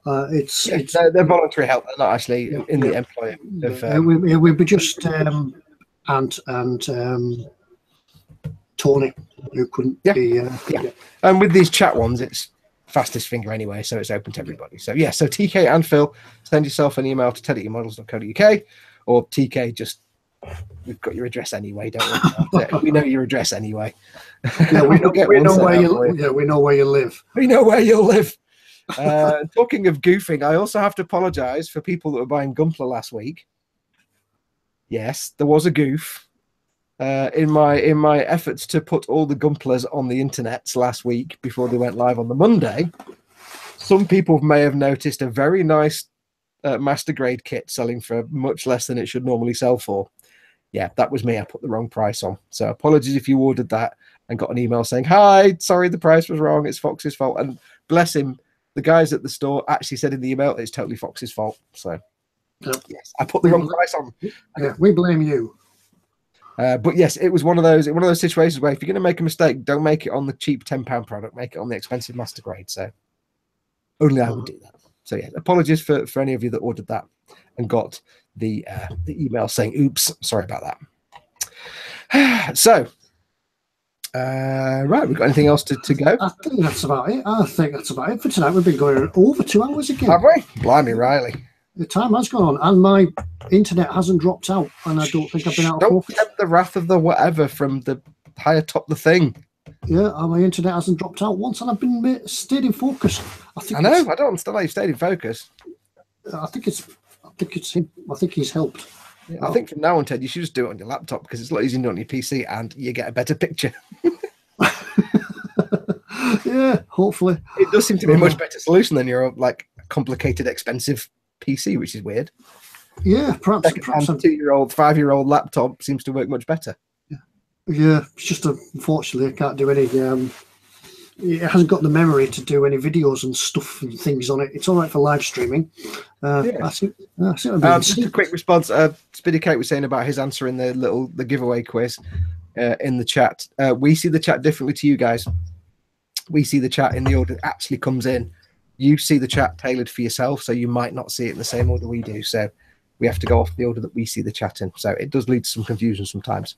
They're voluntary help. They're not actually in the employ of. We'd be just Ant and Tony, who couldn't be. And with these chat ones, it's fastest finger anyway, so it's open to everybody. So so TK and Phil, send yourself an email to ted@emodels.co.uk, or TK, just we've got your address anyway, don't we? We know your address anyway. Yeah, we know where you live. We know where you live. We know where you'll live. Talking of goofing, I also have to apologise for people that were buying Gunpla last week. Yes, there was a goof. In my efforts to put all the Gunplas on the internet last week before they went live on the Monday, some people may have noticed a very nice master grade kit selling for much less than it should normally sell for. Yeah, that was me. I put the wrong price on. So apologies if you ordered that and got an email saying, "Hi, sorry, the price was wrong. It's Fox's fault." And bless him, the guys at the store actually said in the email it's totally Fox's fault. So yes, I put the wrong price on. Yeah, we blame you. But yes, it was one of those situations where if you're going to make a mistake, don't make it on the cheap £10 product, make it on the expensive master grade. So only I would do that. So yeah, apologies for any of you that ordered that and got the email saying, "Oops, sorry about that." So right, we've got anything else to go? I think that's about it. For tonight. We've been going over 2 hours again. Have we? Blimey, Riley. The time has gone on, and my internet hasn't dropped out, and I don't think I've been out. Don't tempt the wrath of the whatever from the higher top the thing. Yeah, my internet hasn't dropped out once, and I've been stayed in focus. I know. I don't understand how you've stayed in focus. I think it's him. I think he's helped. Yeah, I think from now on, Ted, you should just do it on your laptop because it's a lot easier than doing it on your PC, and you get a better picture. Yeah, hopefully. It does seem to be a much better solution than your complicated, expensive PC, which is weird. Yeah, perhaps 2-year-old, 5-year-old laptop seems to work much better. Yeah, it's just unfortunately I can't do any. It hasn't got the memory to do any videos and stuff and things on it. It's all right for live streaming. Just a quick response. Spiddy Kate was saying about his answering the giveaway quiz in the chat. We see the chat differently to you guys. We see the chat in the order it actually comes in. You see the chat tailored for yourself, so you might not see it in the same order we do. So we have to go off the order that we see the chat in. So it does lead to some confusion sometimes.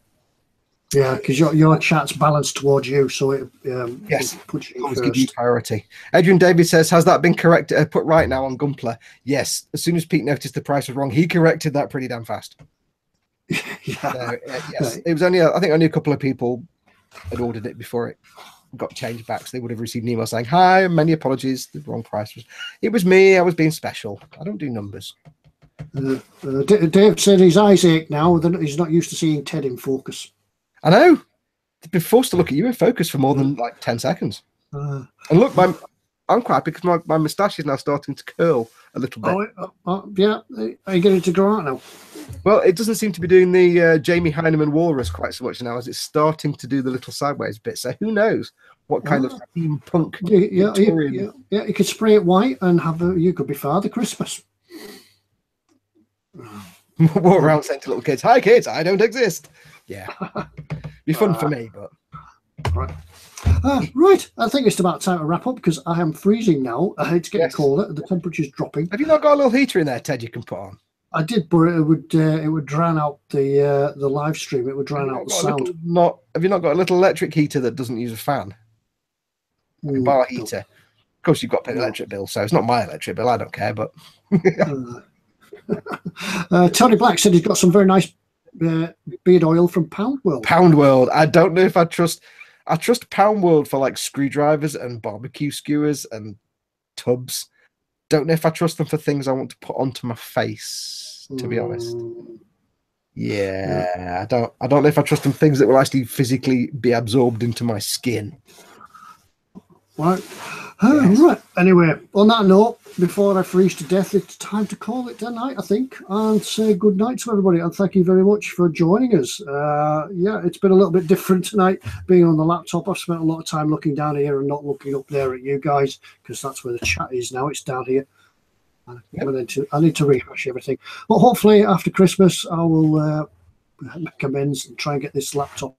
Yeah, because your chat's balanced towards you, so it puts you always give you priority. Adrian David says, "Has that been put right now on Gunpla?" Yes. As soon as Pete noticed the price was wrong, he corrected that pretty damn fast. So, yes, it was only only a couple of people had ordered it before it got changed back, so they would have received an email saying, "Hi, many apologies, the wrong price was." It was me. I was being special. I don't do numbers. Dave said his eyes ache now. That he's not used to seeing Ted in focus. I know. They've been forced to look at you in focus for more than 10 seconds. And look, I'm quite happy because my moustache is now starting to curl a little bit. Yeah. Are you getting to grow out now? Well, it doesn't seem to be doing the Jamie Heineman walrus quite so much now as it's starting to do the little sideways bit. So who knows? What kind of steampunk? Yeah. You could spray it white and have you could be Father Christmas. Walk around saying to little kids, "Hi kids, I don't exist." Yeah, be fun for me, but right. Right, I think it's about time to wrap up because I am freezing now. It's getting colder. The temperature's dropping. Have you not got a little heater in there, Ted? You can put on. I did, but it would drown out the live stream. It would drown out the sound. Have you not got a little electric heater that doesn't use a fan? A bar heater. No. Of course, you've got to pay the electric bill, so it's not my electric bill. I don't care, but. Tony Black said he's got some very nice beard oil from Pound World. Pound World. I don't know if I trust Pound World for like screwdrivers and barbecue skewers and tubs. Don't know if I trust them for things I want to put onto my face, to be honest. Yeah, I don't know if I trust them things that will actually physically be absorbed into my skin. Right. Right. Anyway, on that note, before I freeze to death, it's time to call it a night, I think, and say good night to everybody. And thank you very much for joining us. Yeah, it's been a little bit different tonight being on the laptop. I've spent a lot of time looking down here and not looking up there at you guys because that's where the chat is now. It's down here. I need to rehash everything. But hopefully after Christmas, I will make amends and try and get this laptop,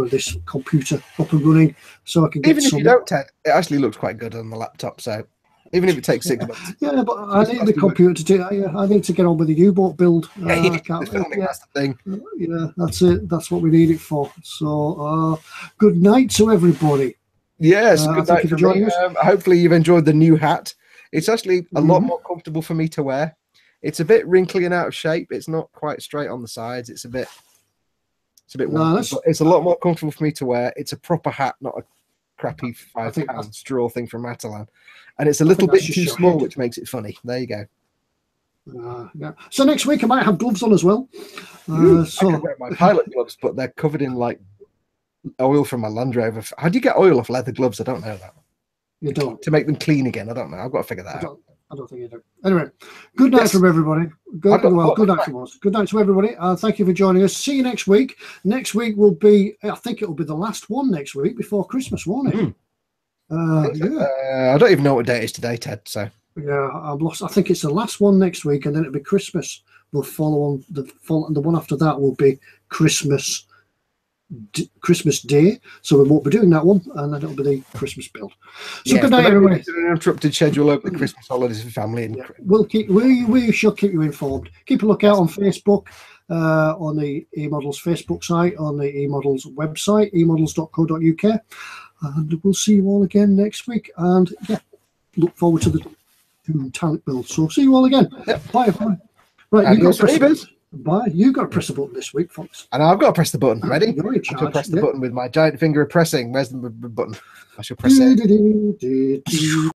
this computer up and running so I can get even if you don't, Ted, it actually looks quite good on the laptop, so even if it takes 6 months. Yeah, but I need the computer to do I need to get on with the U-boat build. Yeah, you need the filming, that's the thing. Yeah, that's it. That's what we need it for. So good night to everybody. Yes, good night for joining us. Hopefully you've enjoyed the new hat. It's actually a lot more comfortable for me to wear. It's a bit wrinkly and out of shape. It's not quite straight on the sides. It's a bit wonky, but it's a lot more comfortable for me to wear. It's a proper hat, not a crappy £5 straw thing from Matalan. And it's a little bit too small, which makes it funny. There you go. Yeah. So next week I might have gloves on as well. I can wear my pilot gloves, but they're covered in like oil from my Land Rover. How do you get oil off leather gloves? I don't know that. You don't. To make them clean again. I don't know. I've got to figure that out. I don't think you do. Anyway, good night from everybody. Good night from us. Good night to everybody. Thank you for joining us. See you next week. Next week will be, I think it will be the last one next week before Christmas, won't it? I don't even know what day it is today, Ted. So yeah, I've lost. I think it's the last one next week, and then it'll be Christmas. We'll follow on and the one after that will be Christmas Day, so we won't be doing that one, and then it'll be the Christmas build. So good night, everybody. It's an uninterrupted schedule over the Christmas holidays for family. And we shall keep you informed. Keep a lookout on Facebook, on the eModels Facebook site, on the eModels website, emodels.co.uk, and we'll see you all again next week. And yeah, look forward to the talent build. So see you all again. Yep. Bye, everyone. Right, you got to press the button this week, Fox. And I've got to press the button. Ready? I shall press the button with my giant finger pressing. Where's the button? I shall press it.